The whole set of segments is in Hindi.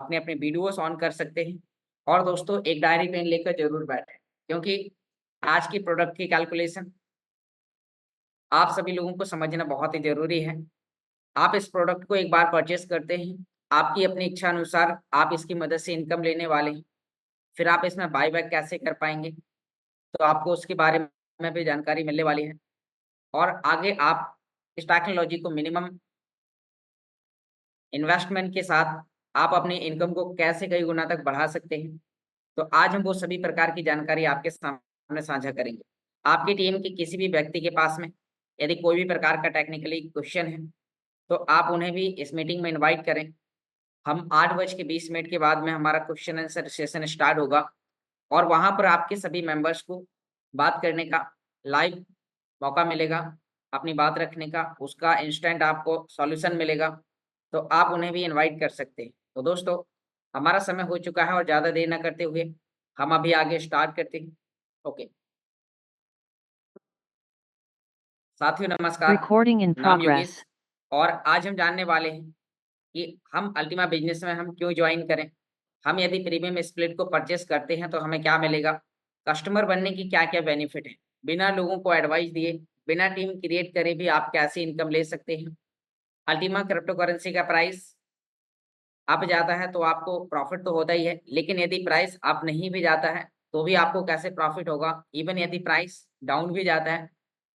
अपने अपने वीडियोस ऑन कर सकते हैं। और दोस्तों एक डायरी पेन लेकर जरूर बैठें, क्योंकि आज की प्रोडक्ट की कैलकुलेशन आप सभी लोगों को समझना बहुत ही ज़रूरी है। आप इस प्रोडक्ट को एक बार परचेज़ करते हैं, आपकी अपनी इच्छा अनुसार आप इसकी मदद से इनकम लेने वाले हैं। फिर आप इसमें बाय बैक कैसे कर पाएँगे, तो आपको उसके बारे में भी जानकारी मिलने वाली है। और आगे आप इस टेक्नोलॉजी को मिनिमम इन्वेस्टमेंट के साथ आप अपनी इनकम को कैसे कई गुना तक बढ़ा सकते हैं। तो आज हम वो सभी प्रकार की जानकारी आपके सामने साझा करेंगे। आपकी टीम के किसी भी व्यक्ति के पास में यदि कोई भी प्रकार का टेक्निकली क्वेश्चन है, तो आप उन्हें भी इस मीटिंग में इनवाइट करें। हम 8:20 के बाद में हमारा क्वेश्चन आंसर सेशन स्टार्ट होगा और वहाँ पर आपके सभी मेंबर्स को बात करने का लाइव मौका मिलेगा, अपनी बात रखने का, उसका इंस्टेंट आपको सॉल्यूशन मिलेगा, तो आप उन्हें भी इनवाइट कर सकते हैं। तो दोस्तों, हमारा समय हो चुका है और ज़्यादा देर ना करते हुए हम अभी आगे स्टार्ट करते हैं। ओके, साथियों नमस्कार, Recording in नाम योगेश progress. और आज हम जानने वाले हैं कि हम अल्टीमा बिज़नेस में हम क्यों जॉइन करें? हम यदि प्रीमियम स्प्लिट को परचेज़ करते हैं तो हमें क्या मिलेगा? कस्टमर बनने की क्या-क्या बेनिफिट हैं? बिना लोगों को एडवाइस दिए, बिना टीम क्रिएट करे भी आप कैसे इनकम ले सकते हैं? अल्टीमा क्रिप्टो करेंसी का प्राइस अप जाता है तो आपको प्रॉफ़िट तो होता ही है, लेकिन यदि प्राइस अप नहीं भी जाता है, तो भी आपको कैसे प्रॉफ़िट होगा? इवन यदि प्राइस डाउन भी जाता है,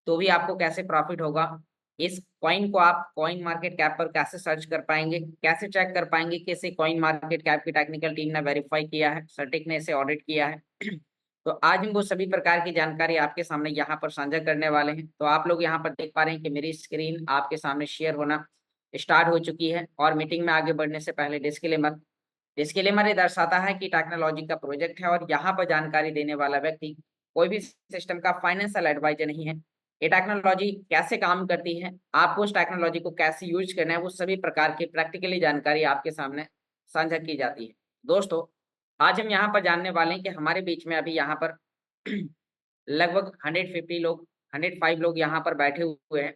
तो भी आपको कैसे प्रॉफ़िट होगा? इस कॉइन को आप कॉइन मार्केट कैप पर कैसे सर्च कर पाएँगे? कैसे चेक कर पाएँगे कि इसे कॉइन मार्केट कैप की टेक्निकल टीम ने वेरीफ़ाई किया है, सटीक ने इसे ऑडिट किया है? तो आज हम वो सभी प्रकार की जानकारी आपके सामने यहाँ पर साझा करने वाले हैं। तो आप लोग यहाँ पर देख पा रहे हैं कि मेरी स्क्रीन आपके सामने शेयर होना स्टार्ट हो चुकी है और मीटिंग में आगे बढ़ने से पहले डिस्क्लेमर डिस्क्लेमर ये दर्शाता है कि टेक्नोलॉजी का प्रोजेक्ट है और यहाँ पर जानकारी देने वाला व्यक्ति कोई भी सिस्टम का फाइनेंशियल एडवाइजर नहीं है। ये टेक्नोलॉजी कैसे काम करती है, आपको उस टेक्नोलॉजी को कैसे यूज करना है, वो सभी प्रकार की प्रैक्टिकली जानकारी आपके सामने साझा की जाती है। दोस्तों, आज हम यहाँ पर जानने वाले हैं कि हमारे बीच में अभी यहाँ पर लगभग 150 लोग 105 लोग यहाँ पर बैठे हुए हैं।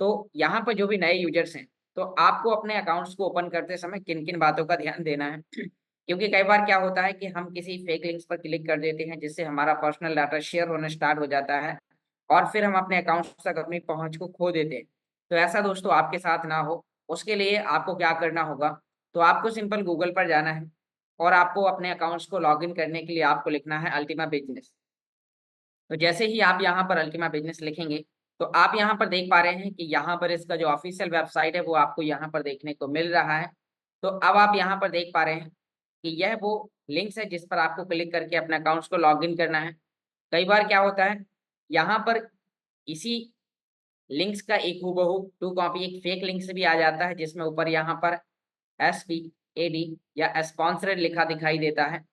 तो यहाँ पर जो भी नए यूज़र्स हैं, तो आपको अपने अकाउंट्स को ओपन करते समय किन-किन बातों का ध्यान देना है? क्योंकि कई बार क्या होता है कि हम किसी फेक लिंक्स पर क्लिक कर देते हैं, जिससे हमारा पर्सनल डाटा शेयर होना स्टार्ट हो जाता है और फिर हम अपने अकाउंट्स तक अपनी पहुँच को खो देते हैं। तो ऐसा दोस्तों आपके साथ ना हो, उसके लिए आपको क्या करना होगा? तो आपको सिंपल गूगल पर जाना है और आपको अपने अकाउंट्स को लॉगिन करने के लिए आपको लिखना है अल्टीमा बिज़नेस। तो जैसे ही आप यहाँ पर अल्टीमा बिज़नेस लिखेंगे, तो आप यहाँ पर देख पा रहे हैं कि यहाँ पर इसका जो ऑफ़िशियल वेबसाइट है, वो आपको यहाँ पर देखने को मिल रहा है। तो अब आप यहाँ पर देख पा रहे हैं कि यह वो लिंक्स है जिस पर आपको क्लिक करके अपने अकाउंट्स को लॉगिन करना है। कई बार क्या होता है, यहाँ पर इसी लिंक्स का एक हूबहू टू कॉपी एक फेक लिंक्स भी आ जाता है, जिसमें ऊपर यहाँ पर SPAD या स्पॉन्सर्ड लिखा दिखाई देता है।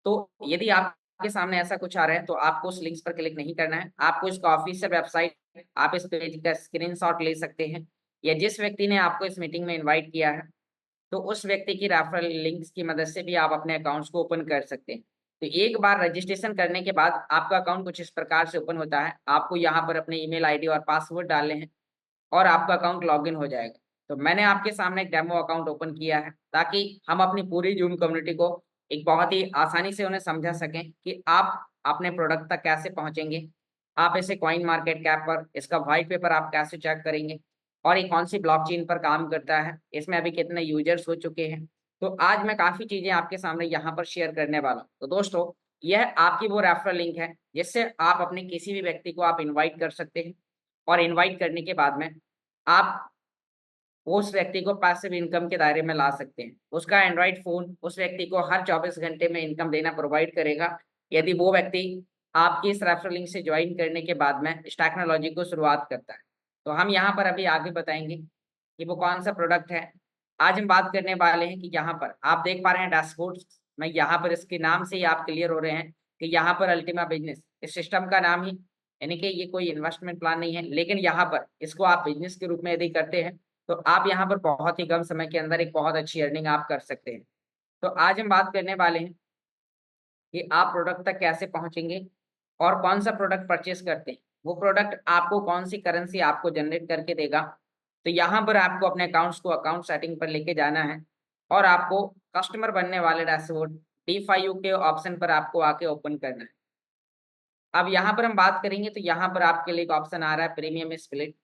तो यदि आपके सामने ऐसा कुछ आ रहा है, तो आपको उस लिंक्स पर क्लिक नहीं करना है। आपको इसका ऑफ़िशियल वेबसाइट आप इस पेज का स्क्रीनशॉट ले सकते हैं या जिस व्यक्ति ने आपको इस मीटिंग में इनवाइट किया है, तो उस व्यक्ति की रेफरल लिंक्स की मदद से भी आप अपने अकाउंट्स को ओपन कर सकते हैं। तो एक बार रजिस्ट्रेशन करने के बाद आपका अकाउंट कुछ इस प्रकार से ओपन होता है। आपको यहाँ पर अपने ईमेल आईडी और पासवर्ड डालने हैं और आपका अकाउंट लॉगिन हो जाएगा। तो मैंने आपके सामने एक डेमो अकाउंट ओपन किया है, ताकि हम अपनी पूरी ज़ूम कम्युनिटी को एक बहुत ही आसानी से उन्हें समझा सकें कि आप अपने प्रोडक्ट तक कैसे पहुँचेंगे। आप इसे कॉइन मार्केट कैप पर इसका व्हाइट पेपर आप कैसे चेक करेंगे और ये कौन-सी ब्लॉकचेन पर काम करता है, इसमें अभी कितने यूज़र्स हो चुके हैं। तो आज मैं काफ़ी चीज़ें आपके सामने यहाँ पर शेयर करने वाला हूँ। तो दोस्तों, यह आपकी वो रेफरल लिंक है, जिससे आप अपने किसी भी व्यक्ति को आप इनवाइट कर सकते हैं और इनवाइट करने के बाद में आप उस व्यक्ति को पैसिव इनकम के दायरे में ला सकते हैं। उसका एंड्रॉइड फ़ोन उस व्यक्ति को हर 24 घंटे में इनकम देना प्रोवाइड करेगा, यदि वो व्यक्ति आपकी इस रेफरल लिंक से जॉइन करने के बाद में इस टेक्नोलॉजी को शुरुआत करता है। तो हम यहाँ पर अभी आगे बताएँगे कि वो कौन-सा प्रोडक्ट है। आज हम बात करने वाले हैं कि यहाँ पर आप देख पा रहे हैं डैशबोर्ड्स में यहाँ पर इसके नाम से ही आप क्लियर हो रहे हैं कि यहाँ पर अल्टीमा बिज़नेस इस सिस्टम का नाम ही यानी कि ये कोई इन्वेस्टमेंट प्लान नहीं है, लेकिन यहाँ पर इसको आप बिज़नेस के रूप में यदि करते हैं, तो आप यहाँ पर बहुत ही कम समय के अंदर एक बहुत अच्छी अर्निंग आप कर सकते हैं। तो आज हम बात करने वाले हैं कि आप प्रोडक्ट तक कैसे पहुँचेंगे और कौन-सा प्रोडक्ट परचेज़ करते हैं। वो प्रोडक्ट आपको कौन-सी करेंसी आपको जनरेट करके देगा। तो यहाँ पर आपको अपने अकाउंट्स को अकाउंट सेटिंग पर लेके जाना है और आपको कस्टमर बनने वाले डैशबोर्ड D5U के ऑप्शन पर आपको आके ओपन करना है। अब यहाँ पर हम बात करेंगे तो यहाँ पर आपके लिए एक ऑप्शन आ रहा है प्रीमियम स्प्लिट।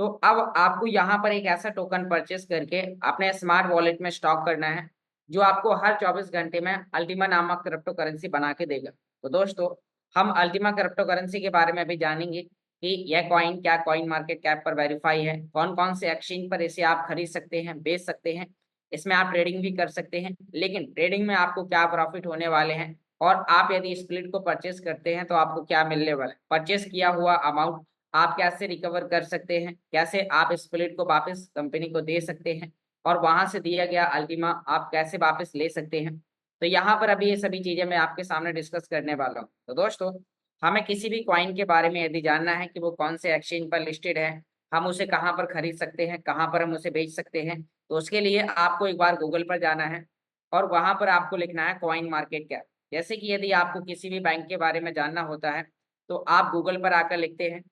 तो अब आपको यहाँ पर एक ऐसा टोकन परचेस करके अपने स्मार्ट वॉलेट में स्टॉक करना है, जो आपको हर 24 घंटे में अल्टीमा नामक क्रिप्टो करेंसी बना के देगा। तो दोस्तों, हम अल्टीमा क्रिप्टो करेंसी के बारे में अभी जानेंगे कि यह कॉइन क्या कॉइन मार्केट कैप पर वेरीफाई है, कौन-कौन से एक्सचेंज पर इसे आप खरीद सकते हैं, बेच सकते हैं, इसमें आप ट्रेडिंग भी कर सकते हैं। लेकिन ट्रेडिंग में आपको क्या प्रॉफिट होने वाले हैं और आप यदि स्प्लिट को परचेस करते हैं तो आपको क्या मिलने वाला है? परचेस किया हुआ अमाउंट आप कैसे रिकवर कर सकते हैं? कैसे आप स्प्लिट को वापस कंपनी को दे सकते हैं? और वहाँ से दिया गया अल्टीमा आप कैसे वापस ले सकते हैं? तो यहाँ पर अभी ये सभी चीज़ें मैं आपके सामने डिस्कस करने वाला हूँ। तो दोस्तों, हमें किसी भी कॉइन के बारे में यदि जानना है कि वो कौन से एक्सचेंज पर लिस्टेड है, हम उसे कहाँ पर खरीद सकते हैं, कहाँ पर हम उसे बेच सकते हैं, तो उसके लिए आपको एक बार गूगल पर जाना है और वहाँ पर आपको लिखना है कॉइन मार्केट कैप। जैसे कि यदि आपको किसी भी बैंक के बारे में जानना होता है, तो आप गूगल पर आकर लिखते हैं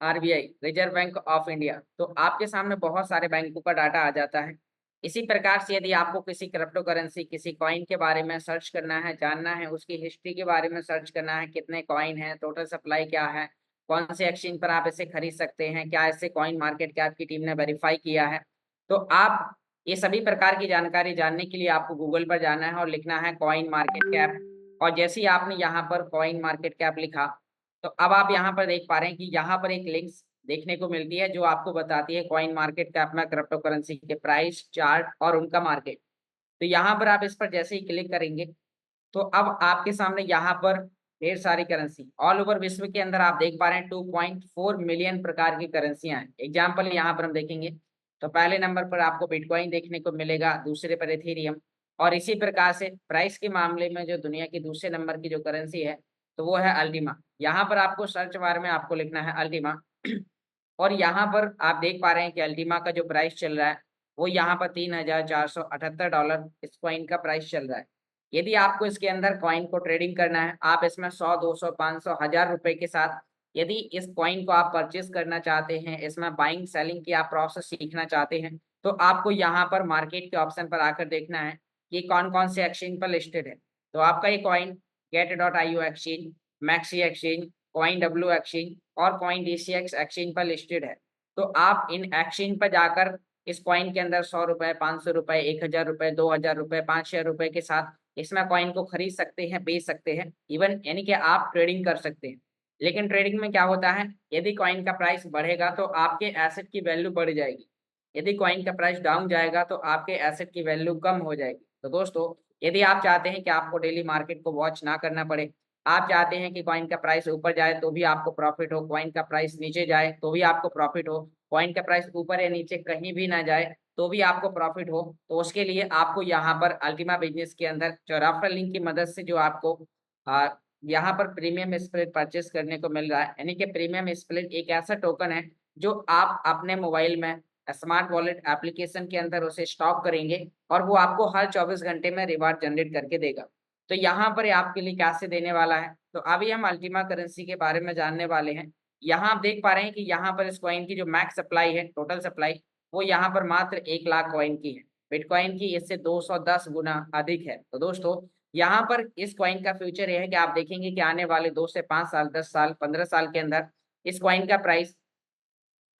RBI, reserve bank of India, तो आपके सामने बहुत सारे बैंकों का डाटा आ जाता है। इसी प्रकार से यदि आपको किसी क्रिप्टो करेंसी, किसी कॉइन के बारे में सर्च करना है, जानना है, उसकी हिस्ट्री के बारे में सर्च करना है, कितने कॉइन हैं, टोटल सप्लाई क्या है, कौन से एक्सचेंज पर आप इसे खरीद सकते हैं, क्या इसे कॉइन मार्केट कैप की टीम ने वेरीफाई किया है, तो आप ये सभी प्रकार की जानकारी जानने के लिए आपको गूगल पर जाना है और लिखना है कॉइन मार्केट कैप। और जैसे ही आपने यहाँ पर कॉइन मार्केट कैप लिखा, तो अब आप यहाँ पर देख पा रहे हैं कि यहाँ पर एक लिंक्स देखने को मिलती है जो आपको बताती है कॉइन मार्केट कैप में क्रिप्टो करेंसी के प्राइस, चार्ट और उनका मार्केट। तो यहाँ पर आप इस पर जैसे ही क्लिक करेंगे, तो अब आपके सामने यहाँ पर ढेर सारी करेंसी ऑल ओवर विश्व के अंदर आप देख पा रहे हैं 2.4 मिलियन प्रकार की करेंसियां हैं। एग्जाम्पल यहाँ पर हम देखेंगे तो पहले नंबर पर आपको बिटकॉइन देखने को मिलेगा, दूसरे पर एथेरियम, और इसी प्रकार से प्राइस के मामले में जो दुनिया की दूसरे नंबर की जो करेंसी है, तो वो है अल्टीमा। यहाँ पर आपको सर्च बार में आपको लिखना है अल्टीमा और यहाँ पर आप देख पा रहे हैं कि अल्टीमा का जो प्राइस चल रहा है, वो यहाँ पर $3,478 इस कॉइन का प्राइस चल रहा है। यदि आपको इसके अंदर कॉइन को ट्रेडिंग करना है, आप इसमें 100, 200, 500, 1000 रुपए के साथ यदि इस कॉइन को आप परचेस करना चाहते हैं, इसमें बाइंग सेलिंग की आप प्रोसेस सीखना चाहते हैं, तो आपको यहाँ पर मार्केट के ऑप्शन पर आकर देखना है कि कौन-कौन से एक्सचेंज पर लिस्टेड है। तो आपका ये कॉइन गेट.io exchange, maxi exchange, coin W exchange और कॉइन डीसीएक्स एक्सचेंज पर लिस्टेड है। तो आप इन एक्सचेंज पर जाकर इस कॉइन के अंदर ₹100, ₹500, ₹1000, ₹2000, ₹5000 के साथ इसमें कॉइन को खरीद सकते हैं, बेच सकते हैं, इवन यानी कि आप ट्रेडिंग कर सकते हैं। लेकिन ट्रेडिंग में क्या होता है, यदि कॉइन का प्राइस बढ़ेगा तो आपके एसेट की वैल्यू बढ़ जाएगी। यदि कॉइन का प्राइस डाउन जाएगा तो आपके एसेट की वैल्यू कम हो जाएगी। तो दोस्तों, यदि आप चाहते हैं कि आपको डेली मार्केट को वॉच ना करना पड़े, आप चाहते हैं कि कॉइन का प्राइस ऊपर जाए तो भी आपको प्रॉफिट हो, कॉइन का प्राइस नीचे जाए तो भी आपको प्रॉफिट हो, कॉइन का प्राइस ऊपर या नीचे कहीं भी ना जाए तो भी आपको प्रॉफिट हो, तो उसके लिए आपको यहाँ पर अल्टीमा बिज़नेस के अंदर जो रेफरल लिंक की मदद से जो आपको अ, यहाँ पर प्रीमियम स्प्लिट परचेज़ करने को मिल रहा है। यानी कि प्रीमियम स्प्लिट एक ऐसा टोकन है जो आप अपने मोबाइल में स्मार्ट वॉलेट एप्लीकेशन के अंदर उसे स्टॉक करेंगे और वो आपको हर 24 घंटे में रिवार्ड जनरेट करके देगा। तो यहाँ पर ये आपके लिए कैसे देने वाला है, तो अभी हम अल्टीमा करेंसी के बारे में जानने वाले हैं। यहाँ आप देख पा रहे हैं कि यहाँ पर इस कॉइन की जो मैक्स सप्लाई है, टोटल सप्लाई, वो यहाँ पर मात्र 1 लाख कॉइन की है। बिटकॉइन की इससे 210 गुना अधिक है। तो दोस्तों, यहाँ पर इस कॉइन का फ्यूचर ये है कि आप देखेंगे कि आने वाले 2 से 5 साल, 10 साल, 15 साल के अंदर इस कॉइन का प्राइस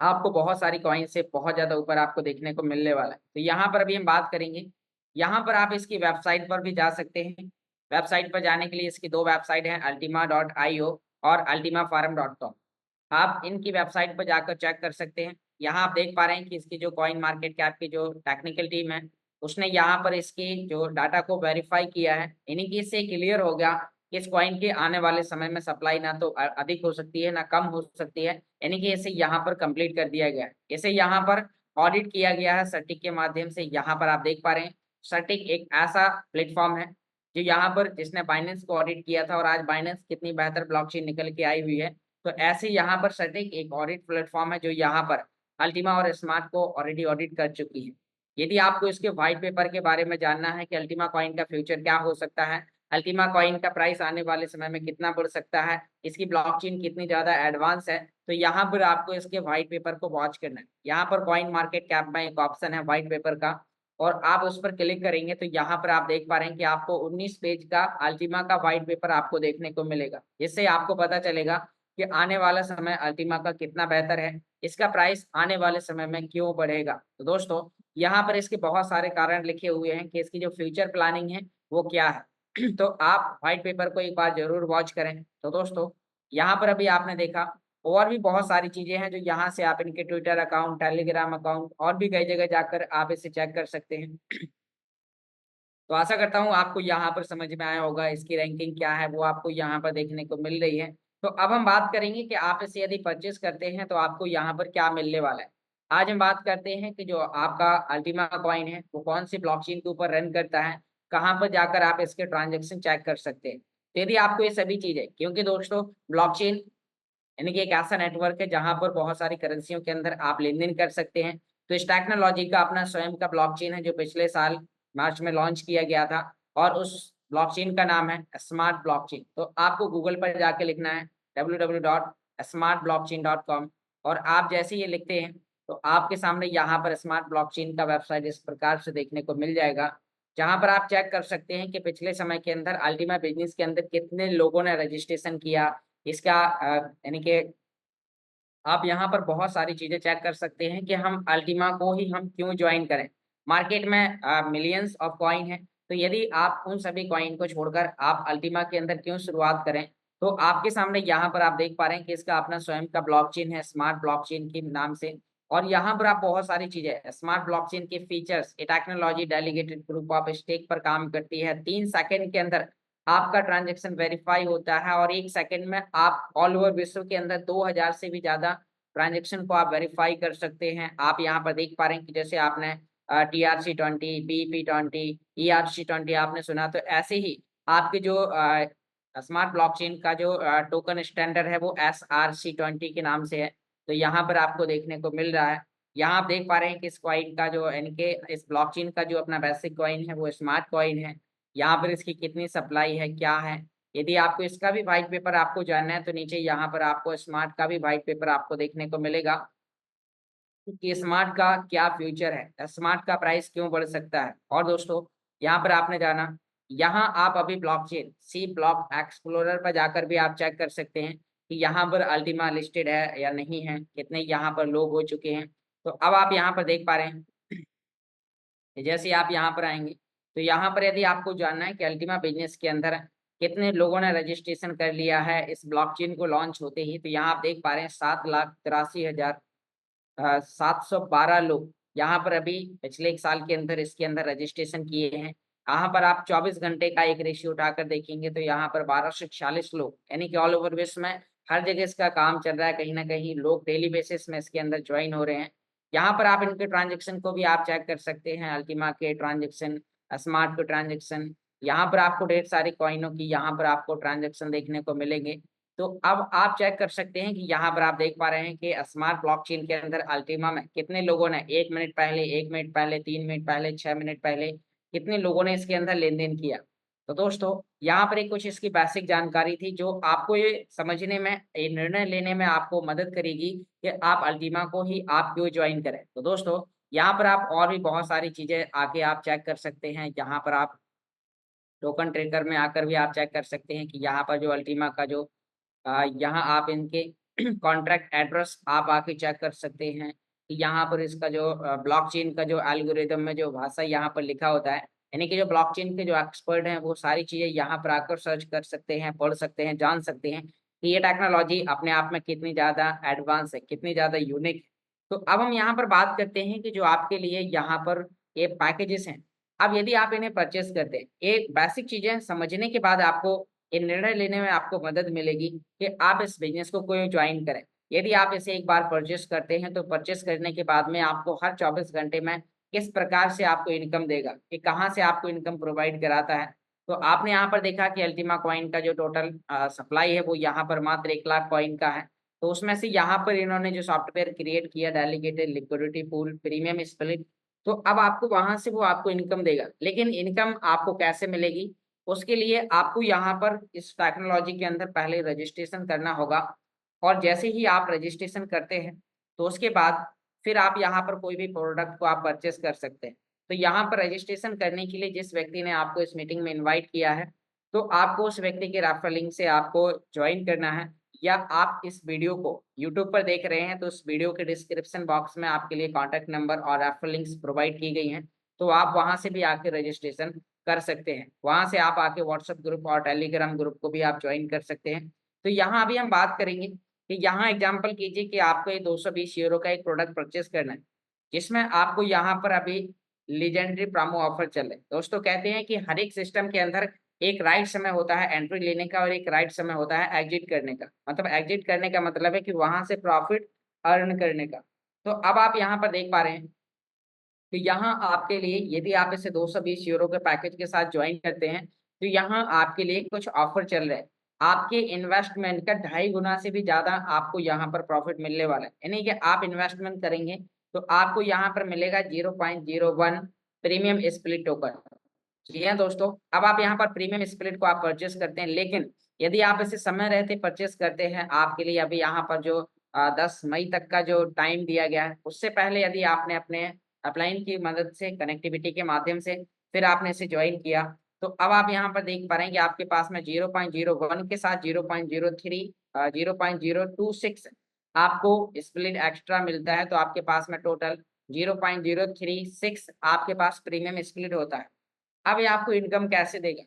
आपको बहुत सारी कॉइन से बहुत ज़्यादा ऊपर आपको देखने को मिलने वाला है। तो यहाँ पर अभी हम बात करेंगे, यहाँ पर आप इसकी वेबसाइट पर भी जा सकते हैं। वेबसाइट पर जाने के लिए इसकी 2 वेबसाइट हैं, ultima.io और ultimafarm.com। आप इनकी वेबसाइट पर जाकर चेक कर सकते हैं। यहाँ आप देख पा रहे हैं कि इसकी जो कॉइन मार्केट कैप की जो टेक्निकल टीम है, उसने यहाँ पर इसकी जो डाटा को वेरीफाई किया है। यानी कि इससे क्लियर हो गया कि इस कॉइन के आने वाले समय में सप्लाई ना तो अधिक हो सकती है, ना कम हो सकती है। यानी कि इसे यहाँ पर कंप्लीट कर दिया गया है। इसे यहाँ पर ऑडिट किया गया है सर्टिक के माध्यम से। यहाँ पर आप देख पा रहे हैं, सर्टिक एक ऐसा प्लेटफ़ॉर्म है, जो यहाँ पर जिसने बाइनेंस को ऑडिट किया था और आज बाइनेंस कितनी बेहतर ब्लॉकचेन निकल के आई हुई है। तो ऐसे यहाँ पर सर्टिक एक ऑडिट प्लेटफ़ॉर्म है, जो यहाँ पर अल्टीमा और स्मार्ट को ऑलरेडी ऑडिट कर चुकी है। यदि आपको इसके व्हाइट पेपर के बारे में जानना है कि अल्टीमा कॉइन का फ्यूचर क्या हो सकता है, अल्टीमा कॉइन का प्राइस आने वाले समय में कितना बढ़ सकता है, इसकी ब्लॉकचेन कितनी ज़्यादा एडवांस है, तो यहाँ पर आपको इसके व्हाइट पेपर को वॉच करना है। यहाँ पर कॉइन मार्केट कैप में एक ऑप्शन है व्हाइट पेपर का, और आप उस पर क्लिक करेंगे तो यहाँ पर आप देख पा रहे हैं कि आपको 19 पेज का अल्टीमा का व्हाइट पेपर आपको देखने को मिलेगा। इससे आपको पता चलेगा कि आने वाला समय अल्टीमा का कितना बेहतर है, इसका प्राइस आने वाले समय में क्यों बढ़ेगा। तो दोस्तों, यहाँ पर इसके बहुत सारे कारण लिखे हुए हैं कि इसकी जो फ्यूचर प्लानिंग है वो क्या है। तो आप व्हाइट पेपर को एक बार जरूर वॉच करें। तो दोस्तों, यहाँ पर अभी आपने देखा और भी बहुत सारी चीजें हैं जो यहाँ से आप इनके ट्विटर अकाउंट, टेलीग्राम अकाउंट और भी कई जगह जाकर आप इसे चेक कर सकते हैं। तो आशा करता हूँ आपको यहाँ पर समझ में आया होगा, इसकी रैंकिंग क्या है वो आपको यहाँ पर देखने को मिल रही है। तो अब हम बात करेंगे कि आप इसे यदि परचेज करते हैं तो आपको यहाँ पर क्या मिलने वाला है। आज हम बात करते हैं कि जो आपका अल्टीमा कॉइन है वो कौन सी ब्लॉकचेन के ऊपर रन करता है, कहाँ पर जाकर आप इसके ट्रांजेक्शन चेक कर सकते हैं। तो यदि आपको ये सभी चीजें, क्योंकि दोस्तों ब्लॉकचेन यानी कि एक ऐसा नेटवर्क है जहां पर बहुत सारी करेंसियों के अंदर आप लेन-देन कर सकते हैं। तो इस टेक्नोलॉजी का अपना स्वयं का ब्लॉकचेन है जो पिछले साल मार्च में लॉन्च किया गया था और उस ब्लॉकचेन का नाम है स्मार्ट ब्लॉकचेन। तो आपको गूगल पर जाके लिखना है www.smartblockchain.com और आप जैसे ही ये लिखते हैं तो आपके सामने यहाँ पर स्मार्ट ब्लॉकचेन का वेबसाइट इस प्रकार से देखने को मिल जाएगा, जहाँ पर आप चेक कर सकते हैं कि पिछले समय के अंदर अल्टीमा बिज़नेस के अंदर कितने लोगों ने रजिस्ट्रेशन किया। इसका यानी कि आप यहाँ पर बहुत सारी चीज़ें चेक कर सकते हैं कि हम अल्टीमा को ही हम क्यों जॉइन करें। मार्केट में मिलियंस ऑफ कॉइन है, तो यदि आप उन सभी कॉइन को छोड़कर आप अल्टीमा के अंदर क्यों शुरुआत करें। तो आपके सामने यहाँ पर आप देख पा रहे हैं कि इसका अपना स्वयं का ब्लॉकचेन है स्मार्ट ब्लॉकचेन के नाम से और यहाँ पर आप बहुत सारी चीज़ें स्मार्ट ब्लॉकचेन के फीचर्स, ये technology delegated proof of stake पर काम करती है। 3 सेकंड के अंदर आपका ट्रांज़ैक्शन वेरीफ़ाई होता है और 1 सेकंड में आप ऑल ओवर विश्व के अंदर 2000 से भी ज़्यादा ट्रांज़ैक्शन को आप वेरीफ़ाई कर सकते हैं। आप यहाँ पर देख पा रहे हैं कि जैसे आपने TRC20, BP20, ERC20 आपने सुना, तो ऐसे ही आपके जो स्मार्ट ब्लॉकचेन का जो टोकन स्टैंडर्ड है वो SRC20 के नाम से है। तो यहाँ पर आपको देखने को मिल रहा है। यहाँ आप देख पा रहे हैं कि इस कॉइन का जो यानी कि इस ब्लॉकचेन का जो अपना बेसिक कॉइन है वो स्मार्ट कॉइन है। यहाँ पर इसकी कितनी सप्लाई है, क्या है? यदि आपको इसका भी व्हाइट पेपर आपको जानना है तो नीचे यहाँ पर आपको स्मार्ट का भी व्हाइट पेपर आपको देखने को मिलेगा कि स्मार्ट का क्या फ्यूचर है, स्मार्ट का प्राइस क्यों बढ़ सकता है। और दोस्तों, यहाँ पर आपने जाना, यहाँ आप अभी ब्लॉकचेन सी ब्लॉक एक्सप्लोरर पर जाकर भी आप चेक कर सकते हैं कि यहाँ पर अल्टीमा लिस्टेड है या नहीं है, कितने यहाँ पर लोग हो चुके हैं। तो अब आप यहाँ पर देख पा रहे हैं जैसे आप यहाँ पर आएँगे, तो यहाँ पर यदि आपको जानना है कि अल्टीमा बिज़नेस के अंदर कितने लोगों ने रजिस्ट्रेशन कर लिया है इस ब्लॉकचेन को लॉन्च होते ही, तो यहाँ आप देख पा रहे हैं 7,83,712 लोग यहाँ पर अभी पिछले 1 साल के अंदर इसके अंदर रजिस्ट्रेशन किए हैं। यहाँ पर आप 24 घंटे का एक रेशियो उठाकर देखेंगे तो यहाँ पर 1246 लोग यानी कि ऑल ओवर विश्व में हर जगह इसका काम चल रहा है, कहीं न कहीं लोग डेली बेसिस में इसके अंदर जॉइन हो रहे हैं। यहाँ पर आप इनके ट्रांज़ैक्शन को भी आप चेक कर सकते हैं, अल्टीमा के ट्रांज़ैक्शन, स्मार्ट के ट्रांज़ैक्शन, यहाँ पर आपको ढेर सारी कॉइनों की यहाँ पर आपको ट्रांज़ैक्शन देखने को मिलेंगे। तो अब आप चेक कर सकते हैं कि यहाँ पर आप देख पा रहे हैं कि स्मार्ट ब्लॉकचेन के अंदर अल्टीमा में कितने लोगों ने 1 मिनट पहले, 1 मिनट पहले, 3 मिनट पहले, 6 मिनट पहले, कितने लोगों ने इसके अंदर लेन-देन किया। तो दोस्तों, यहाँ पर एक कुछ इसकी बेसिक जानकारी थी जो आपको ये समझने में, ये निर्णय लेने में आपको मदद करेगी कि आप अल्टीमा को ही आप क्यों जॉइन करें। तो दोस्तों, यहाँ पर आप और भी बहुत सारी चीज़ें आके आप चेक कर सकते हैं। यहाँ पर आप टोकन ट्रेकर में आकर भी आप चेक कर सकते हैं कि यहाँ पर जो अल्टीमा का जो यहाँ आप इनके कॉन्ट्रैक्ट एड्रेस आप आके चेक कर सकते हैं कि यहाँ पर इसका जो ब्लॉकचेन का जो एल्गोरिदम में जो भाषा यहाँ पर लिखा होता है, यानी कि जो ब्लॉकचेन के जो एक्सपर्ट हैं वो सारी चीज़ें यहाँ पर आकर सर्च कर सकते हैं, पढ़ सकते हैं, जान सकते हैं कि ये टेक्नोलॉजी अपने आप में कितनी ज़्यादा एडवांस है, कितनी ज़्यादा यूनिक है। तो अब हम यहाँ पर बात करते हैं कि जो आपके लिए यहाँ पर ये पैकेजेस हैं, अब यदि आप इन्हें परचेज़ करते हैं, एक बेसिक चीज़ें समझने के बाद आपको ये निर्णय लेने में आपको मदद मिलेगी कि आप इस बिज़नेस को क्यों जॉइन करें। यदि आप इसे एक बार परचेज़ करते हैं, तो परचेज़ करने के बाद में आपको हर 24 घंटे में किस प्रकार से आपको इनकम देगा, कि कहाँ से आपको इनकम प्रोवाइड कराता है। तो आपने यहाँ पर देखा कि अल्टीमा कॉइन का जो टोटल सप्लाई है, वो यहाँ पर मात्र 1 लाख कॉइन का है। तो उसमें से यहाँ पर इन्होंने जो सॉफ्टवेयर क्रिएट किया delegated liquidity pool premium split, तो अब आपको वहाँ से वो आपको इनकम देगा। लेकिन इनकम आपको कैसे मिलेगी? उसके लिए आपको यहाँ पर इस टेक्नोलॉजी के अंदर पहले रजिस्ट्रेशन करना होगा और जैसे ही आप रजिस्ट्रेशन करते हैं, तो उसके बाद फिर आप यहाँ पर कोई भी प्रोडक्ट को आप परचेज़ कर सकते हैं। तो यहाँ पर रजिस्ट्रेशन करने के लिए जिस व्यक्ति ने आपको इस मीटिंग में इन्वाइट किया है, तो आपको उस व्यक्ति के रेफरल लिंक से आपको ज्वाइन करना है, या आप इस वीडियो को यूट्यूब पर देख रहे हैं तो उस वीडियो के डिस्क्रिप्शन बॉक्स में आपके लिए कॉन्टैक्ट नंबर और रेफरल लिंक्स प्रोवाइड की गई हैं, तो आप वहां से भी आके रजिस्ट्रेशन कर सकते हैं। वहां से आप आके व्हाट्सएप ग्रुप और टेलीग्राम ग्रुप को भी आप ज्वाइन कर सकते हैं। तो यहाँ अभी हम बात करेंगे कि यहाँ एग्जाम्पल कीजिए कि आपको ये 220 यूरो का एक प्रोडक्ट परचेस करना है, जिसमें आपको यहाँ पर अभी लीजेंडरी प्रोमो ऑफर चल रहे हैं। दोस्तों कहते हैं कि हर एक सिस्टम के अंदर एक राइट समय होता है एंट्री लेने का और एक राइट समय होता है एग्जिट करने का। मतलब एग्जिट करने का मतलब है कि वहां से प्रॉफिट अर्न करने का। तो अब आप यहाँ पर देख पा रहे हैं कि यहाँ आपके लिए यदि आप इसे 220 यूरो के पैकेज के साथ ज्वाइन करते हैं, तो यहाँ आपके लिए कुछ ऑफर चल रहे हैं। आपके इन्वेस्टमेंट का 2.5 गुना से भी ज्यादा आपको यहाँ पर प्रॉफिट मिलने वाला है। यानी कि आप इन्वेस्टमेंट करेंगे तो आपको यहाँ पर मिलेगा 0.01 प्रीमियम स्प्लिट टोकन। जी हाँ दोस्तों, अब आप यहाँ पर प्रीमियम स्प्लिट को आप परचेस करते हैं, लेकिन यदि आप इसे समय रहते परचेस करते हैं, आपके लिए अभी यहाँ पर जो 10 मई तक का जो टाइम दिया गया है, उससे पहले यदि आपने अपने अपलाइन की मदद से कनेक्टिविटी के माध्यम से फिर आपने इसे ज्वाइन किया, तो अब आप यहाँ पर देख पा रहे हैं कि आपके पास में 0.01 के साथ 0.03 0.026 आपको स्प्लिट एक्स्ट्रा मिलता है। तो आपके पास में टोटल 0.036 आपके पास प्रीमियम स्प्लिट होता है। अब ये आपको इनकम कैसे देगा?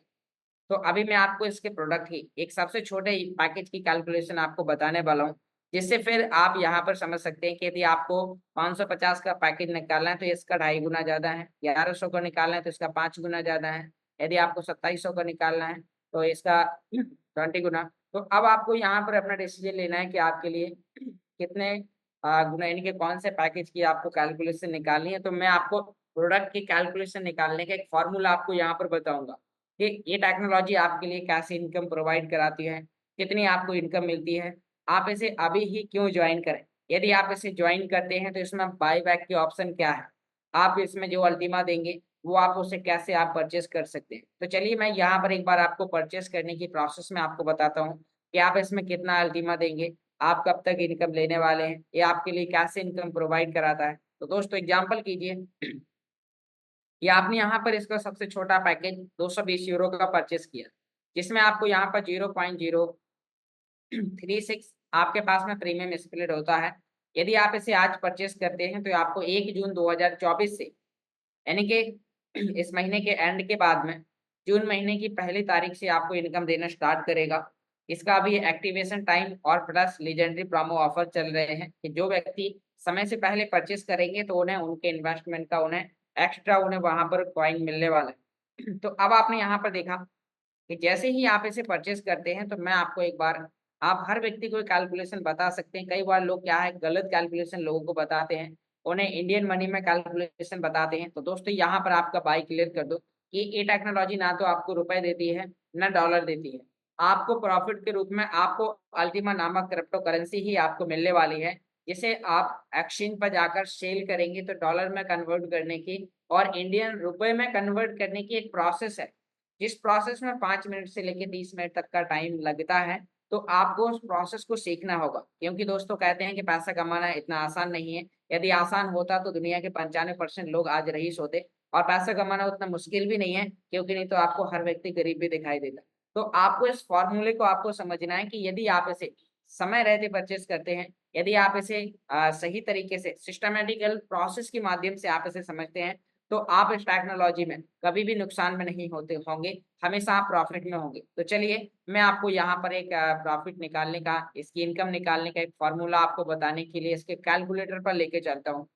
तो अभी मैं आपको इसके प्रोडक्ट की एक सबसे छोटे पैकेज की कैलकुलेशन आपको बताने वाला हूँ, जिससे फिर आप यहाँ पर समझ सकते हैं कि यदि आपको 550 का पैकेज निकालना है तो इसका 2.5 गुना ज्यादा है, 1100 का निकालना है तो इसका 5 गुना ज्यादा है, यदि आपको 2700 का निकालना है तो इसका 20 गुना। तो अब आपको यहाँ पर अपना डिसीजन लेना है कि आपके लिए कितने गुना, यानी कि कौन से पैकेज की आपको कैलकुलेशन निकालनी है। तो मैं आपको प्रोडक्ट की कैलकुलेशन निकालने का एक फॉर्मूला आपको यहाँ पर बताऊंगा कि ये टेक्नोलॉजी आपके लिए कैसे इनकम प्रोवाइड कराती है, कितनी आपको इनकम मिलती है, आप इसे अभी ही क्यों ज्वाइन करें। यदि आप इसे ज्वाइन करते हैं तो इसमें बाई बैक की ऑप्शन क्या है, आप इसमें जो अल्टीमा देंगे वो आप उसे कैसे आप परचेस कर सकते हैं। तो चलिए मैं यहाँ पर एक बार आपको परचेस करने की प्रोसेस में आपको बताता हूँ कि आप इसमें कितना अल्टीमा देंगे, आप कब तक इनकम लेने वाले हैं, ये आपके लिए कैसे इनकम प्रोवाइड कराता है। तो दोस्तों एग्जाम्पल कीजिए, या आपने यहाँ पर इसका सबसे छोटा पैकेज 220 यूरो का परचेस किया, जिसमें आपको यहाँ पर 0.036 आपके पास में प्रीमियम स्प्लिट होता है। यदि आप इसे आज परचेस करते हैं तो आपको 1 जून 2024 से, यानी कि इस महीने के एंड के बाद में जून महीने की पहली तारीख से आपको इनकम देना स्टार्ट करेगा। इसका अभी एक्टिवेशन टाइम और प्लस लीजेंडरी प्रोमो ऑफर चल रहे हैं कि जो व्यक्ति समय से पहले परचेस करेंगे तो उन्हें उनके इन्वेस्टमेंट का उन्हें एक्स्ट्रा उन्हें वहां पर कॉइन मिलने वाला है। तो अब आपने यहाँ पर देखा कि जैसे ही आप इसे परचेस करते हैं तो मैं आपको एक बार, आप हर व्यक्ति को कैलकुलेशन बता सकते हैं। कई बार लोग क्या है गलत कैलकुलेशन लोगों को बताते हैं, उन्हें इंडियन मनी में कैलकुलेशन बताते हैं। तो दोस्तों यहाँ पर आपका बाई क्लियर कर दो कि ये टेक्नोलॉजी ना तो आपको रुपए देती है ना डॉलर देती है, आपको प्रॉफिट के रूप में आपको अल्टीमा नामक क्रिप्टो करेंसी ही आपको मिलने वाली है, जिसे आप एक्सचेंज पर जाकर सेल करेंगे तो डॉलर में कन्वर्ट करने की और इंडियन रुपए में कन्वर्ट करने की एक प्रोसेस है, जिस प्रोसेस में 5 मिनट से लेकर 30 मिनट तक का टाइम लगता है। तो आपको उस प्रोसेस को सीखना होगा, क्योंकि दोस्तों कहते हैं कि पैसा कमाना इतना आसान नहीं है। यदि आसान होता तो दुनिया के 95% लोग आज रईस होते, और पैसा कमाना उतना मुश्किल भी नहीं है, क्योंकि नहीं तो आपको हर व्यक्ति गरीब भी दिखाई देता। तो आपको इस फॉर्मूले को आपको समझना है कि यदि आप इसे समय रहते परचेस करते हैं, यदि आप इसे सही तरीके से सिस्टमेटिकल प्रोसेस के माध्यम से आप इसे समझते हैं, तो आप इस टेक्नोलॉजी में कभी भी नुकसान में नहीं होते होंगे, हमेशा आप प्रॉफिट में होंगे। तो चलिए मैं आपको यहाँ पर एक प्रॉफिट निकालने का, इसकी इनकम निकालने का एक फॉर्मूला आपको बताने के लिए इसके कैलकुलेटर पर लेके चलता हूँ।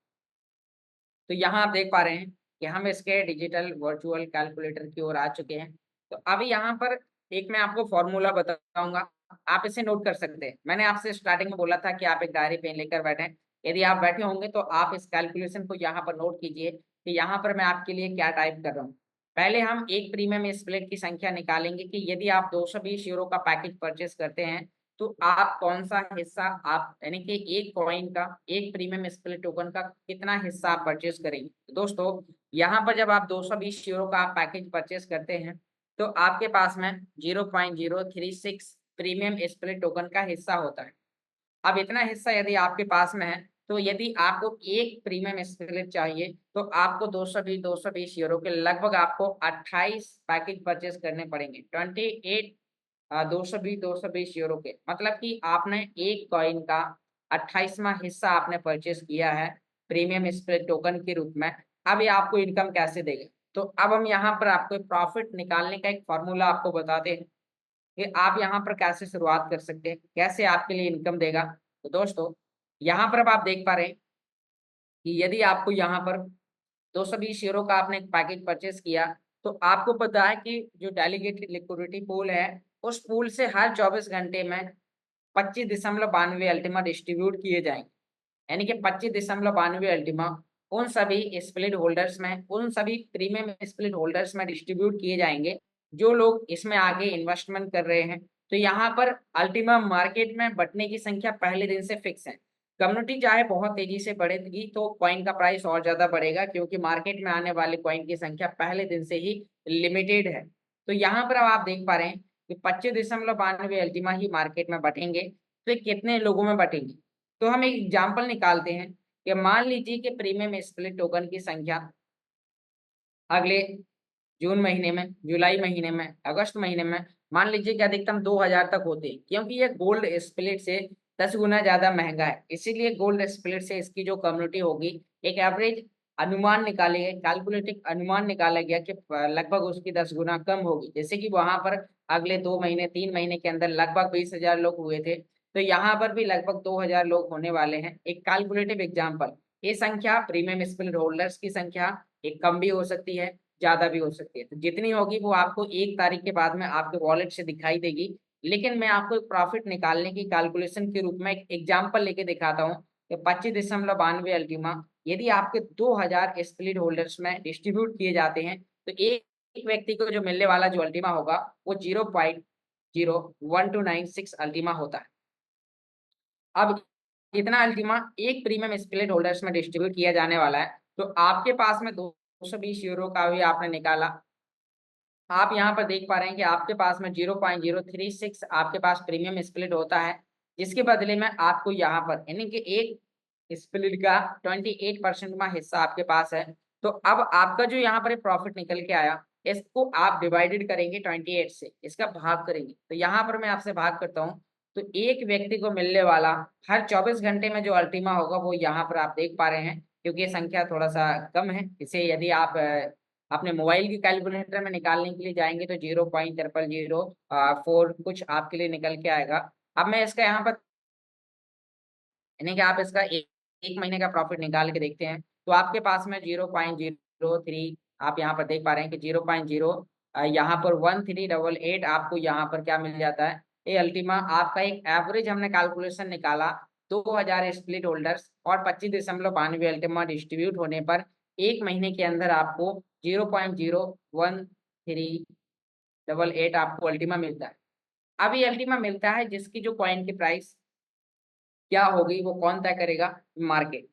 तो यहाँ आप देख पा रहे हैं कि हम इसके डिजिटल वर्चुअल कैलकुलेटर की ओर आ चुके हैं। तो अभी यहाँ पर एक मैं आपको फॉर्मूला बताऊंगा, आप इसे नोट कर सकते हैं। मैंने आपसे स्टार्टिंग में बोला था कि आप एक डायरी पेन लेकर बैठे। यदि आप बैठे होंगे तो आप इस कैलकुलेशन को यहाँ पर नोट कीजिए कि यहाँ पर मैं आपके लिए क्या टाइप कर रहा हूँ। पहले हम एक प्रीमियम स्प्लिट की संख्या निकालेंगे कि यदि आप 220 यूरो का पैकेज परचेस करते हैं तो आप कौन सा हिस्सा, आप यानी कि एक कॉइन का, एक प्रीमियम स्प्लिट टोकन का कितना हिस्सा आप परचेस करेंगे। तो दोस्तों यहाँ पर जब आप 220 यूरो का पैकेज परचेस करते हैं तो आपके पास में 0.036 प्रीमियम स्प्लिट टोकन का हिस्सा होता है। अब इतना हिस्सा यदि आपके पास में है तो यदि आपको एक प्रीमियम स्प्लिट चाहिए तो आपको 220 यूरो के लगभग आपको 28 पैकेज परचेज करने पड़ेंगे। 28 220 यूरो के, मतलब कि आपने एक कॉइन का 28वां हिस्सा आपने परचेज किया है प्रीमियम स्प्लिट टोकन के रूप में। अब ये आपको इनकम कैसे देगा? तो अब हम यहाँ पर आपको प्रॉफिट निकालने का एक फॉर्मूला आपको बताते हैं कि आप यहाँ पर कैसे शुरुआत कर सकते हैं, कैसे आपके लिए इनकम देगा। तो दोस्तों, यहाँ पर अब आप देख पा रहे हैं कि यदि आपको यहाँ पर 220 यूरो का आपने एक पैकेज परचेज किया, तो आपको पता है कि जो डेलीगेटेड लिक्विडिटी पूल है, उस पूल से हर 24 घंटे में 25.92 अल्टीमा डिस्ट्रीब्यूट किए जाएंगे। यानी कि 25.92 अल्टीमा उन सभी स्प्लिट होल्डर्स में, उन सभी प्रीमियम स्प्लिट होल्डर्स में डिस्ट्रीब्यूट किए जाएंगे जो लोग इसमें आगे इन्वेस्टमेंट कर रहे हैं। तो यहाँ पर अल्टीमा मार्केट में बटने की संख्या पहले दिन से फिक्स है। कम्युनिटी चाहे बहुत तेजी से बढ़ेगी तो कॉइन का प्राइस और ज्यादा बढ़ेगा, क्योंकि मार्केट में आने वाले कॉइन की संख्या पहले दिन से ही लिमिटेड है। तो यहाँ पर अब आप देख पा रहे हैं कि 25.92 अल्टीमा ही मार्केट में बटेंगे। तो ये कितने लोगों में बटेंगे? तो हम एक एग्जाम्पल निकालते हैं कि मान लीजिए कि प्रीमियम स्प्लिट टोकन की संख्या अगले जून महीने में, जुलाई महीने में, अगस्त महीने में मान लीजिए कि अधिकतम 2000 तक होते हैं, क्योंकि ये गोल्ड स्प्लिट से 10 गुना ज्यादा महंगा है। इसीलिए गोल्ड स्प्लिट से इसकी जो कम्युनिटी होगी, एक एवरेज अनुमान निकाले गए, कैलकुलेटिव अनुमान निकाला गया कि लगभग उसकी 10 गुना कम होगी। जैसे कि वहां पर अगले 2 महीने 3 महीने के अंदर लगभग 20,000 लोग हुए थे, तो यहाँ पर भी लगभग 2000 लोग होने वाले हैं। एक कैलकुलेटिव एग्जाम्पल, ये संख्या प्रीमियम स्प्लिट होल्डर्स की संख्या एक कम भी हो सकती है, ज्यादा भी हो सकती है। तो जितनी होगी वो आपको 1 तारीख के बाद में आपके वॉलेट से दिखाई देगी। लेकिन मैं आपको एक प्रॉफिट निकालने की कैलकुलेशन के रूप में एक एग्जांपल लेके दिखाता हूँ कि 25.92 अल्टीमा यदि आपके 2000 स्प्लिट होल्डर्स में डिस्ट्रीब्यूट किए जाते हैं, तो एक व्यक्ति को जो मिलने वाला जो अल्टीमा होगा वो 0.01296 अल्टीमा होता है। अब इतना अल्टीमा एक प्रीमियम स्प्लिट होल्डर्स में डिस्ट्रीब्यूट किया जाने वाला है। तो आपके पास में 220 यूरो का भी आपने निकाला, आप यहाँ पर देख पा रहे हैं कि आपके पास में 0.036 आपके पास प्रीमियम स्प्लिट होता है, जिसके बदले में आपको यहाँ पर यानी कि एक स्प्लिट का 28% में हिस्सा आपके पास है। तो अब आपका जो यहाँ पर प्रॉफिट निकल के आया, इसको आप डिवाइडेड करेंगे 28 से, इसका भाग करेंगे। तो यहाँ पर मैं आपसे भाग करता हूँ, तो एक व्यक्ति को मिलने वाला हर 24 घंटे में जो अल्टीमा होगा वो यहाँ पर आप देख पा रहे हैं। क्योंकि ये संख्या थोड़ा सा कम है, इसे यदि आप अपने मोबाइल की कैलकुलेटर में निकालने के लिए जाएंगे तो 0.0004 कुछ आपके लिए निकल के आएगा। अब मैं इसका यहाँ पर यानी कि आप इसका एक महीने का प्रॉफिट निकाल के देखते हैं, तो आपके पास में 0.03 आप यहाँ पर देख पा रहे हैं कि 0.0 यहाँ पर 1388 आपको यहाँ पर क्या मिल जाता है, ये अल्टीमा आपका एक एवरेज हमने कैलकुलेशन निकाला 2000 स्प्लिट होल्डर्स और 25.92 अल्टीमा डिस्ट्रीब्यूट होने पर एक महीने के अंदर आपको 0.01388 आपको अल्टीमा मिलता है। अब ये अल्टीमा मिलता है जिसकी जो कॉइन की प्राइस क्या होगी वो कौन तय करेगा? मार्केट।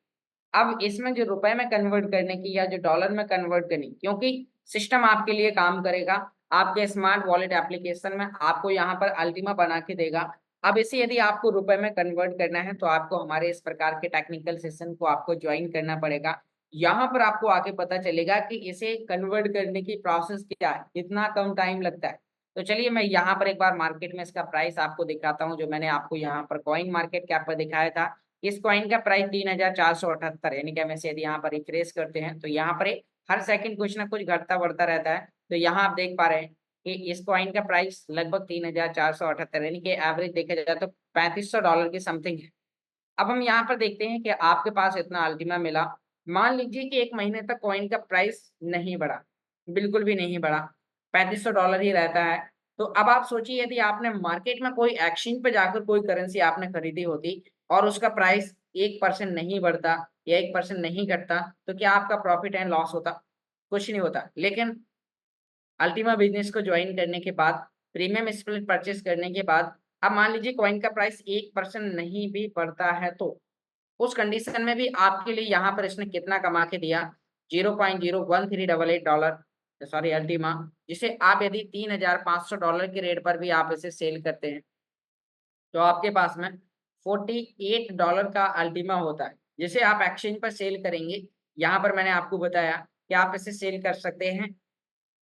अब इसमें जो रुपए में कन्वर्ट करने की या जो डॉलर में कन्वर्ट करनी, क्योंकि सिस्टम आपके लिए काम करेगा, आपके स्मार्ट वॉलेट एप्लीकेशन में आपको यहाँ पर अल्टीमा बना के देगा। अब इसे यदि आपको रुपए में कन्वर्ट करना है तो आपको हमारे इस प्रकार के टेक्निकल सेशन को आपको ज्वाइन करना पड़ेगा। यहाँ पर आपको आगे पता चलेगा कि इसे कन्वर्ट करने की प्रोसेस क्या है, कितना कम टाइम लगता है। तो चलिए मैं यहाँ पर एक बार मार्केट में इसका प्राइस आपको दिखाता हूँ, जो मैंने आपको यहाँ पर कॉइन मार्केट कैप पर दिखाया था। इस कॉइन का प्राइस 3478, यानी कि हम इसे यदि यहाँ पर रिफ्रेश करते हैं तो यहाँ पर हर सेकंड कुछ ना कुछ घटता बढ़ता रहता है। तो यहाँ आप देख पा रहे हैं कि इस कॉइन का प्राइस लगभग 3478, यानी कि एवरेज देखा जाए तो $3500 की समथिंग है। अब हम यहाँ पर देखते हैं कि आपके पास इतना अल्टीमा मिला। मान लीजिए कि एक महीने तक कॉइन का प्राइस नहीं बढ़ा, बिल्कुल भी नहीं बढ़ा, $3500 ही रहता है। तो अब आप सोचिए यदि आपने मार्केट में कोई एक्सचेंज पे जाकर कोई करेंसी आपने खरीदी होती और उसका प्राइस 1% नहीं बढ़ता या 1% नहीं घटता, तो क्या आपका प्रॉफिट एंड लॉस होता? कुछ नहीं होता। लेकिन अल्टीमा बिजनेस को ज्वाइन करने के बाद, प्रीमियम स्प्लिट परचेस करने के बाद, अब मान लीजिए कॉइन का प्राइस 1% नहीं भी बढ़ता है, तो उस कंडीशन में भी आपके लिए यहाँ पर इसने कितना कमा के दिया, $0.01388, सॉरी अल्टीमा, जिसे आप यदि $3500 के रेट पर भी आप इसे सेल करते हैं तो आपके पास में $48 का अल्टीमा होता है। जैसे आप एक्सचेंज पर सेल करेंगे, यहाँ पर मैंने आपको बताया कि आप इसे सेल कर सकते हैं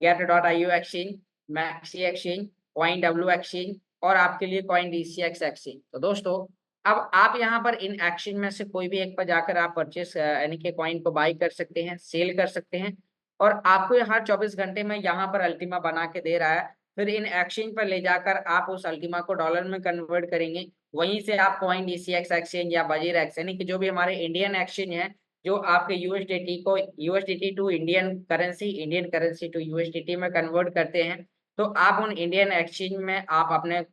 get.io exchange, maxi exchange, coin W exchange और आपके लिए कॉइन डीसीएक्स एक्सचेंज। तो दोस्तों अब आप यहाँ पर इन एक्सचेंज में से कोई भी एक पर जाकर आप परचेस यानी कि कॉइन को बाई कर सकते हैं, सेल कर सकते हैं और आपको ये हर 24 घंटे में यहाँ पर अल्टीमा बना के दे रहा है। फिर इन एक्सचेंज पर ले जाकर आप उस अल्टीमा को डॉलर में कन्वर्ट करेंगे। वहीं से आप कॉइन डीसीएक्स एक्सचेंज या बजीर एक्स यानी कि जो भी हमारे इंडियन एक्सचेंज है, जो आपके यूएसडीटी को USDT to Indian currency to USDT में कन्वर्ट करते हैं, तो आप उन इंडियन एक्सचेंज में आप अपने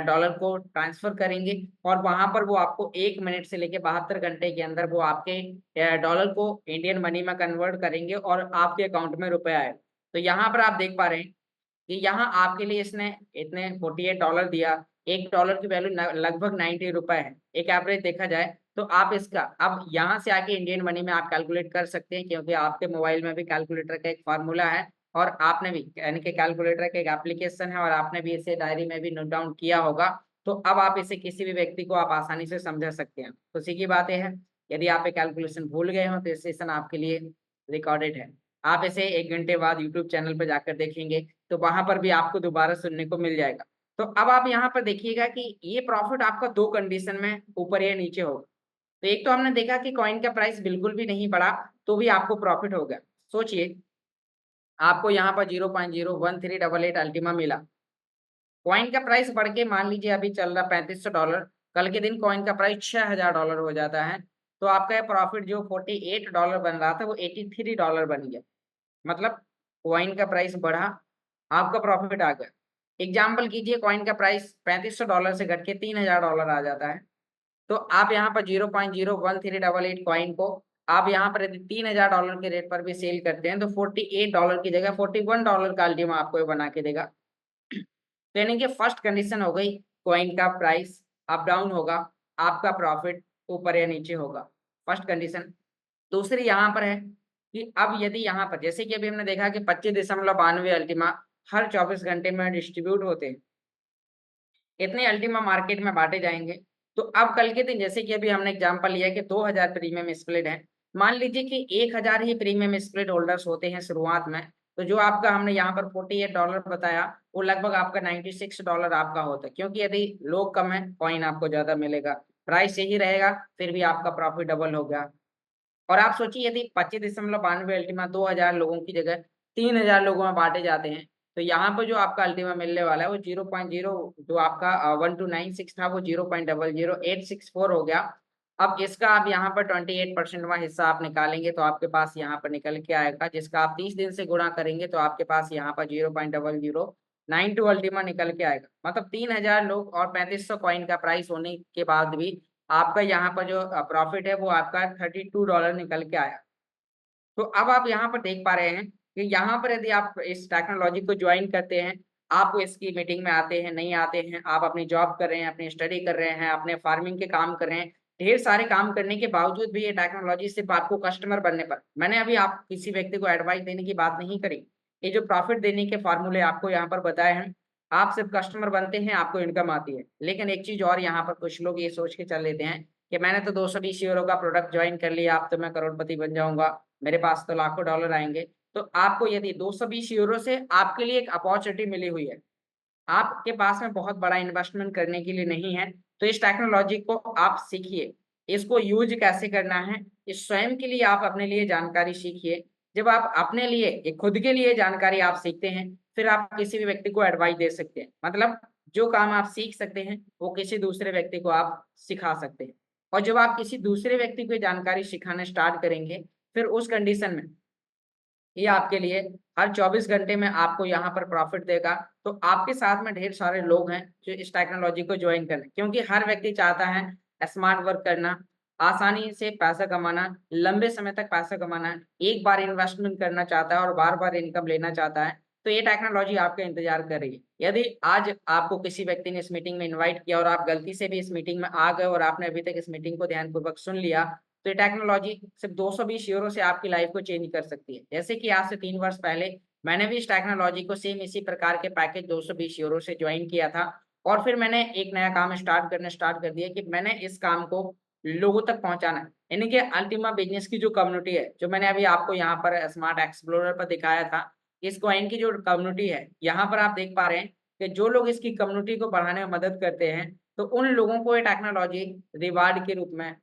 डॉलर को ट्रांसफर करेंगे और वहां पर वो आपको 1 मिनट से लेके 72 घंटे के अंदर वो आपके डॉलर को इंडियन मनी में कन्वर्ट करेंगे और आपके अकाउंट में रुपए आए। तो यहाँ पर आप देख पा रहे हैं कि यहाँ आपके लिए इसने इतने $48 दिया। 1 डॉलर की वैल्यू लगभग 90 रुपए है। एक एवरेज देखा जाए तो आप इसका अब यहाँ से आके इंडियन मनी में आप कैलकुलेट कर सकते हैं, क्योंकि आपके मोबाइल में भी कैलकुलेटर का एक फार्मूला है और आपने भी यानी कि कैलकुलेटर का एक एप्लीकेशन है और आपने भी इसे डायरी में भी नोट डाउन किया होगा। तो अब आप इसे किसी भी व्यक्ति को आप आसानी से समझा सकते हैं। खुशी की बात यह है, यदि आप ये कैलकुलेशन भूल गए हो तो ये सेशन आपके लिए रिकॉर्डेड है। आप इसे 1 घंटे बाद यूट्यूब चैनल पे जाकर देखेंगे, तो वहाँ पर भी आपको दोबारा सुनने को मिल जाएगा। तो अब आप यहाँ पर देखिएगा कि ये प्रॉफिट आपका 2 कंडीशन में ऊपर या नीचे होगा। तो एक तो हमने देखा कि कॉइन का प्राइस बिल्कुल भी नहीं बढ़ा, तो भी आपको प्रॉफिट हो गया। सोचिए, आपको यहाँ पर 0.01388 अल्टीमा मिला। कॉइन का प्राइस बढ़ के मान लीजिए अभी चल रहा $3500, कल के दिन कॉइन का प्राइस $6000 हो जाता है, तो आपका ये प्रॉफिट जो $48 बन रहा था, वो $83 बन गया। मतलब कॉइन का प्राइस बढ़ा, आपका प्रॉफिट आ गया। एग्जाम्पल कीजिए, कॉइन का प्राइस $3500 से घट के $3000 आ जाता है, तो आप यहाँ पर 0.01388 कॉइन को आप यहाँ पर यदि $3000 के रेट पर भी सेल करते हैं, तो $48 की जगह $41 का अल्टीमा आपको ये बना के देगा। तो यानी कि फर्स्ट कंडीशन हो गई, कॉइन का प्राइस अप डाउन होगा, आपका प्रॉफिट ऊपर या नीचे होगा, फर्स्ट कंडीशन। दूसरी यहाँ पर है कि अब यदि यहाँ पर जैसे कि अभी हमने देखा कि 25.92 अल्टीमा हर 24 घंटे में डिस्ट्रीब्यूट होते हैं, इतने अल्टीमा मार्केट में बांटे जाएंगे। तो अब कल के दिन जैसे कि अभी हमने एग्जांपल लिया कि 2000 प्रीमियम स्प्लिट है, मान लीजिए कि 1000 ही प्रीमियम स्प्लिट होल्डर्स होते हैं शुरुआत में, तो जो आपका हमने यहाँ पर $48 बताया, वो लगभग आपका $96 आपका होता है, क्योंकि यदि लोग कम है कॉइन आपको ज्यादा मिलेगा, प्राइस यही रहेगा, फिर भी आपका प्रॉफिट डबल हो गया। और आप सोचिए यदि 25.92 अल्टीमा 2000 लोगों की जगह 3000 लोगों में बांटे जाते हैं, तो यहाँ पर जो आपका अल्टीमा मिलने वाला है वो 0.0 जो आपका 1296 था वो 0.00864 हो गया। अब इसका आप यहाँ पर 28% हिस्सा आप निकालेंगे तो आपके पास यहाँ पर निकल के आएगा, जिसका आप 30 दिन से गुणा करेंगे तो आपके पास यहाँ पर 0.0092 अल्टीमा निकल के आएगा। मतलब 3000 लोग और 3500 कॉइन का प्राइस होने के बाद भी आपका यहाँ पर जो प्रॉफिट है वो आपका $32 निकल के आया। तो अब आप यहाँ पर देख पा रहे हैं कि यहाँ पर यदि आप इस टेक्नोलॉजी को ज्वाइन करते हैं, आप इसकी मीटिंग में आते हैं, नहीं आते हैं, आप अपनी जॉब कर रहे हैं, अपनी स्टडी कर रहे हैं, अपने फार्मिंग के काम कर रहे हैं, ढेर सारे काम करने के बावजूद भी ये टेक्नोलॉजी सिर्फ आपको कस्टमर बनने पर, मैंने अभी आप किसी व्यक्ति को एडवाइस देने की बात नहीं करी। ये जो प्रॉफिट देने के फार्मूले आपको यहाँ पर बताए हैं, आप सिर्फ कस्टमर बनते हैं, आपको इनकम आती है। लेकिन एक चीज और यहाँ पर कुछ लोग ये सोच के चल लेते हैं कि मैंने तो 220 यूरो का प्रोडक्ट ज्वाइन कर लिया, अब तो मैं करोड़पति बन जाऊंगा, मेरे पास तो लाखों डॉलर आएंगे। तो आपको यदि 220 यूरो से आपके लिए एक अपॉर्चुनिटी मिली हुई है, आपके पास में बहुत बड़ा इन्वेस्टमेंट करने के लिए नहीं है, तो इस टेक्नोलॉजी को आप सीखिए, इसको यूज कैसे करना है, इस स्वयं के लिए आप अपने लिए जानकारी सीखिए। जब आप अपने लिए खुद के लिए जानकारी आप सीखते हैं, फिर आप किसी भी व्यक्ति को एडवाइस दे सकते हैं। मतलब जो काम आप सीख सकते हैं वो किसी दूसरे व्यक्ति को आप सिखा सकते हैं। और जब आप किसी दूसरे व्यक्ति को जानकारी सिखाना स्टार्ट करेंगे, फिर उस कंडीशन में ये आपके लिए हर 24 घंटे में आपको यहाँ पर प्रॉफिट देगा। तो आपके साथ में ढेर सारे लोग हैं जो इस टेक्नोलॉजी को ज्वाइन करें, क्योंकि हर व्यक्ति चाहता है स्मार्ट वर्क करना, आसानी से पैसा कमाना, लंबे समय तक पैसा कमाना, एक बार इन्वेस्टमेंट करना चाहता है और बार-बार इनकम लेना चाहता है। तो ये टेक्नोलॉजी आपका इंतजार कर रही है। यदि आज आपको किसी व्यक्ति ने इस मीटिंग में इन्वाइट किया और आप गलती से भी इस मीटिंग में आ गए और आपने अभी तक इस मीटिंग को ध्यानपूर्वक सुन लिया, तो ये टेक्नोलॉजी सिर्फ 220 यूरो से आपकी लाइफ को चेंज कर सकती है। जैसे कि आज से 3 वर्ष पहले मैंने भी इस टेक्नोलॉजी को सेम इसी प्रकार के पैकेज 220 यूरो से ज्वाइन किया था और फिर मैंने एक नया काम स्टार्ट कर दिया कि मैंने इस काम को लोगों तक पहुंचाना है। यानी कि अल्टीमा बिजनेस की जो कम्युनिटी है, जो मैंने अभी आपको यहाँ पर स्मार्ट एक्सप्लोरर पर दिखाया था, इस कॉइन की जो कम्युनिटी है, यहाँ पर आप देख पा रहे हैं कि जो लोग इसकी कम्युनिटी को बढ़ाने में मदद करते हैं, तो उन लोगों को ये टेक्नोलॉजी रिवार्ड के रूप में,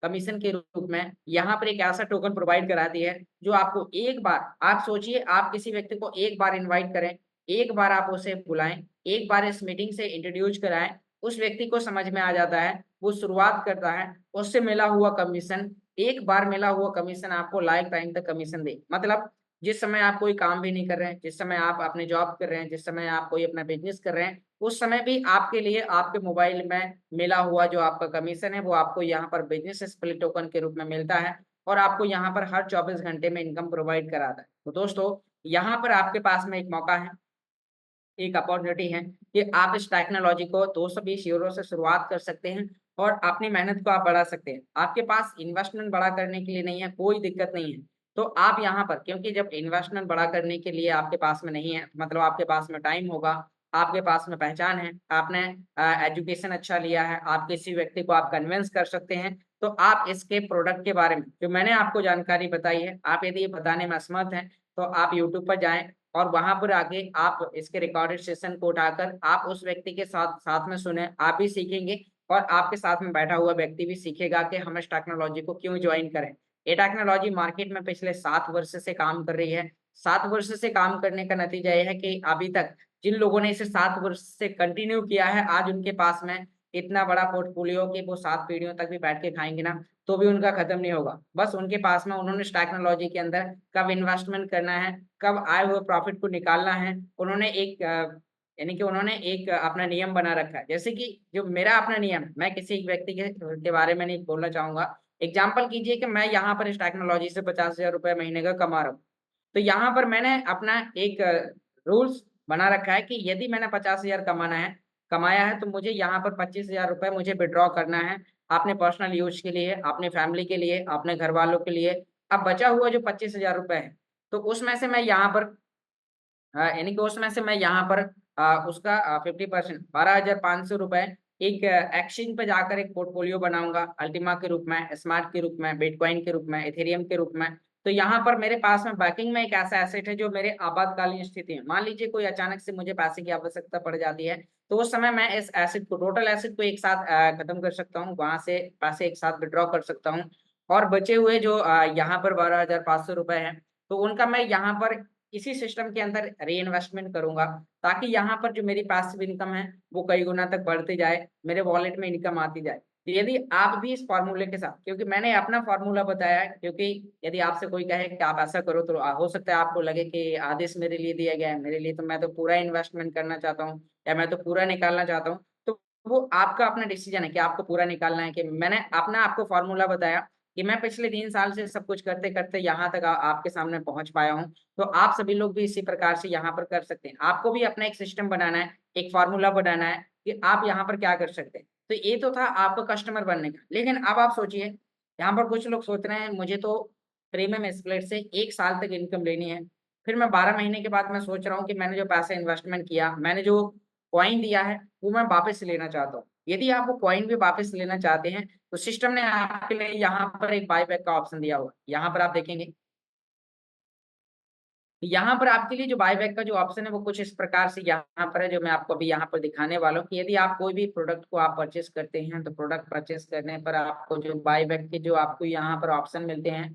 कमीशन के रूप में यहाँ पर एक ऐसा टोकन प्रोवाइड कराती है, जो आपको एक बार, आप सोचिए, आप किसी व्यक्ति को एक बार इनवाइट करें, एक बार आप उसे बुलाएं, एक बार इस मीटिंग से इंट्रोड्यूस कराएं, उस व्यक्ति को समझ में आ जाता है, वो शुरुआत करता है, उससे मिला हुआ कमीशन, एक बार मिला हुआ कमीशन आपको लाइफ टाइम तक कमीशन दे। मतलब जिस समय आप कोई काम भी नहीं कर रहे हैं, जिस समय आप अपने जॉब कर रहे हैं, जिस समय आप कोई अपना बिजनेस कर रहे हैं, उस समय भी आपके लिए आपके मोबाइल में मिला हुआ जो आपका कमीशन है, वो आपको यहाँ पर बिजनेस स्प्लिट टोकन के रूप में मिलता है, और आपको यहाँ पर हर 24 घंटे में इनकम प्रोवाइड कराता है। तो दोस्तों, यहाँ पर आपके पास में एक मौका है, एक अपॉर्चुनिटी है कि आप इस टेक्नोलॉजी को 220 यूरो से शुरुआत कर सकते हैं और अपनी मेहनत को आप बढ़ा सकते हैं। आपके पास इन्वेस्टमेंट बड़ा करने के लिए नहीं है, कोई दिक्कत नहीं है। तो आप यहाँ पर, क्योंकि जब इन्वेस्टमेंट बड़ा करने के लिए आपके पास में नहीं है, मतलब आपके पास में टाइम होगा, आपके पास में पहचान है, आपने एजुकेशन अच्छा लिया है, आप किसी व्यक्ति को आप कन्विंस कर सकते हैं, तो आप इसके प्रोडक्ट के बारे में जो मैंने आपको जानकारी बताई है, आप यदि ये बताने में असमर्थ हैं, तो आप यूट्यूब पर जाएँ और वहाँ पर आके आप इसके रिकॉर्डेड सेशन को उठाकर आप उस व्यक्ति के साथ साथ में सुने, आप भी सीखेंगे और आपके साथ में बैठा हुआ व्यक्ति भी सीखेगा कि हम इस टेक्नोलॉजी को क्यों जॉइन करें। ये टेक्नोलॉजी मार्केट में पिछले 7 वर्ष से काम कर रही है। 7 वर्ष से काम करने का नतीजा ये है कि अभी तक जिन लोगों ने इसे 7 वर्ष से कंटिन्यू किया है, आज उनके पास में इतना बड़ा पोर्टफोलियो कि वो 7 पीढ़ियों तक भी बैठ के खाएँगे ना, तो भी उनका खत्म नहीं होगा। बस उनके पास में उन्होंने इस टेक्नोलॉजी के अंदर कब इन्वेस्टमेंट करना है, कब आए हुए प्रॉफिट को निकालना है, उन्होंने एक यानी कि उन्होंने एक अपना नियम बना रखा है। जैसे कि जो मेरा अपना नियम है, मैं किसी एक व्यक्ति के बारे में नहीं बोलना चाहूँगा। एग्ज़ाम्पल कीजिए कि मैं यहाँ पर इस टेक्नोलॉजी से 50,000 रुपए महीने का कमा रहा हूँ। तो यहाँ पर मैंने अपना एक रूल्स बना रखा है कि यदि मैंने 50,000 कमाया है, तो मुझे यहाँ पर 25,000 रुपए मुझे विथड्रॉ करना है, अपने पर्सनल यूज़ के लिए, अपनी फैमिली के लिए, अपने घरवालों के लिए। अब बचा हुआ जो 25,000 रुपए है, तो उसमें से मैं यहाँ पर यानी कि उसमें से मैं यहाँ पर उसका 50% 12,500 रुपए एक एक्सचेंज पे जाकर एक पोर्टफोलियो बनाऊँगा, अल्टीमा के रूप में, स्मार्ट के रूप में, बिटकॉइन के रूप में, इथेरियम के रूप में। तो यहाँ पर मेरे पास में बैकिंग में एक ऐसा एसेट है जो मेरे आपातकालीन स्थिति में, मान लीजिए कोई अचानक से मुझे पैसे की आवश्यकता पड़ जाती है, तो उस समय मैं इस एसेट को, टोटल एसेट को एक साथ खत्म कर सकता हूँ, वहाँ से पैसे एक साथ विथड्रॉ कर सकता हूँ और बचे हुए जो यहाँ पर 12,500 रुपए हैं, तो उनका मैं यहाँ पर इसी सिस्टम के अंदर रीइन्वेस्टमेंट करूँगा, ताकि यहाँ पर जो मेरी पैसिव इनकम है, वो कई गुना तक बढ़ती जाए, मेरे वॉलेट में इनकम आती जाए। तो यदि आप भी इस फ़ॉर्मूले के साथ, क्योंकि मैंने अपना फ़ॉर्मूला बताया है, क्योंकि यदि आपसे कोई कहे कि आप ऐसा करो, तो हो सकता है आपको लगे कि आदेश मेरे लिए दिया गया है, मेरे लिए तो, मैं तो पूरा इन्वेस्टमेंट करना चाहता हूँ या मैं तो पूरा निकालना चाहता हूँ। तो वो आपका अपना डिसीज़न है कि आपको पूरा निकालना है, कि मैंने अपना आपको फ़ॉर्मूला बताया कि मैं पिछले 3 साल से सब कुछ करते-करते यहाँ तक आपके सामने पहुँच पाया हूँ। तो आप सभी लोग भी इसी प्रकार से यहाँ पर कर सकते हैं। आपको भी अपना एक सिस्टम बनाना है, एक फ़ॉर्मूला बनाना है कि आप यहाँ पर क्या कर सकते हैं। तो ये तो था आपका कस्टमर बनने का। लेकिन अब आप सोचिए, यहाँ पर कुछ लोग सोच रहे हैं मुझे तो प्रीमियम स्प्लिट से 1 साल तक इनकम लेनी है। फिर मैं 12 महीने के बाद मैं सोच रहा हूँ कि मैंने जो पैसा इन्वेस्टमेंट किया, मैंने जो कॉइन दिया है, वो मैं वापस लेना चाहता हूँ। यदि आप वो कॉइन भी वापस लेना चाहते हैं, तो सिस्टम ने आपके लिए यहाँ पर एक बायबैक का ऑप्शन दिया हुआ है। यहाँ पर आप देखेंगे, यहाँ पर आपके लिए जो बायबैक का जो ऑप्शन है, वो कुछ इस प्रकार से यहाँ पर है, जो मैं आपको अभी यहाँ पर दिखाने वाला हूँ कि यदि आप कोई भी प्रोडक्ट को आप परचेज़ करते हैं, तो प्रोडक्ट परचेज़ करने पर आपको जो बायबैक के जो आपको यहाँ पर ऑप्शन मिलते हैं,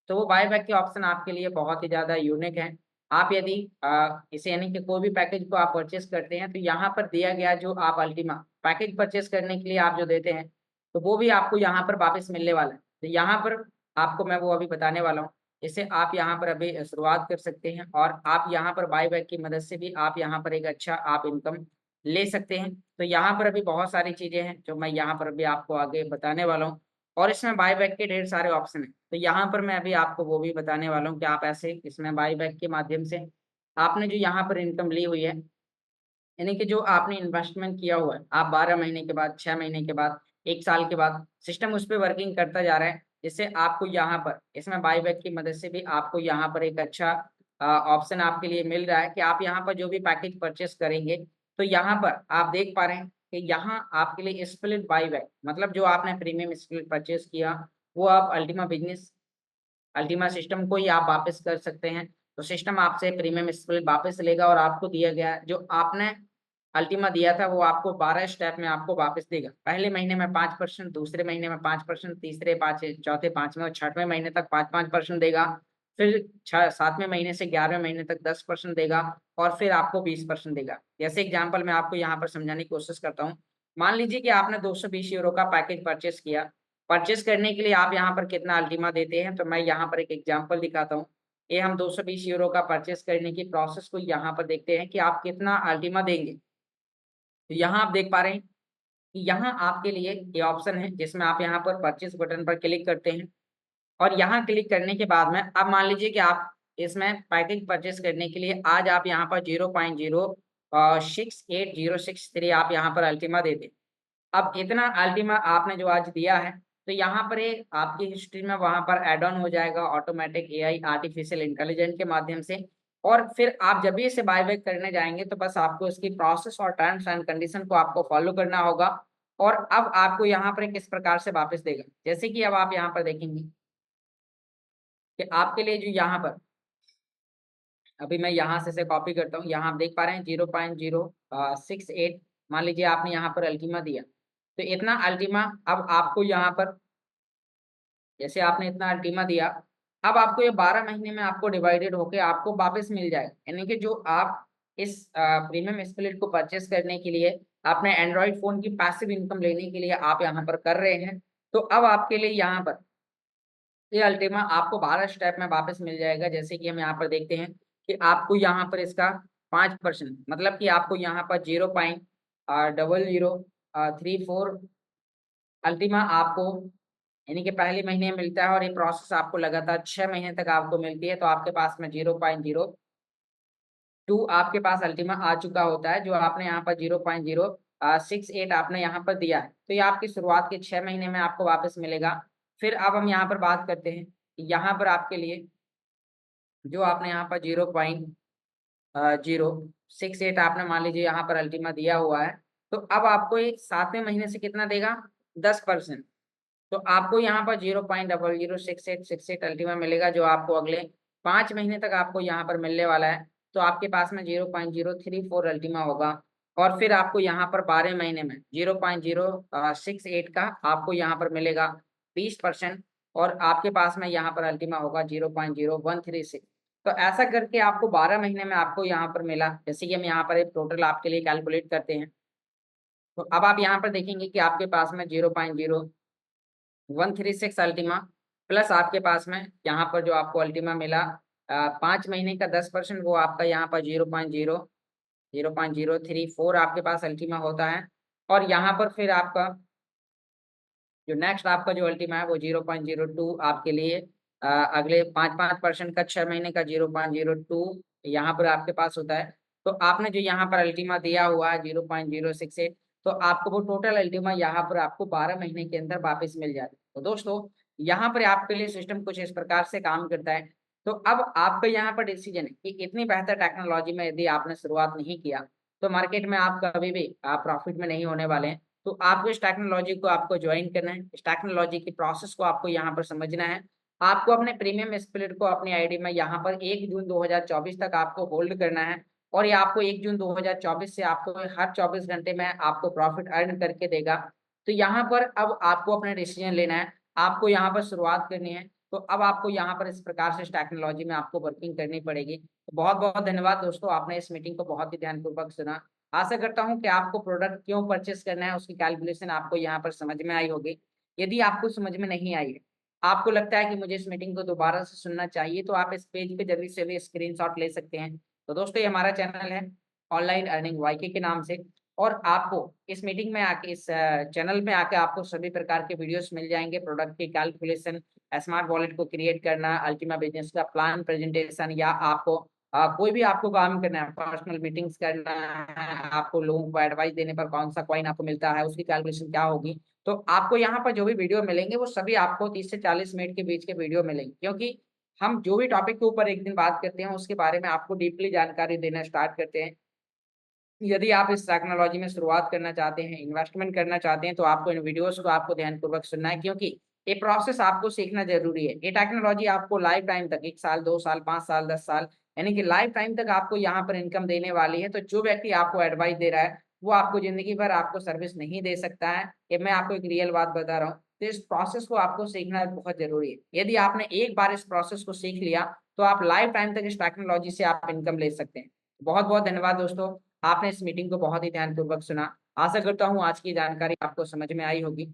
तो वो बायबैक के ऑप्शन आपके लिए बहुत ही ज़्यादा यूनिक हैं। आप यदि इसे, यानी कि कोई भी पैकेज को आप परचेज़ करते हैं, तो यहाँ पर दिया गया जो आप अल्टीमा पैकेज परचेज़ करने के लिए आप जो देते हैं, तो वो भी आपको यहाँ पर वापस मिलने वाला है। तो यहाँ पर आपको मैं वो अभी बताने वाला हूँ। इससे आप यहाँ पर अभी शुरुआत कर सकते हैं और आप यहाँ पर बायबैक की मदद से भी आप यहाँ पर एक अच्छा आप इनकम ले सकते हैं। तो यहाँ पर अभी बहुत सारी चीज़ें हैं जो मैं यहाँ पर अभी आपको आगे बताने वाला हूँ और इसमें बायबैक के ढेर सारे ऑप्शन हैं। तो यहाँ पर मैं अभी आपको वो भी बताने वाला हूँ कि आप ऐसे इसमें बायबैक के माध्यम से आपने जो यहाँ पर इनकम ली हुई है, यानी कि जो आपने इन्वेस्टमेंट किया हुआ है, आप 12 महीने के बाद, 6 महीने के बाद, 1 साल के बाद सिस्टम उस पे वर्किंग करता जा रहा है, जिससे आपको यहाँ पर इसमें बायबैक की मदद से भी आपको यहाँ पर एक अच्छा ऑप्शन आपके लिए मिल रहा है कि आप यहाँ पर जो भी पैकेज परचेज़ करेंगे, तो यहाँ पर आप देख पा रहे हैं कि यहाँ आपके लिए स्प्लिट बायबैक, मतलब जो आपने प्रीमियम स्प्लिट परचेज किया वो आप अल्टीमा सिस्टम को ही आप वापस कर सकते हैं। तो सिस्टम आपसे प्रीमियम स्प्लिट वापस लेगा और आपको दिया गया जो आपने अल्टीमा दिया था वो आपको 12 स्टेप में आपको वापस देगा। पहले महीने में 5%, दूसरे महीने में 5%, तीसरे 5, चौथे 5वें और 6वें महीने तक 5-5% देगा। फिर 7वें महीने से 11वें महीने तक 10% देगा और फिर आपको 20% देगा। जैसे एग्जांपल मैं आपको यहाँ पर समझाने की कोशिश करता हूँ। मान लीजिए कि आपने 220 यूरो का पैकेज परचेज किया। परचेज करने के लिए आप यहाँ पर कितना अल्टीमा देते हैं, तो मैं यहाँ पर एक एग्जांपल दिखाता हूँ। ये हम 220 यूरो का परचेज करने की प्रोसेस को यहाँ पर देखते हैं कि आप कितना अल्टीमा देंगे। तो यहाँ आप देख पा रहे हैं कि यहाँ आपके लिए ये ऑप्शन है जिसमें आप यहाँ पर परचेज बटन पर क्लिक करते हैं और यहाँ क्लिक करने के बाद में अब मान लीजिए कि आप इसमें पैकेज परचेज करने के लिए आज आप यहाँ पर 0.06806 आप यहाँ पर अल्टीमा दे दें। अब इतना अल्टीमा आपने जो आज दिया है, तो यहाँ पर ये आपकी हिस्ट्री में वहाँ पर ऐड ऑन हो जाएगा ऑटोमेटिक एआई आर्टिफिशियल इंटेलिजेंस के माध्यम से। और फिर आप जब भी इसे बायबैक करने जाएँगे तो बस आपको इसकी प्रोसेस और टर्म्स एंड कंडीशन को आपको फॉलो करना होगा और अब आपको यहाँ पर किस प्रकार से वापस देगा। जैसे कि अब आप यहाँ पर देखेंगे कि आपके लिए जो यहाँ पर अभी मैं यहाँ से इसे कॉपी करता हूँ, यहाँ आप देख पा रहे हैं 0.068 मान लीजिए आपने यहाँ पर अल्टीमा दिया। तो इतना अल्टीमा अब आपको यहाँ पर जैसे आपने इतना अल्टीमा दिया, अब आपको ये 12 महीने में आपको डिवाइडेड होके आपको वापस मिल जाएगा। यानी कि जो आप इस प्रीमियम स्प्लिट को परचेज़ करने के लिए अपने एंड्रॉइड फ़ोन की पैसिव इनकम लेने के लिए आप यहाँ पर कर रहे हैं, तो अब आपके लिए यहाँ पर ये अल्टीमा आपको 12 स्टेप में वापस मिल जाएगा। जैसे कि हम यहाँ पर देखते हैं कि आपको यहाँ पर इसका 5% मतलब कि आपको यहाँ पर 0.0034 अल्टीमा आपको यानी कि पहले महीने में मिलता है और ये प्रोसेस आपको लगातार 6 महीने तक आपको मिलती है। तो आपके पास में 0.02 आपके पास अल्टीमा आ चुका होता है, जो आपने यहाँ पर 0.068 आपने यहाँ पर दिया है। तो ये आपकी शुरुआत के 6 महीने में आपको वापस मिलेगा। फिर अब हम यहाँ पर बात करते हैं, यहाँ पर आपके लिए जो आपने यहाँ पर 0.068 आपने मान लीजिए यहाँ पर अल्टीमा दिया हुआ है, तो अब आपको ये 7वें महीने से कितना देगा? 10%। तो आपको यहाँ पर 0.006868 अल्टीमा मिलेगा, जो आपको अगले 5 महीने तक आपको यहाँ पर मिलने वाला है। तो आपके पास में 0.034 अल्टीमा होगा और फिर आपको यहाँ पर 12 महीने में 0.068 का आपको यहाँ पर मिलेगा 20% और आपके पास में यहाँ पर अल्टीमा होगा 0.0136। तो ऐसा करके आपको 12 महीने में आपको यहाँ पर मिला। जैसे कि हम यहाँ पर एक टोटल आपके लिए कैलकुलेट करते हैं। तो अब आप यहाँ पर देखेंगे कि आपके पास में 0.0136 अल्टीमा प्लस आपके पास में यहाँ पर जो आपको अल्टीमा मिला 5 महीने का 10% वो आपका यहाँ पर 0.034 आपके पास अल्टीमा होता है और यहाँ पर फिर आपका जो नेक्स्ट आपका जो अल्टीमा है वो 0.02 आपके लिए अगले 5% का 6 महीने का 0.02 यहाँ पर आपके पास होता है। तो आपने जो यहाँ पर अल्टीमा दिया हुआ है 0.068 तो आपको वो टोटल अल्टीमा यहाँ पर आपको 12 महीने के अंदर वापस मिल जाता है। तो दोस्तों यहाँ पर आपके लिए सिस्टम कुछ इस प्रकार से काम करता है। तो अब आपका यहाँ पर डिसीजन है कि इतनी बेहतर टेक्नोलॉजी में यदि आपने शुरुआत नहीं किया तो मार्केट में आप कभी भी आप प्रॉफिट में नहीं होने वाले हैं। तो आपको इस टेक्नोलॉजी को आपको ज्वाइन करना है, इस टेक्नोलॉजी की प्रोसेस को आपको यहाँ पर समझना है। आपको अपने प्रीमियम स्प्लिट को अपनी आईडी में यहाँ पर 1 जून 2024 तक आपको होल्ड करना है और ये आपको 1 जून 2024 से आपको हर 24 घंटे में आपको प्रॉफिट अर्न करके देगा। तो यहाँ पर अब आपको अपना डिसीजन लेना है, आपको यहाँ पर शुरुआत करनी है। तो अब आपको यहाँ पर इस प्रकार से इस टेक्नोलॉजी में आपको वर्किंग करनी पड़ेगी। तो बहुत-बहुत धन्यवाद दोस्तों, आपने इस मीटिंग को बहुत ही ध्यानपूर्वक सुना। आशा करता हूँ कि आपको प्रोडक्ट क्यों परचेज़ करना है, उसकी कैलकुलेशन आपको यहाँ पर समझ में आई होगी। यदि आपको समझ में नहीं आई है, आपको लगता है कि मुझे इस मीटिंग को दोबारा से सुनना चाहिए, तो आप इस पेज पे जल्दी से जल्दी स्क्रीनशॉट ले सकते हैं। तो दोस्तों, ये हमारा चैनल है, ऑनलाइन अर्निंग वाईके के नाम से और आपको इस मीटिंग में आके इस चैनल में आके आपको सभी प्रकार के वीडियोज़ मिल जाएँगे, प्रोडक्ट की कैलकुलेशन, स्मार्ट वॉलेट को क्रिएट करना, अल्टीमा बिज़नेस का प्लान प्रेज़ेंटेशन या आपको कोई भी आपको काम करना है, पर्सनल मीटिंग्स करना है, आपको लोगों को एडवाइस देने पर कौन-सा कॉइन आपको मिलता है, उसकी कैलकुलेशन क्या होगी। तो आपको यहाँ पर जो भी वीडियो मिलेंगे, वो सभी आपको 30 से 40 मिनट के बीच के वीडियो मिलेंगे। क्योंकि हम जो भी टॉपिक के ऊपर एक दिन बात करते हैं, उसके बारे में आपको डीपली जानकारी देना स्टार्ट करते हैं। यदि आप इस टेक्नोलॉजी में शुरुआत करना चाहते हैं, इन्वेस्टमेंट करना चाहते हैं, तो आपको इन वीडियोस को आपको ध्यानपूर्वक सुनना है, क्योंकि ये प्रोसेस आपको सीखना ज़रूरी है। ये टेक्नोलॉजी आपको लाइफ टाइम तक 1 साल, 2 साल, 5 साल, 10 साल यानी कि लाइफ टाइम तक आपको यहाँ पर इनकम देने वाली है। तो जो व्यक्ति आपको एडवाइस दे रहा है, वो आपको ज़िंदगी भर आपको सर्विस नहीं दे सकता है। ये मैं आपको एक रियल बात बता रहा हूँ। तो इस प्रोसेस को आपको सीखना बहुत ज़रूरी है। यदि आपने एक बार इस प्रोसेस को सीख लिया, तो आप लाइफ टाइम तक इस टेक्नोलॉजी से आप इनकम ले सकते हैं। बहुत-बहुत धन्यवाद दोस्तों। आपने इस मीटिंग को बहुत ही ध्यानपूर्वक सुना। आशा करता हूँ आज की जानकारी आपको समझ में आई होगी।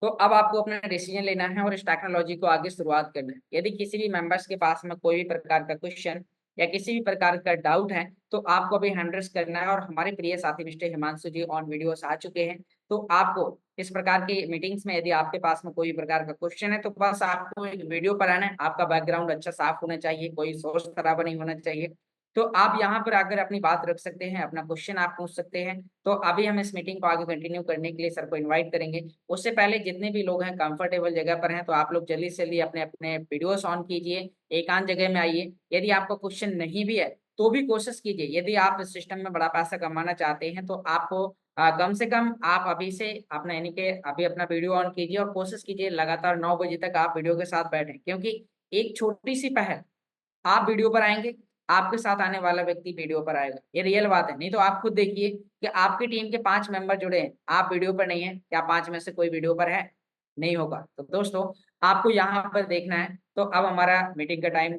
तो अब आपको अपना डिसीजन लेना है और इस टेक्नोलॉजी को आगे शुरुआत करना है। यदि किसी भी मेंबर्स के पास में कोई भी प्रकार का क्वेश्चन या किसी भी प्रकार का डाउट है, तो आपको अभी हैंड रेज़ करना है और हमारे प्रिय साथी mister Himanshu ji on videos आ चुके हैं। तो आपको इस प्रकार की मीटिंग्स में यदि आपके पास में कोई भी प्रकार का क्वेश्चन है, तो बस आपको एक वीडियो पर आना है। आपका बैकग्राउंड अच्छा साफ होना चाहिए, कोई शोर-शराबा नहीं होना चाहिए। तो आप यहाँ पर आकर अपनी बात रख सकते हैं, अपना क्वेश्चन आप पूछ सकते हैं। तो अभी हम इस मीटिंग को आगे कंटिन्यू करने के लिए सर को इनवाइट करेंगे। उससे पहले जितने भी लोग हैं कंफर्टेबल जगह पर हैं, तो आप लोग जल्दी से जल्दी अपने-अपने वीडियोज़ ऑन कीजिए, एकांत जगह में आइए। यदि आपका क्वेश्चन नहीं भी है, तो भी कोशिश कीजिए। यदि आप इस सिस्टम में बड़ा पैसा कमाना चाहते हैं, तो आपको कम से कम आप अभी से अपना यानी कि अभी अपना वीडियो ऑन कीजिए और कोशिश कीजिए लगातार 9 बजे तक आप वीडियो के साथ बैठें। क्योंकि एक छोटी-सी पहल आप वीडियो पर आएँगे, आपके साथ आने वाला व्यक्ति वीडियो पर आएगा। ये रियल बात है। नहीं तो आप खुद देखिए कि आपकी टीम के 5 मेंबर जुड़े हैं, आप वीडियो पर नहीं हैं, क्या 5 में से कोई वीडियो पर है? नहीं होगा। तो दोस्तों, आपको यहाँ पर देखना है। तो अब हमारा मीटिंग का टाइम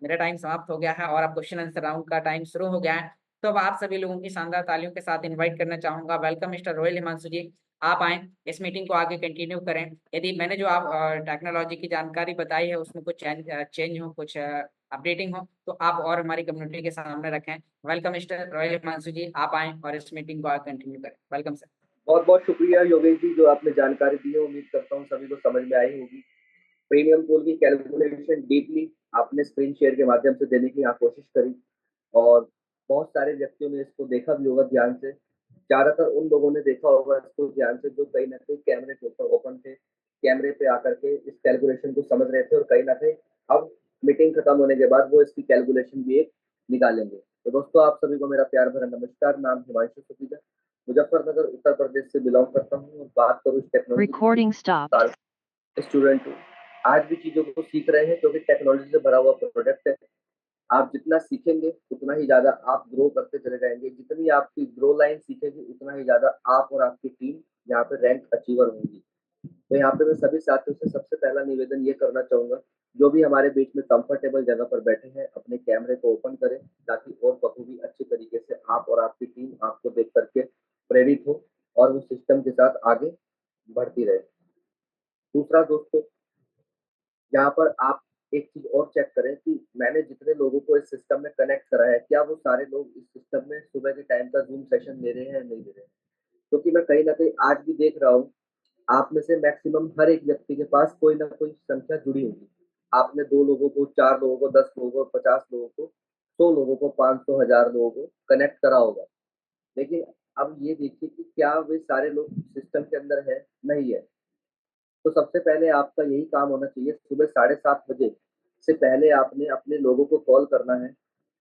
मेरा टाइम समाप्त हो गया है और अब क्वेश्चन आंसर राउंड का टाइम शुरू हो गया है। तो अब आप सभी लोगों की शानदार तालियों के साथ इनवाइट करना चाहूँगा। वेलकम मिस्टर रोयल हिमांशु जी, आप आएँ, इस मीटिंग को आगे कंटिन्यू करें। यदि मैंने जो आप टेक्नोलॉजी की जानकारी बताई है, उसमें कुछ चेंज हो, कुछ अपडेटिंग हो, तो आप और हमारी कम्युनिटी के सामने रखें। वेलकम मिस्टर रॉयल हिमांशु जी, आप आएँ और इस मीटिंग को आगे कंटिन्यू करें। Welcome sir. बहुत-बहुत शुक्रिया योगेश जी, जो आपने जानकारी दी है, उम्मीद करता हूँ सभी को समझ में आई होगी। प्रीमियम पूल की कैलकुलेशन डीपली आपने स्क्रीन शेयर के माध्यम से देने की यहाँ कोशिश करी और बहुत सारे व्यक्तियों ने इसको देखा भी होगा ध्यान से। ज़्यादातर उन लोगों ने देखा होगा इसको ध्यान से जो कहीं न कहीं कैमरे के ऊपर ओपन थे, कैमरे पे आकर के इस कैलकुलेशन को समझ रहे थे और कहीं न कहीं अब मीटिंग खत्म होने के बाद वो इसकी कैलकुलेशन भी एक निकालेंगे। तो दोस्तों आप सभी को मेरा प्यार भरा नमस्कार, नाम हिमांशु सतीजा, मुज़फ्फरनगर, उत्तर प्रदेश से बिलॉन्ग करता हूँ और बात करूँ इस टेक्नोलॉजी Recording stopped. स्टूडेंट हूँ। आज भी चीज़ों को सीख रहे हैं क्योंकि टेक्नोलॉजी से भरा हुआ प्रोडक्ट है। आप जितना सीखेंगे, उतना ही ज़्यादा आप ग्रो करते चले जाएँगे। जितनी आपकी ग्रो लाइन सीखेगी, उतना ही ज़्यादा आप और आपकी टीम यहाँ पे रैंक अचीवर होंगी। तो यहाँ पे मैं सभी साथियों से सबसे पहला निवेदन ये करना चाहूँगा, जो भी हमारे बीच में कंफर्टेबल जगह पर बैठे हैं, अपने कैमरे को ओपन करें, ताकि और बखूबी अच्छे तरीके से आप और आपकी टीम आपको देख कर के प्रेरित हो और वो सिस्टम के साथ आगे बढ़ती रहे। दूसरा दोस्तों, यहाँ पर आप एक चीज़ और चेक करें कि मैंने जितने लोगों को इस सिस्टम में कनेक्ट करा है, क्या वो सारे लोग इस सिस्टम में सुबह के टाइम का ज़ूम सेशन ले रहे हैं या नहीं ले रहे हैं? क्योंकि मैं कहीं न कहीं आज भी देख रहा हूँ, आप में से मैक्सिमम हर एक व्यक्ति के पास कोई न कोई संख्या जुड़ी होगी। आपने 2 लोगों को, 4 लोगों को, 10 लोगों को, 50 लोगों को, 100 लोगों को, 500, 1000 लोगों को कनेक्ट करा होगा। लेकिन अब ये देखिए कि क्या वे सारे लोग सिस्टम के अंदर हैं? नहीं है। तो सबसे पहले आपका यही काम होना चाहिए, सुबह 7:30 बजे से पहले आपने अपने लोगों को कॉल करना है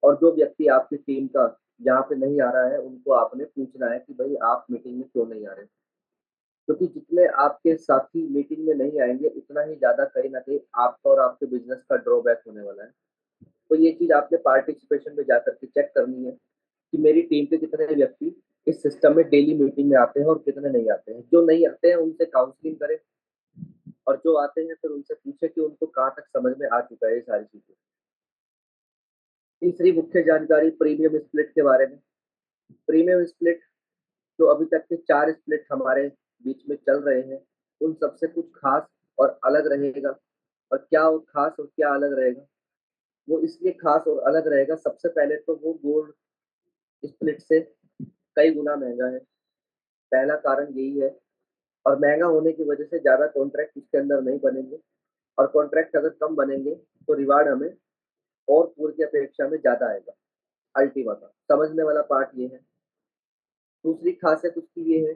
और जो व्यक्ति आपकी टीम का यहाँ पे नहीं आ रहा है, उनको आपने पूछना है कि भई आप मीटिंग में क्यों नहीं आ रहे? क्योंकि जितने आपके साथी मीटिंग में नहीं आएँगे, उतना ही ज़्यादा कहीं न कहीं आपका और आपके बिज़नेस का ड्रॉबैक होने वाला है। तो ये चीज़ आपने पार्टिसिपेशन में जाकर के चेक करनी है कि मेरी टीम के कितने व्यक्ति इस सिस्टम में डेली मीटिंग में आते हैं और कितने नहीं आते हैं। जो नहीं आते हैं, उनसे काउंसलिंग करें और जो आते हैं फिर उनसे पूछें कि उनको कहाँ तक समझ में आ चुका है ये सारी चीज़ें। तीसरी मुख्य जानकारी प्रीमियम स्प्लिट के बारे में। प्रीमियम स्प्लिट जो अभी तक के 4 स्प्लिट हमारे बीच में चल रहे हैं, उन सबसे कुछ ख़ास और अलग रहेगा। और क्या वो ख़ास और क्या अलग रहेगा? वो इसलिए ख़ास और अलग रहेगा, सबसे पहले तो वो गोल्ड स्प्लिट से कई गुना महँगा है। पहला कारण यही है और महँगा होने की वजह से ज़्यादा कॉन्ट्रैक्ट इसके अंदर नहीं बनेंगे और कॉन्ट्रैक्ट अगर कम बनेंगे, तो रिवार्ड हमें और पूर्व की अपेक्षा में ज़्यादा आएगा, अल्टीमा का। समझने वाला पार्ट ये है। दूसरी ख़ासियत उसकी ये है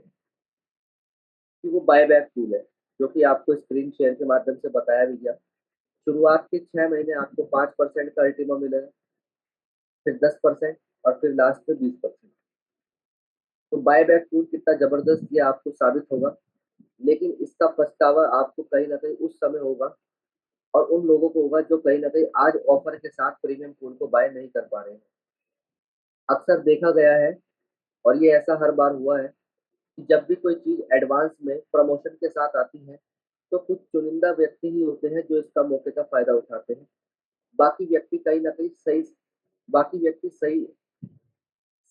कि वो बायबैक टूल है, जो कि आपको स्क्रीन शेयर के माध्यम से बताया भी गया। शुरुआत के 6 महीने आपको 5% का अल्टीमा मिलेगा, फिर 10% और फिर लास्ट में 20%। तो बायबैक टूल कितना ज़बरदस्त ये आपको साबित होगा, लेकिन इसका पछतावा आपको कहीं न कहीं उस समय होगा और उन लोगों को होगा जो कहीं न कहीं आज ऑफ़र के साथ प्रीमियम टूल को बाय नहीं कर पा रहे हैं। अक्सर देखा गया है और ये ऐसा हर बार हुआ है कि जब भी कोई चीज़ एडवांस में प्रमोशन के साथ आती है, तो कुछ चुनिंदा व्यक्ति ही होते हैं जो इसका मौके का फ़ायदा उठाते हैं। बाकी व्यक्ति कहीं न कहीं बाकी व्यक्ति सही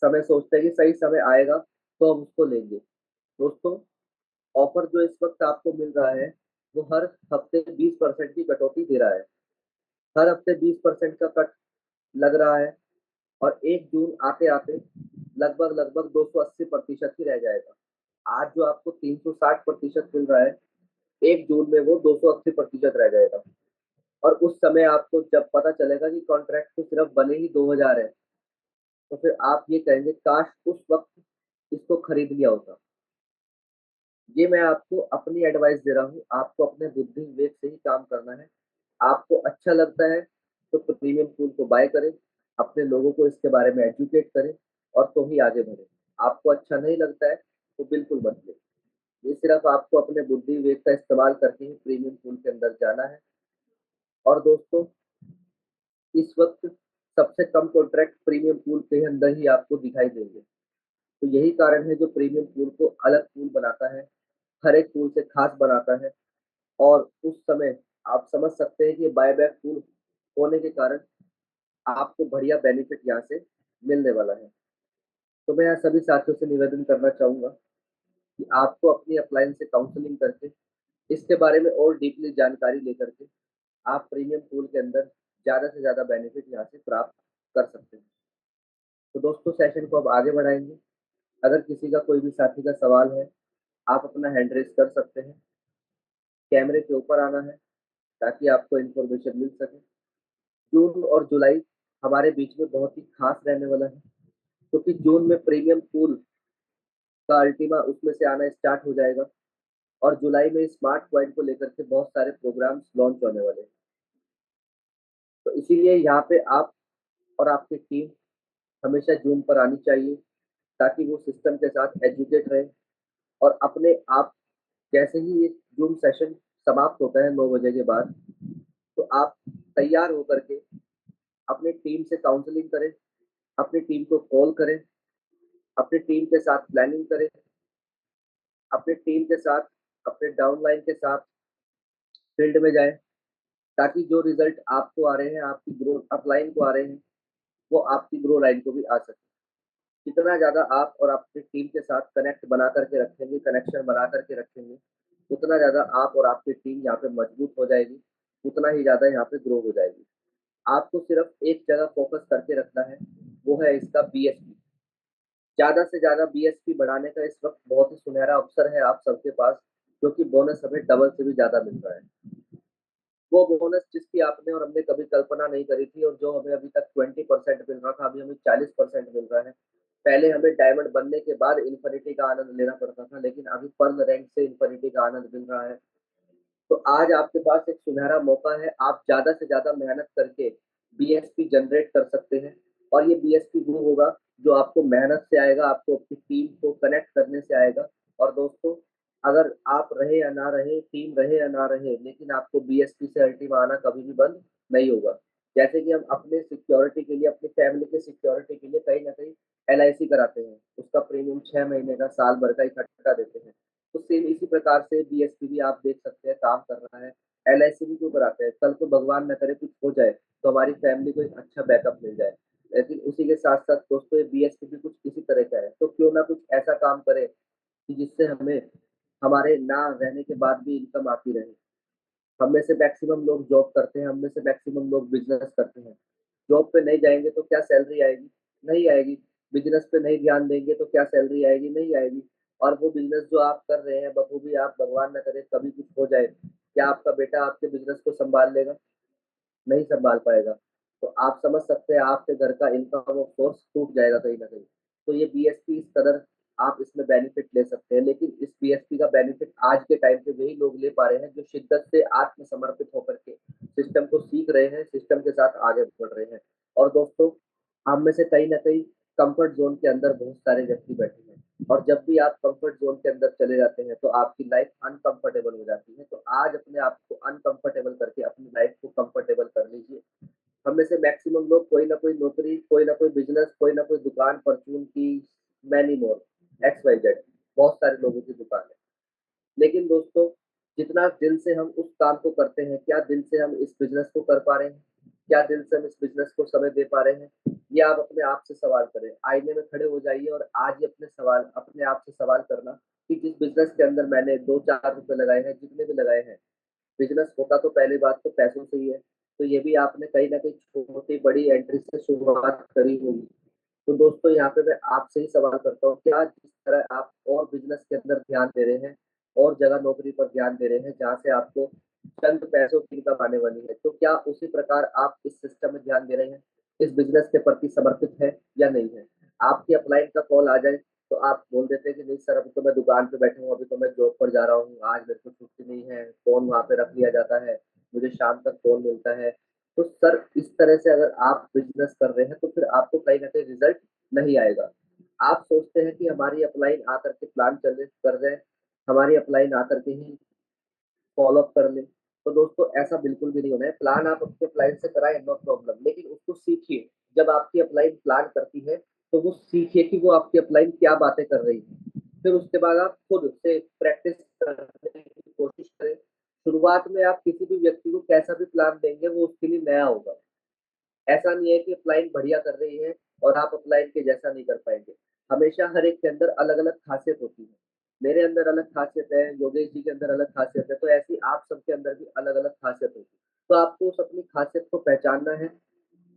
समय सोचते हैं कि सही समय आएगा तो हम उसको लेंगे। दोस्तों, ऑफ़र जो इस वक़्त आपको मिल रहा है, वो हर हफ़्ते 20% की कटौती दे रहा है। हर हफ़्ते 20% का कट लग रहा है और 1 जून आते-आते लगभग 280% ही रह जाएगा। आज जो आपको 360% मिल रहा है, 1 जून में वो 280% रह जाएगा और उस समय आपको जब पता चलेगा कि कॉन्ट्रैक्ट तो सिर्फ़ बने ही 2000 हैं, तो फिर आप ये कहेंगे काश उस वक़्त इसको खरीद लिया होता। ये मैं आपको अपनी एडवाइस दे रहा हूँ, आपको अपने बुद्धि विवेक से ही काम करना है। आपको अच्छा लगता है, तो प्रीमियम पूल को बाय करें, अपने लोगों को इसके बारे में एजुकेट करें और तो ही आगे बढ़ें। आपको अच्छा नहीं लगता है, तो बिल्कुल मत लें। ये सिर्फ़ आपको अपने बुद्धि विवेक का इस्तेमाल करके ही प्रीमियम पूल के अंदर जाना है और दोस्तों, इस वक़्त सबसे कम कॉन्ट्रैक्ट प्रीमियम पूल के अंदर ही आपको दिखाई देंगे। तो यही कारण है जो प्रीमियम पूल को अलग पूल बनाता है, हर एक पूल से ख़ास बनाता है और उस समय आप समझ सकते हैं कि बायबैक टूल होने के कारण आपको बढ़िया बेनिफिट यहाँ से मिलने वाला है। तो मैं यहाँ सभी साथियों से निवेदन करना चाहूँगा कि आपको अपनी अपलायंस से काउंसलिंग करके इसके बारे में और डीपली जानकारी लेकर के आप प्रीमियम पूल के अंदर ज़्यादा से ज़्यादा बेनिफिट यहाँ से प्राप्त कर सकते हैं। तो दोस्तों सेशन को अब आगे बढ़ाएँगे। अगर किसी का कोई भी साथी का सवाल है, आप अपना हैंड रेज़ कर सकते हैं। कैमरे के ऊपर आना है ताकि आपको इन्फॉर्मेशन मिल सके। जून और जुलाई हमारे बीच में बहुत ही खास रहने वाला है, क्योंकि जून में प्रीमियम पूल का अल्टीमा उसमें से आना स्टार्ट हो जाएगा और जुलाई में स्मार्ट पॉइंट को लेकर के बहुत सारे प्रोग्राम्स लॉन्च होने वाले हैं। तो इसीलिए यहाँ पे आप और आपकी टीम हमेशा जूम पर आनी चाहिए, ताकि वो सिस्टम के साथ एजुकेट रहे और अपने आप जैसे ही ये जूम सेशन समाप्त होता है 9 बजे के बाद, तो आप तैयार होकर के अपनी टीम से काउंसलिंग करें, अपनी टीम को कॉल करें, अपनी टीम के साथ प्लानिंग करें, अपनी टीम के साथ, अपने डाउनलाइन के साथ फील्ड में जाएँ, ताकि जो रिज़ल्ट आपको आ रहे हैं, आपकी ग्रो अपलाइन को आ रहे हैं, वो आपकी ग्रो लाइन को भी आ सके। जितना ज़्यादा आप और आपकी टीम के साथ कनेक्शन बना कर के रखेंगे, उतना ज़्यादा आप और आपकी टीम यहाँ पे मजबूत हो जाएगी, उतना ही ज़्यादा यहाँ पे ग्रो हो जाएगी। आपको सिर्फ़ एक जगह फ़ोकस करके रखना है, वो है इसका बीएसपी। ज़्यादा से ज़्यादा बीएसपी बढ़ाने का इस वक़्त बहुत ही सुनहरा अवसर है आप सबके पास, क्योंकि बोनस हमें डबल से भी ज़्यादा मिल रहा है। वो बोनस जिसकी आपने और हमने कभी कल्पना नहीं करी थी और जो हमें अभी तक 20% मिल रहा था, अभी हमें 40% मिल रहा है। पहले हमें डायमंड बनने के बाद इन्फिनिटी का आनंद लेना पड़ता था, लेकिन अभी पर्ल रैंक से इन्फिनिटी का आनंद मिल रहा है। तो आज आपके पास एक सुनहरा मौका है, आप ज़्यादा से ज़्यादा मेहनत करके बीएसपी जनरेट कर सकते हैं और ये बीएसपी वो होगा जो आपको मेहनत से आएगा, आपको अपनी टीम को कनेक्ट करने से आएगा और दोस्तों, अगर आप रहे या ना रहे, टीम रहे या ना रहे, लेकिन आपको बीएसपी से अल्टीमा आना कभी भी बंद नहीं होगा। जैसे कि हम अपने सिक्योरिटी के लिए, अपनी फैमिली के सिक्योरिटी के लिए कहीं न कहीं एलआईसी कराते हैं, उसका प्रीमियम 6 महीने का, साल भर का इकट्ठा देते हैं। तो सेम इसी प्रकार से बीएसपी भी आप देख सकते हैं काम कर रहा है। एलआईसी भी क्यों कराते हैं? कल को भगवान ना करे कुछ हो जाए, तो हमारी फैमिली को एक अच्छा बैकअप मिल जाए। लेकिन उसी के साथ-साथ दोस्तों ये बीएसपी भी कुछ इसी तरह का है, तो क्यों ना कुछ ऐसा काम करें कि जिससे हमें हमारे ना रहने के बाद भी इनकम आती रहे। हम में से मैक्सिमम लोग जॉब करते हैं, हम में से मैक्सिमम लोग बिज़नेस करते हैं। जॉब पे नहीं जाएँगे तो क्या सैलरी आएगी? नहीं आएगी। बिज़नेस पे नहीं ध्यान देंगे तो क्या सैलरी आएगी? नहीं आएगी। और वो बिज़नेस जो आप कर रहे हैं बखूबी आप भगवान ना करे कभी कुछ हो जाए, क्या आपका बेटा आपके बिज़नेस को सँभाल लेगा? नहीं सँभाल पाएगा। तो आप समझ सकते हैं आपके घर का इनकम ऑफ सोर्स टूट जाएगा कहीं न कहीं। तो ये बीएसपी इस कदर आप इसमें बेनिफिट ले सकते हैं, लेकिन इस बीएसपी का बेनिफिट आज के टाइम पे वही लोग ले पा रहे हैं जो शिद्दत से आत्मसमर्पित होकर के सिस्टम को सीख रहे हैं, सिस्टम के साथ आगे बढ़ रहे हैं। और दोस्तों, हम में से कहीं न कहीं कम्फर्ट ज़ोन के अंदर बहुत सारे व्यक्ति बैठे हैं। और जब भी आप कंफर्ट ज़ोन के अंदर चले जाते हैं, तो आपकी लाइफ अनकंफर्टेबल हो जाती है। तो आज अपने आप को अनकंफर्टेबल करके अपनी लाइफ को कंफर्टेबल कर लीजिए। हम में से मैक्सिमम लोग कोई ना कोई नौकरी, कोई ना कोई बिज़नेस, कोई ना कोई दुकान, परचून की, many more, X, Y, Z, बहुत सारे लोगों की दुकान है। लेकिन दोस्तों, जितना दिल से हम उस काम को करते हैं, क्या दिल से हम इस बिज़नेस को कर पा रहे हैं? क्या दिल से हम इस बिज़नेस को समय दे पा रहे हैं? ये आप अपने आप से सवाल करें। आईने में खड़े हो जाइए और आज ही अपने आप से सवाल करना कि जिस बिज़नेस के अंदर मैंने 2-4 रुपए लगाए हैं, जितने भी लगाए हैं, बिज़नेस होता तो पहली बात तो पैसों से ही है। तो ये भी आपने कहीं न कहीं छोटी-बड़ी एंट्री से शुरुआत करी होगी। तो दोस्तों, यहाँ पे मैं आपसे ही सवाल करता हूँ, क्या जिस तरह आप और बिज़नेस के अंदर ध्यान दे रहे हैं, और जगह नौकरी पर ध्यान दे रहे हैं, जहाँ से आपको चंद पैसों की इनकम आने वाली है, तो क्या उसी प्रकार आप इस सिस्टम में ध्यान दे रहे हैं? इस बिज़नेस के प्रति समर्पित है या नहीं है? आपकी अपलाइन का कॉल आ जाए, तो आप बोल देते हैं कि नहीं सर, अभी तो मैं दुकान पे बैठा हूँ, अभी तो मैं जॉब पर जा रहा हूँ, आज मेरे को छुट्टी नहीं है, फ़ोन वहाँ पे रख लिया जाता है, मुझे शाम तक फ़ोन मिलता है। तो सर, इस तरह से अगर आप बिज़नेस कर रहे हैं, तो फिर आपको कहीं न कहीं रिज़ल्ट नहीं आएगा। आप सोचते हैं कि हमारी अपलाइन आकर के प्लान चले कर जाए, हमारी अपलाइन आकर के ही फ़ॉलो अप कर ले। तो दोस्तों, ऐसा बिल्कुल भी नहीं होना है। प्लान आप अपने अपलाइन से कराएँ, नो प्रॉब्लम, लेकिन उसको सीखिए। जब आपकी अपलाइन प्लान करती है, तो वो सीखिए कि वो आपकी अपलाइन क्या बातें कर रही है। फिर उसके बाद आप खुद से प्रैक्टिस करने की कोशिश करें। शुरुआत में आप किसी भी व्यक्ति को कैसा भी प्लान देंगे, वो उसके लिए नया होगा। ऐसा नहीं है कि अपलाइन बढ़िया कर रही है और आप अपलाइन के जैसा नहीं कर पाएँगे। हमेशा हर एक के अंदर अलग-अलग ख़ासियत होती है। मेरे अंदर अलग ख़ासियत है, योगेश जी के अंदर अलग ख़ासियत है, तो ऐसी आप सबके अंदर भी अलग-अलग ख़ासियत होगी। तो आपको उस अपनी ख़ासियत को पहचानना है।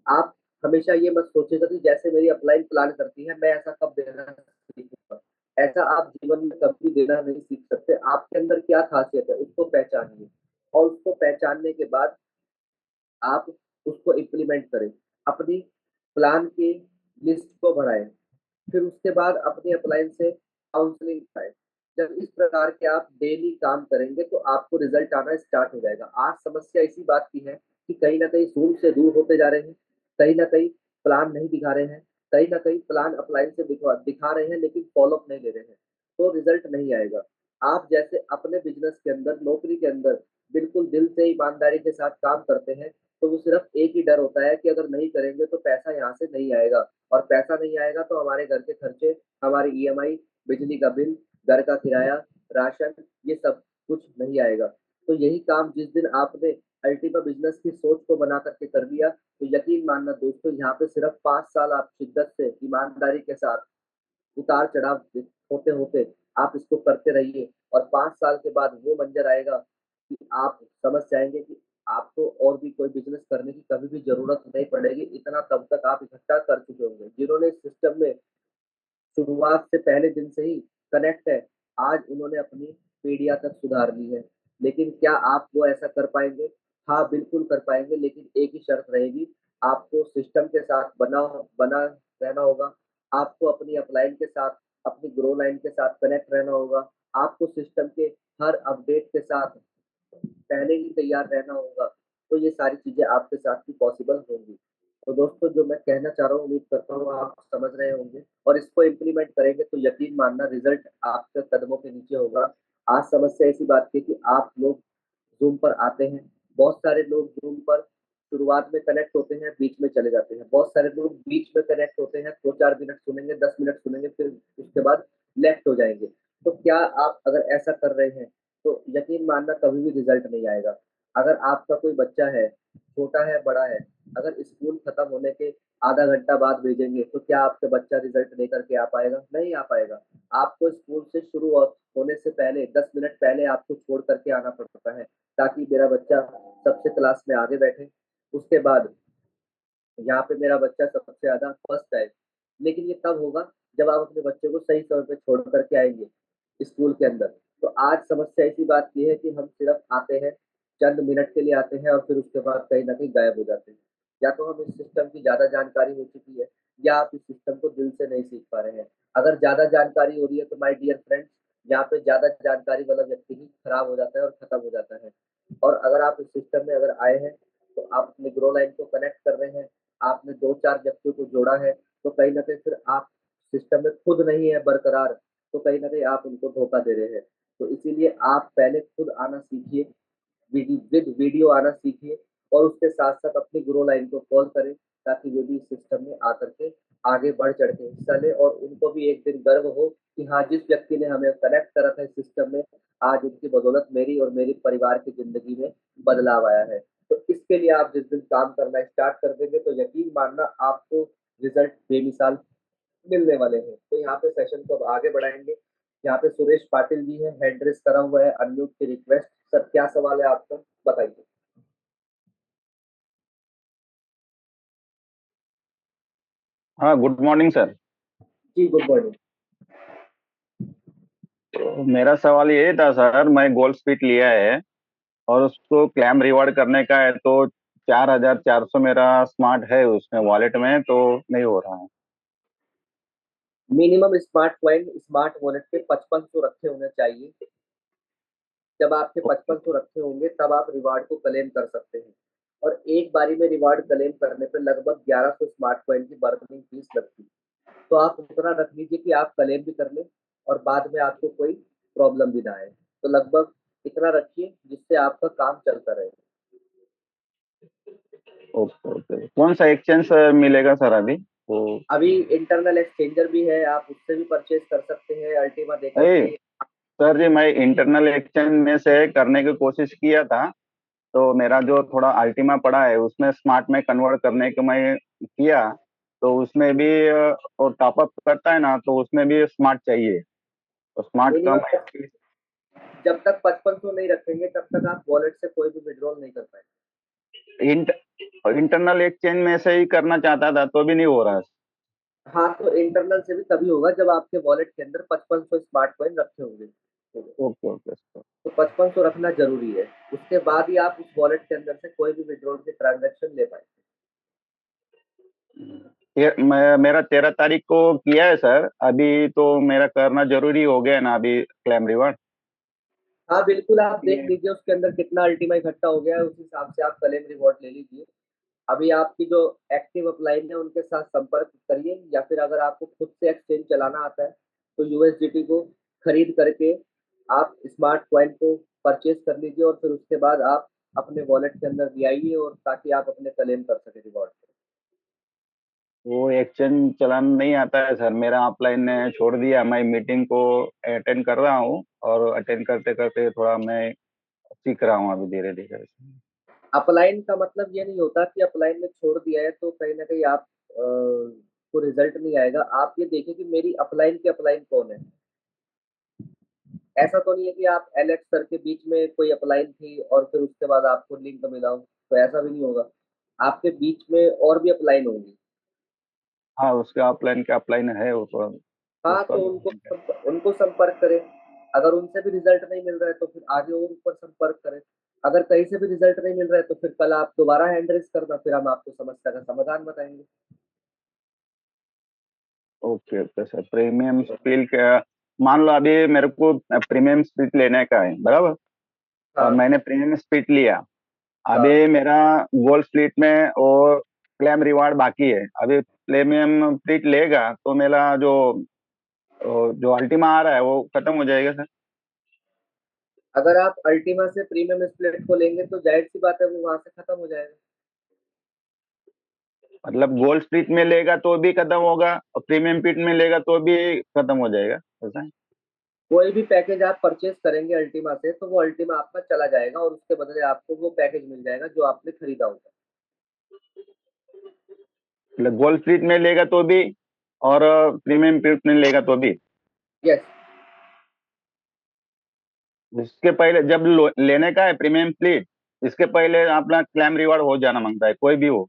आप हमेशा ये मत सोचिएगा कि जैसे मेरी अपलाइन प्लान करती है, मैं ऐसा कब देना सीखूँगा। ऐसा आप जीवन में कभी देना नहीं सीख सकते। आपके अंदर क्या ख़ासियत है, उसको पहचानिए, और उसको पहचानने के बाद आप उसको इम्प्लीमेंट करें। अपनी प्लान की लिस्ट को बढ़ाएँ। फिर उसके बाद अपनी अपलाइन से काउंसलिंग उठाएँ। जब इस प्रकार के आप डेली काम करेंगे, तो आपको रिज़ल्ट आना स्टार्ट हो जाएगा। आज समस्या इसी बात की है कि कहीं न कहीं ज़ूम से दूर होते जा रहे हैं, कहीं न कहीं प्लान नहीं दिखा रहे हैं, कहीं न कहीं प्लान अपलाइन से दिखा रहे हैं, लेकिन फ़ॉलो अप नहीं ले रहे हैं, तो रिज़ल्ट नहीं आएगा। आप जैसे अपने बिज़नेस के अंदर, नौकरी के अंदर बिल्कुल दिल से ईमानदारी के साथ काम करते हैं, तो वो सिर्फ़ एक ही डर होता है कि अगर नहीं करेंगे तो पैसा यहाँ से नहीं आएगा, और पैसा नहीं आएगा तो हमारे घर के खर्चे, हमारी ईएमआई, बिजली का बिल, घर का किराया, राशन, ये सब कुछ नहीं आएगा। तो यही काम जिस दिन आपने अल्टीमा बिज़नेस की सोच को बना कर के कर दिया, तो यकीन मानना दोस्तों, यहाँ पे सिर्फ़ 5 साल आप शिद्दत से, ईमानदारी के साथ, उतार-चढ़ाव होते-होते आप इसको करते रहिए, और 5 साल के बाद वो मंज़र आएगा कि आप समझ जाएँगे कि आपको और भी कोई बिज़नेस करने की कभी भी ज़रूरत नहीं पड़ेगी, इतना तब तक आप इकट्ठा कर चुके होंगे। जिन्होंने इस सिस्टम में शुरुआत से पहले दिन से ही कनेक्ट है, आज उन्होंने अपनी पीढ़ियाँ तक सुधार ली है। लेकिन क्या आप वो ऐसा कर पाएँगे? हाँ, बिल्कुल कर पाएँगे, लेकिन एक ही शर्त रहेगी, आपको सिस्टम के साथ बना रहना होगा, आपको अपनी अपलाइन के साथ, अपनी ग्रो लाइन के साथ कनेक्ट रहना होगा, आपको सिस्टम के हर अपडेट के साथ पहले ही तैयार रहना होगा, तो ये सारी चीज़ें आपके साथ भी पॉसिबल होंगी। तो दोस्तों, जो मैं कहना चाह रहा हूँ, उम्मीद करता हूँ आप समझ रहे होंगे, और इसको इम्प्लीमेंट करेंगे तो यकीन मानना रिज़ल्ट आपके कदमों के नीचे होगा। आज समस्या इसी बात की है कि आप लोग ज़ूम पर आते हैं, बहुत सारे लोग ज़ूम पर शुरुआत में कनेक्ट होते हैं, बीच में चले जाते हैं। बहुत सारे लोग बीच में कनेक्ट होते हैं, 2-4 मिनट सुनेंगे, 10 मिनट सुनेंगे, फिर उसके बाद लेफ्ट हो जाएँगे। तो क्या आप अगर ऐसा कर रहे हैं, तो यकीन मानना कभी भी रिज़ल्ट नहीं आएगा। अगर आपका कोई बच्चा है, छोटा है, बड़ा है, अगर स्कूल खत्म होने के आधा घंटा बाद भेजेंगे, तो क्या आपका बच्चा रिज़ल्ट लेकर के आ पाएगा? नहीं आ पाएगा। आपको स्कूल से शुरू होने से पहले 10 मिनट पहले आपको छोड़ कर के आना पड़ता है, ताकि मेरा बच्चा सबसे क्लास में आगे बैठे। उसके बाद यहाँ पे मेरा बच्चा सबसे ज़्यादा फर्स्ट आए। लेकिन ये तब होगा जब आप अपने बच्चे को सही समय पे छोड़ कर के आएँगे, स्कूल के अंदर। तो आज समस्या इसी बात की है कि हम सिर्फ़ आते हैं, चंद मिनट के लिए आते हैं, और फिर उसके बाद कहीं न कहीं गायब हो जाते हैं। या तो हम इस सिस्टम की ज़्यादा जानकारी हो चुकी है, या आप इस सिस्टम को दिल से नहीं सीख पा रहे हैं। अगर ज़्यादा जानकारी हो रही है, तो माय डियर फ्रेंड्स, यहाँ पे ज़्यादा जानकारी वाला व्यक्ति ही खराब हो जाता है और खत्म हो जाता है। और अगर आप इस सिस्टम में अगर आए हैं, तो आप अपने ग्रो लाइन को कनेक्ट कर रहे हैं, आपने 2-4 व्यक्तियों को जोड़ा है, तो कहीं न कहीं फिर आप सिस्टम में खुद नहीं है बरकरार, तो कहीं न कहीं आप उनको धोखा दे रहे हैं। तो इसीलिए आप पहले खुद आना सीखिए, विद वीडियो आना सीखिए और उसके साथ-साथ अपनी ग्रो लाइन को कॉल करें, ताकि वो भी इस सिस्टम में आकर के आगे बढ़-चढ़ के हिस्सा लें और उनको भी एक दिन गर्व हो कि हाँ, जिस व्यक्ति ने हमें कनेक्ट करा था इस सिस्टम में, आज उनकी बदौलत मेरी और मेरे परिवार की ज़िंदगी में बदलाव आया है। तो इसके लिए आप जिस दिन काम करना स्टार्ट कर देंगे, तो यकीन मानना आपको रिज़ल्ट बेमिसाल मिलने वाले हैं। तो यहाँ पे सेशन को अब आगे बढ़ाएँगे। यहाँ पे सुरेश पाटिल जी हैं, हैंड रेज़ करा हुआ है, अनम्यूट की रिक्वेस्ट। सर क्या सवाल है आपका? बताइए। हाँ, गुड मॉर्निंग सर। जी, गुड मॉर्निंग। तो मेरा सवाल ये था सर, मैं गोल्ड स्पीड लिया है और उसको क्लेम रिवॉर्ड करने का है, तो 4,400 मेरा स्मार्ट है उसमें वॉलेट में, तो नहीं हो रहा है। Minimum smart coin smart wallet पे 5500 रखे होने चाहिए। जब आपके 5500 रखे होंगे तब आप रिवार्ड को क्लेम कर सकते हैं और एक बारी में रिवार्ड क्लेम करने पे लगभग 1100 स्मार्ट कॉइन की बर्निंग फीस लगती है। तो आप उतना रख लीजिए कि आप क्लेम भी कर लें और बाद में आपको कोई प्रॉब्लम भी ना आए। तो लगभग इतना रखिए जिससे आपका काम चलता रहे। ओके ओके, कौन सा एक्सचेंज मिलेगा सर अभी वो? अभी इंटरनल एक्सचेंजर भी है, आप उससे भी परचेज कर सकते हैं अल्टीमा देकर नहीं के। सर जी, मैं इंटरनल एक्सचेंज में से करने की कोशिश किया था, तो मेरा जो थोड़ा अल्टीमा पड़ा है उसमें स्मार्ट में कन्वर्ट करने का मैं किया, तो उसमें भी वो टॉपअप करता है ना, तो उसमें भी स्मार्ट चाहिए, तो स्मार्ट का मिनिमम मैं जब तक 5500 नहीं रखेंगे तब तक आप वॉलेट से कोई भी विड्रॉल नहीं कर पाएंगे। इंट, इंटरनल एक्सचेंज में से ही करना चाहता था, तो भी नहीं हो रहा। हाँ, तो इंटरनल से भी तभी होगा जब आपके वॉलेट के अंदर 5500 स्मार्ट कॉइन रखे होंगे। Okay okay sir. तो 5500 रखना ज़रूरी है। उसके बाद ही आप उस वॉलेट के अंदर से कोई भी विथड्रॉल की ट्रांज़ैक्शन ले पाएँगे। ये मैं मेरा 13 तारीख को किया है सर, अभी तो मेरा करना जरूरी हो गया ना अभी क्लेम रिवॉर्ड। हाँ, बिल्कुल आप देख लीजिए उसके अंदर कितना अल्टीमा इकट्ठा हो गया है, उस हिसाब से आप क्लेम रिवॉर्ड ले लीजिए। अभी आपकी जो एक्टिव अपलाइन है उनके साथ संपर्क करिए या फिर अगर आपको खुद से एक्सचेंज चलाना आता है, तो यूएसडीटी को खरीद करके आप स्मार्ट कॉइन को परचेज़ कर लीजिए और फिर उसके बाद आप अपने वॉलेट के अंदर ले आइए और ताकि आप अपने क्लेम कर सकें रिवॉर्ड को। वो एक्सचेंज चलाना नहीं आता है सर, मेरा ऑफलाइन ने छोड़ दिया। मैं मीटिंग को अटेंड कर रहा हूँ और अटेंड करते करते थोड़ा मैं सीख रहा हूँ अभी धीरे धीरे। अपलाइन का मतलब ये नहीं होता कि अपलाइन ने छोड़ दिया है तो कहीं न कहीं आप को रिज़ल्ट नहीं आएगा। आप ये देखिए कि मेरी अपलाइन की अपलाइन कौन है? ऐसा तो नहीं है कि आप एलेक्स सर के बीच में कोई अपलाइन थी और फिर उसके बाद आपको लिंक मिला हो, तो ऐसा भी नहीं होगा। आपके बीच में और भी अपलाइन होंगी। हाँ, उसके ऑफलाइन के ऑफलाइन है वो तो, हाँ, उसका तो भी उनको संपर्क करें। अगर उनसे भी रिज़ल्ट नहीं मिल रहा है तो फिर आगे और ऊपर संपर्क करें। अगर कहीं से भी रिज़ल्ट नहीं मिल रहा है तो फिर कल आप दोबारा हैंड रेज़ करना, फिर हम आपको समस्या का समाधान बताएँगे। Okay okay sir. Premium spill का मान लो अभी मेरे को प्रीमियम स्पीड लेने का है, बराबर? और हाँ, मैंने प्रीमियम स्पीड लिया, हाँ। अभी मेरा गोल्ड स्प्लिट में और क्लेम रिवार्ड बाकी है। अभी प्रीमियम स्प्लिट लेगा तो मेरा जो जो अल्टीमा आ रहा है वो खत्म हो जाएगा सर। अगर आप अल्टीमा से प्रीमियम स्प्लिट को लेंगे तो ज़ाहिर-सी बात है वो वहाँ से खत्म हो जाएगा। मतलब गोल्ड स्प्लिट में लेगा तो भी खत्म होगा और प्रीमियम स्प्लिट में लेगा तो भी खत्म हो जाएगा, ऐसा है? कोई भी पैकेज आप परचेज़ करेंगे अल्टीमा से तो वो अल्टीमा आपका चला जाएगा और उसके बदले आपको वो पैकेज मिल जाएगा जो आपने खरीदा होगा। मतलब गोल्ड स्प्लिट में लेगा तो भी और प्रीमियम स्प्लिट में लेगा तो भी? यस। इसके पहले जब लेने का है प्रीमियम स्प्लिट, इसके पहले अपना क्लेम रिवार्ड हो जाना मांगता है, कोई भी हो।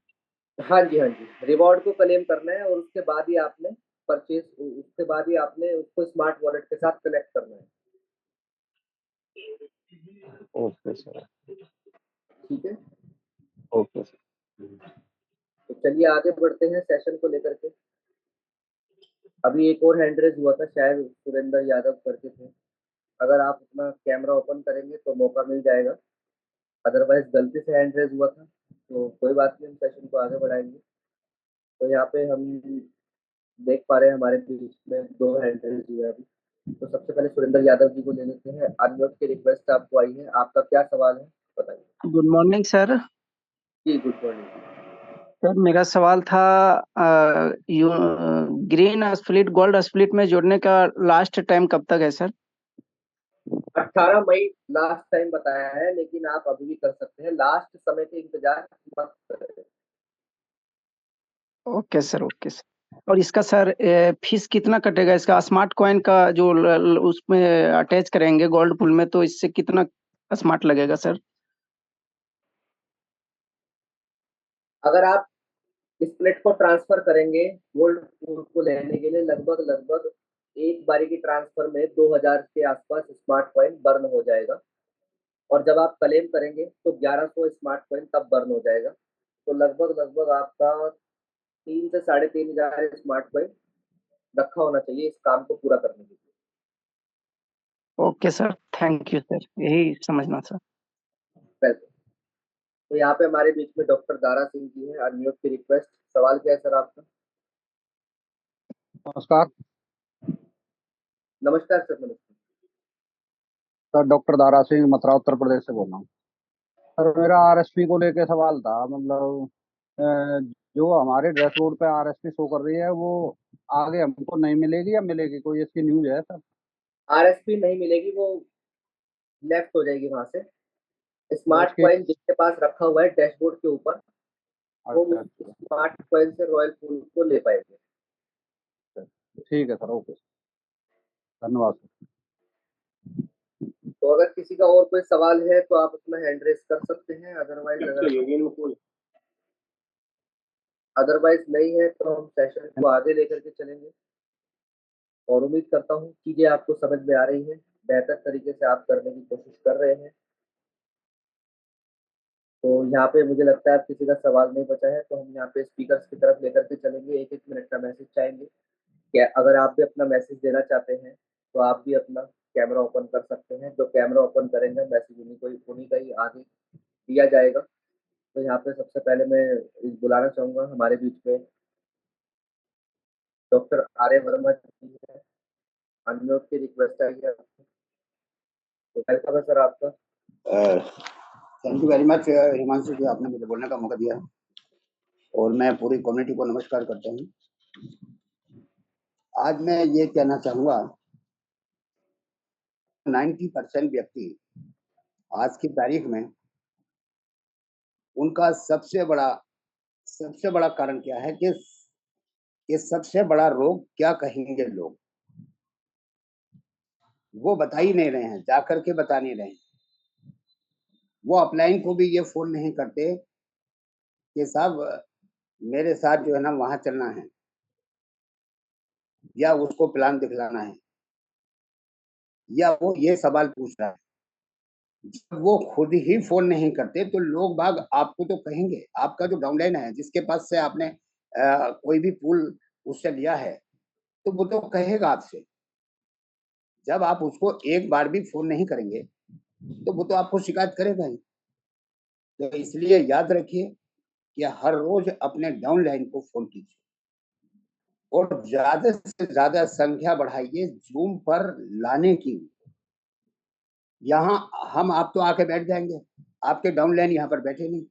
हाँ जी, हाँ जी। रिवॉर्ड को क्लेम करना है और उसके बाद ही आपने परचेज़ उ उसके बाद ही आपने उसको स्मार्ट वॉलेट के साथ कनेक्ट करना है। Okay sir. ठीक है? Okay sir. तो चलिए आगे बढ़ते हैं सेशन को लेकर के। अभी एक और हैंड रेज़ हुआ था शायद सुरेंद्र यादव करके थे। अगर आप अपना कैमरा ओपन करेंगे तो मौका मिल जाएगा। अदरवाइज़ गलती से हैंड रेज़ हुआ था, तो कोई बात नहीं हम सेशन को आगे बढ़ाएँगे। तो यहाँ पे हम देख पा रहे हैं हमारे बीच में 2 हैंड रेज़ हुए हैं अभी। तो सबसे पहले सुरेंद्र यादव जी को ले लेते हैं। अनम्यूट की रिक्वेस्ट आपको आई है, आपका क्या सवाल है बताइए। Good morning sir. जी गुड मॉर्निंग। सर मेरा सवाल था ग्रीन स्प्लिट गोल्ड स्प्लिट में जोड़ने का लास्ट टाइम कब तक है सर? 18 मई लास्ट टाइम बताया है, लेकिन आप अभी भी कर सकते हैं, लास्ट समय के इंतजार मत करें। Okay sir, okay sir. और इसका सर फीस कितना कटेगा इसका? स्मार्ट कॉइन का जो उसमें अटैच करेंगे गोल्ड पुल में, तो इससे कितना स्मार्ट लगेगा सर? अगर आप स्प्लिट को ट्रांसफर करेंगे गोल्ड को लेने के लिए, लगभग लगभग एक बारी की ट्रांसफर में 2000 के आसपास स्मार्ट कॉइन बर्न हो जाएगा। और जब आप क्लेम करेंगे तो 1100 स्मार्ट कॉइन तब बर्न हो जाएगा। तो लगभग लगभग आपका 3 से 3500 स्मार्ट कॉइन रखा होना चाहिए इस काम को पूरा करने के लिए। Okay sir, thank you sir, यही समझना सर। वेलकम। तो यहाँ पे हमारे बीच में डॉक्टर दारा सिंह जी हैं, अनम्यूट की रिक्वेस्ट। सवाल क्या है सर आपका? नमस्कार नमस्कार सर। नमस्कार सर, डॉक्टर दारा सिंह मथुरा उत्तर प्रदेश से बोल रहा हूँ। सर मेरा आरएसपी को लेके सवाल था। मतलब जो हमारे डैशबोर्ड पे आरएसपी शो कर रही है वो आगे हमको नहीं मिलेगी या मिलेगी? कोई इसकी न्यूज है सर? आरएसपी नहीं मिलेगी, वो लेफ्ट हो जाएगी वहां से। तो स्मार्ट उसकी कॉइन जिसके पास रखा हुआ है डैशबोर्ड के ऊपर, वो अच्छा उस अच्छा, स्मार्ट कॉइन से रॉयल फूल को ले पाएंगे। ठीक है सर, ओके, धन्यवाद सर। तो अगर किसी का और कोई सवाल है तो आप अपना हैंड रेस कर सकते हैं, अदरवाइज नहीं है तो हम सेशन को आगे लेकर के चलेंगे। और उम्मीद करता हूँ चीजें आपको समझ में आ रही हैं, बेहतर तरीके से आप करने की कोशिश कर रहे हैं। तो यहाँ पे मुझे लगता है अब किसी का सवाल नहीं बचा है, तो हम यहाँ पे स्पीकर्स की तरफ लेकर के चलेंगे। एक एक मिनट का मैसेज चाहेंगे। क्या अगर आप भी अपना मैसेज देना चाहते हैं तो आप भी अपना कैमरा ओपन कर सकते हैं। जो कैमरा ओपन करेंगे मैसेज उन्हीं का ही आगे दिया जाएगा। तो यहाँ पे सबसे पहले मैं बुलाना चाहूंगा हमारे बीच में डॉक्टर आर्य वर्मा जी है। अनम्यूट की रिक्वेस्ट आई है आपको। तो वेलकम है सर आपका। Thank you very much Himanshu ji, आपने मुझे बोलने का मौका दिया और मैं पूरी कम्युनिटी को नमस्कार करता हूँ। आज मैं ये कहना चाहूँगा 90% व्यक्ति आज की तारीख में उनका सबसे बड़ा कारण क्या है कि ये सबसे बड़ा रोग क्या कहेंगे लोग, वो बता ही नहीं रहे हैं, जाकर के बता नहीं रहे हैं। वो अपलाइन को भी ये फोन नहीं करते कि साहब मेरे साथ जो है ना वहां चलना है या उसको प्लान दिखलाना है, या वो ये सवाल पूछ रहा है। जब वो खुद ही फोन नहीं करते तो लोग बाग आपको तो कहेंगे, आपका जो डाउनलाइन है जिसके पास से आपने कोई भी पूल उससे लिया है, तो वो तो कहेगा आपसे। जब आप उसको एक बार भी फोन नहीं करेंगे तो वो तो आपको शिकायत करेगा ही। तो इसलिए याद रखिए कि हर रोज अपने डाउनलाइन को फोन कीजिए और ज्यादा से ज्यादा संख्या बढ़ाइए जूम पर लाने की। यहाँ हम आप तो आके बैठ जाएंगे, आपके डाउनलाइन यहाँ पर बैठे नहीं,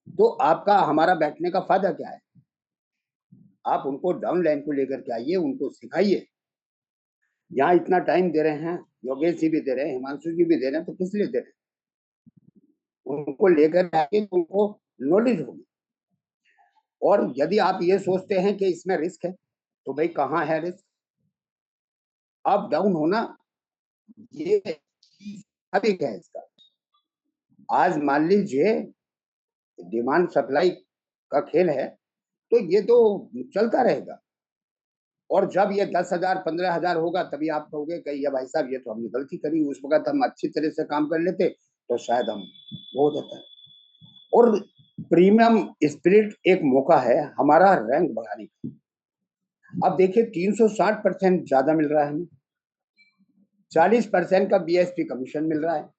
तो आपका हमारा बैठने का फायदा क्या है? आप उनको डाउनलाइन को लेकर के आइए, उनको सिखाइए। यहाँ इतना टाइम दे रहे हैं, योगेश जी भी दे रहे हैं, हिमांशु जी भी दे रहे हैं, तो किस लिए दे रहे हैं? उनको लेकर आइए तो उनको नॉलेज होगी। और यदि आप ये सोचते हैं कि इसमें रिस्क है, तो भाई कहाँ है रिस्क? अप डाउन होना ये स्वाभाविक है इसका। आज मान लीजिए डिमांड सप्लाई का खेल है, तो ये तो चलता रहेगा। और जब ये 10,000 15,000 होगा तभी आप कहोगे कि ये भाई साहब ये तो हमने गलती करी, उस वक्त हम अच्छी तरह से काम कर लेते तो शायद हम वो हो जाता है। और प्रीमियम स्पिरिट एक मौका है हमारा रैंक बढ़ाने का। अब देखिए 360% ज्यादा मिल रहा है हमें, 40% का बीएसपी कमीशन मिल रहा है।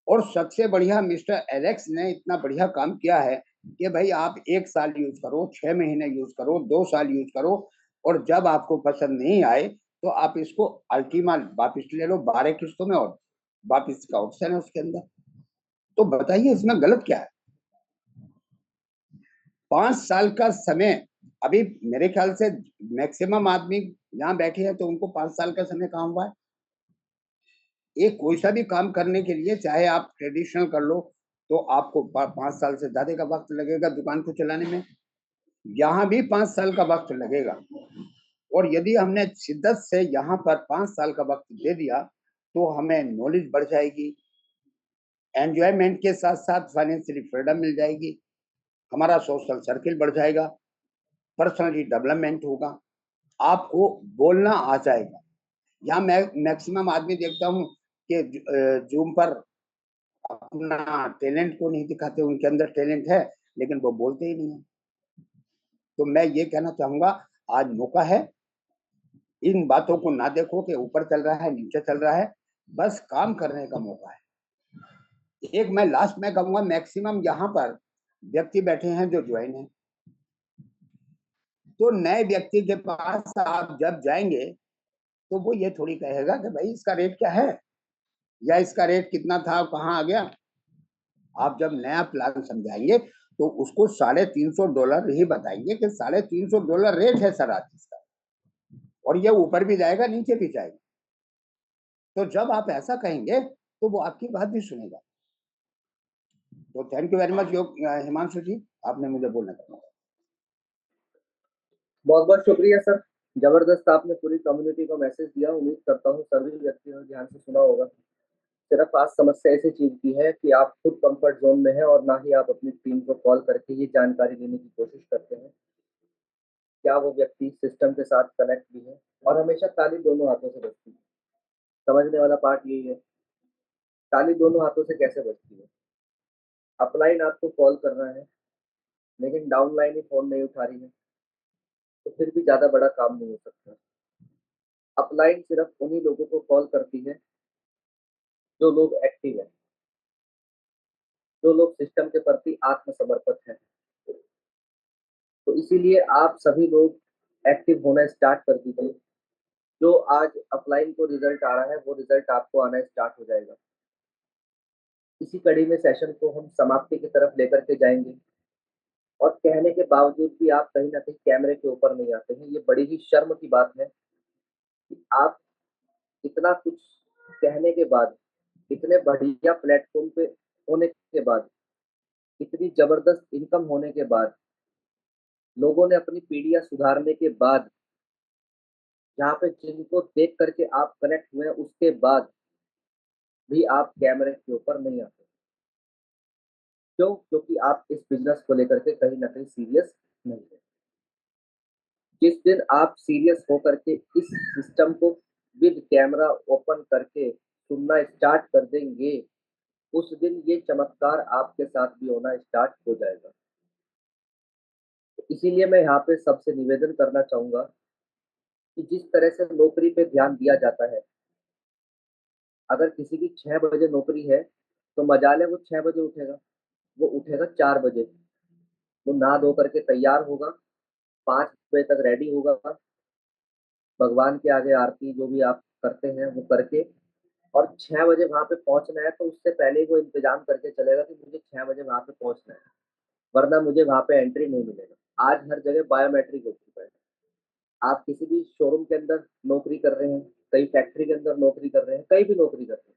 और सबसे बढ़िया मिस्टर एलेक्स ने इतना बढ़िया काम किया है कि भाई आप 1 साल यूज करो, 6 महीने यूज करो, 2 साल यूज करो, और जब आपको पसंद नहीं आए तो आप इसको अल्टीमा वापिस ले लो 12 किस्तों में और वापिस का ऑप्शन है उसके अंदर। तो बताइए इसमें गलत क्या है? 5 साल का समय, अभी मेरे ख्याल से मैक्सिमम आदमी यहाँ बैठे हैं तो उनको 5 साल का समय कहाँ हुआ है? एक कोई सा भी काम करने के लिए चाहे आप ट्रेडिशनल कर लो तो आपको 5 साल से ज्यादा का वक्त लगेगा दुकान को चलाने में। यहाँ भी 5 साल का वक्त लगेगा और यदि हमने शिद्दत से यहाँ पर 5 साल का वक्त दे दिया तो हमें नॉलेज बढ़ जाएगी, एंजॉयमेंट के साथ साथ फाइनेंशियली फ्रीडम मिल जाएगी, हमारा सोशल सर्किल बढ़ जाएगा, पर्सनली डेवलपमेंट होगा, आपको बोलना आ जाएगा। यहाँ मैं मैक्सिमम आदमी देखता हूँ कि जूम पर अपना टैलेंट को नहीं दिखाते, उनके अंदर टैलेंट है लेकिन वो बोलते ही नहीं है। तो मैं ये कहना चाहूंगा आज मौका है, इन बातों को ना देखो कि ऊपर चल रहा है नीचे चल रहा है, बस काम करने का मौका है। एक मैं लास्ट में कहूंगा, मैक्सिमम यहाँ पर व्यक्ति बैठे हैं जो ज्वाइन है, तो नए व्यक्ति के पास आप जब जाएंगे तो वो ये थोड़ी कहेगा कि भाई इसका रेट क्या है या इसका रेट कितना था कहाँ आ गया। आप जब नया प्लान समझाएंगे तो उसको $350 ही बताएंगे कि $350 रेट है सर आज इसका, और ये ऊपर भी जाएगा नीचे भी जाएगा। तो जब आप ऐसा कहेंगे तो वो आपकी बात भी सुनेगा। तो thank you very much Himanshu ji, आपने मुझे बोलना चाहिए। बहुत बहुत शुक्रिया सर, जबरदस्त आपने पूरी कम्युनिटी को मैसेज दिया। उम्मीद करता हूँ सभी व्यक्तियों ने ध्यान से सुना होगा। सिर्फ आज समस्या ऐसी चीज की है कि आप खुद कंफर्ट जोन में हैं और ना ही आप अपनी टीम को कॉल करके ये जानकारी देने की कोशिश करते हैं क्या वो व्यक्ति सिस्टम के साथ कनेक्ट भी है। और हमेशा ताली दोनों हाथों से बजती है, समझने वाला पार्ट यही है, ताली दोनों हाथों से कैसे बजती है। अपलाइन आपको कॉल कर रहा है लेकिन डाउनलाइन ही फोन नहीं उठा रही है, तो फिर भी ज्यादा बड़ा काम नहीं हो सकता। अपलाइन सिर्फ उन्हीं लोगों को कॉल करती है जो लोग एक्टिव है, जो लोग सिस्टम के प्रति आत्मसमर्पित हैं। तो इसीलिए आप सभी लोग एक्टिव होना स्टार्ट कर दीजिए। जो आज अपलाइन को रिजल्ट आ रहा है वो रिजल्ट आपको आना स्टार्ट हो जाएगा। इसी कड़ी में सेशन को हम समाप्ति की तरफ लेकर के जाएंगे और कहने के बावजूद भी आप कहीं ना कहीं कैमरे के ऊपर नहीं आते हैं। ये बड़ी ही शर्म की बात है कि आप इतना कुछ कहने के बाद, इतने बढ़िया प्लेटफॉर्म पे होने के बाद, इतनी जबरदस्त इनकम होने के बाद, लोगों ने अपनी पीढ़ियां सुधारने के बाद, जहाँ पे जिनको देख करके आप कनेक्ट हुए हैं उसके बाद भी आप कैमरे के ऊपर नहीं आते। क्यों? क्योंकि आप इस बिजनेस को लेकर के कहीं ना कहीं सीरियस नहीं है। जिस दिन आप सीरियस होकर के इस सिस्टम को विद कैमरा ओपन करके सुनना स्टार्ट कर देंगे, उस दिन ये चमत्कार आपके साथ भी होना स्टार्ट हो जाएगा। तो इसीलिए मैं यहाँ पे सबसे निवेदन करना चाहूंगा कि जिस तरह से नौकरी पे ध्यान दिया जाता है, अगर किसी की 6 बजे नौकरी है तो मजाल है वो 6 बजे उठेगा, वो उठेगा 4 बजे, वो नहा धो करके तैयार होगा, 5 बजे तक रेडी होगा, भगवान के आगे आरती जो भी आप करते हैं वो करके, और 6 बजे वहाँ पे पहुँचना है तो उससे पहले ही वो इंतज़ाम करके चलेगा कि मुझे 6 बजे वहाँ पे पहुँचना है, वरना मुझे वहाँ पे एंट्री नहीं मिलेगा। आज हर जगह बायोमेट्रिक हो चुका है। आप किसी भी शोरूम के अंदर नौकरी कर रहे हैं, कहीं फैक्ट्री के अंदर नौकरी कर रहे हैं, कहीं भी नौकरी कर रहे हैं,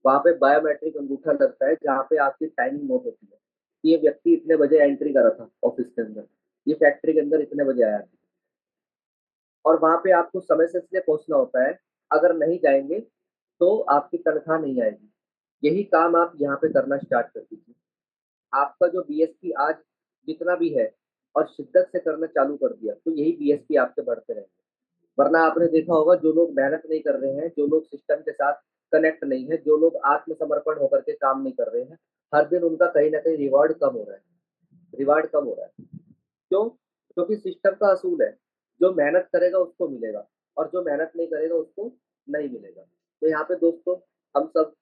वहाँ पे बायोमेट्रिक अंगूठा लगता है जहाँ पे आपकी टाइमिंग नोट होती है कि ये व्यक्ति इतने बजे एंट्री करा था ऑफिस के अंदर, ये फैक्ट्री के अंदर इतने बजे आया था। और वहाँ पे आपको समय से इसलिए पहुँचना होता है, अगर नहीं जाएँगे तो आपकी तनख्वाह नहीं आएगी। यही काम आप यहाँ पे करना स्टार्ट कर दीजिए। आपका जो बीएसपी आज जितना भी है और शिद्दत से करना चालू कर दिया, तो यही बीएसपी आपके बढ़ते रहेंगे। वरना आपने देखा होगा जो लोग मेहनत नहीं कर रहे हैं, जो लोग सिस्टम के साथ कनेक्ट नहीं है, जो लोग आत्मसमर्पण होकर के काम नहीं कर रहे हैं, हर दिन उनका कहीं न कहीं रिवॉर्ड कम हो रहा है, रिवार्ड कम हो रहा है। क्यों? क्योंकि सिस्टम का असूल है, जो मेहनत करेगा उसको मिलेगा और जो मेहनत नहीं करेगा उसको नहीं मिलेगा। तो यहाँ पे दोस्तों हम सब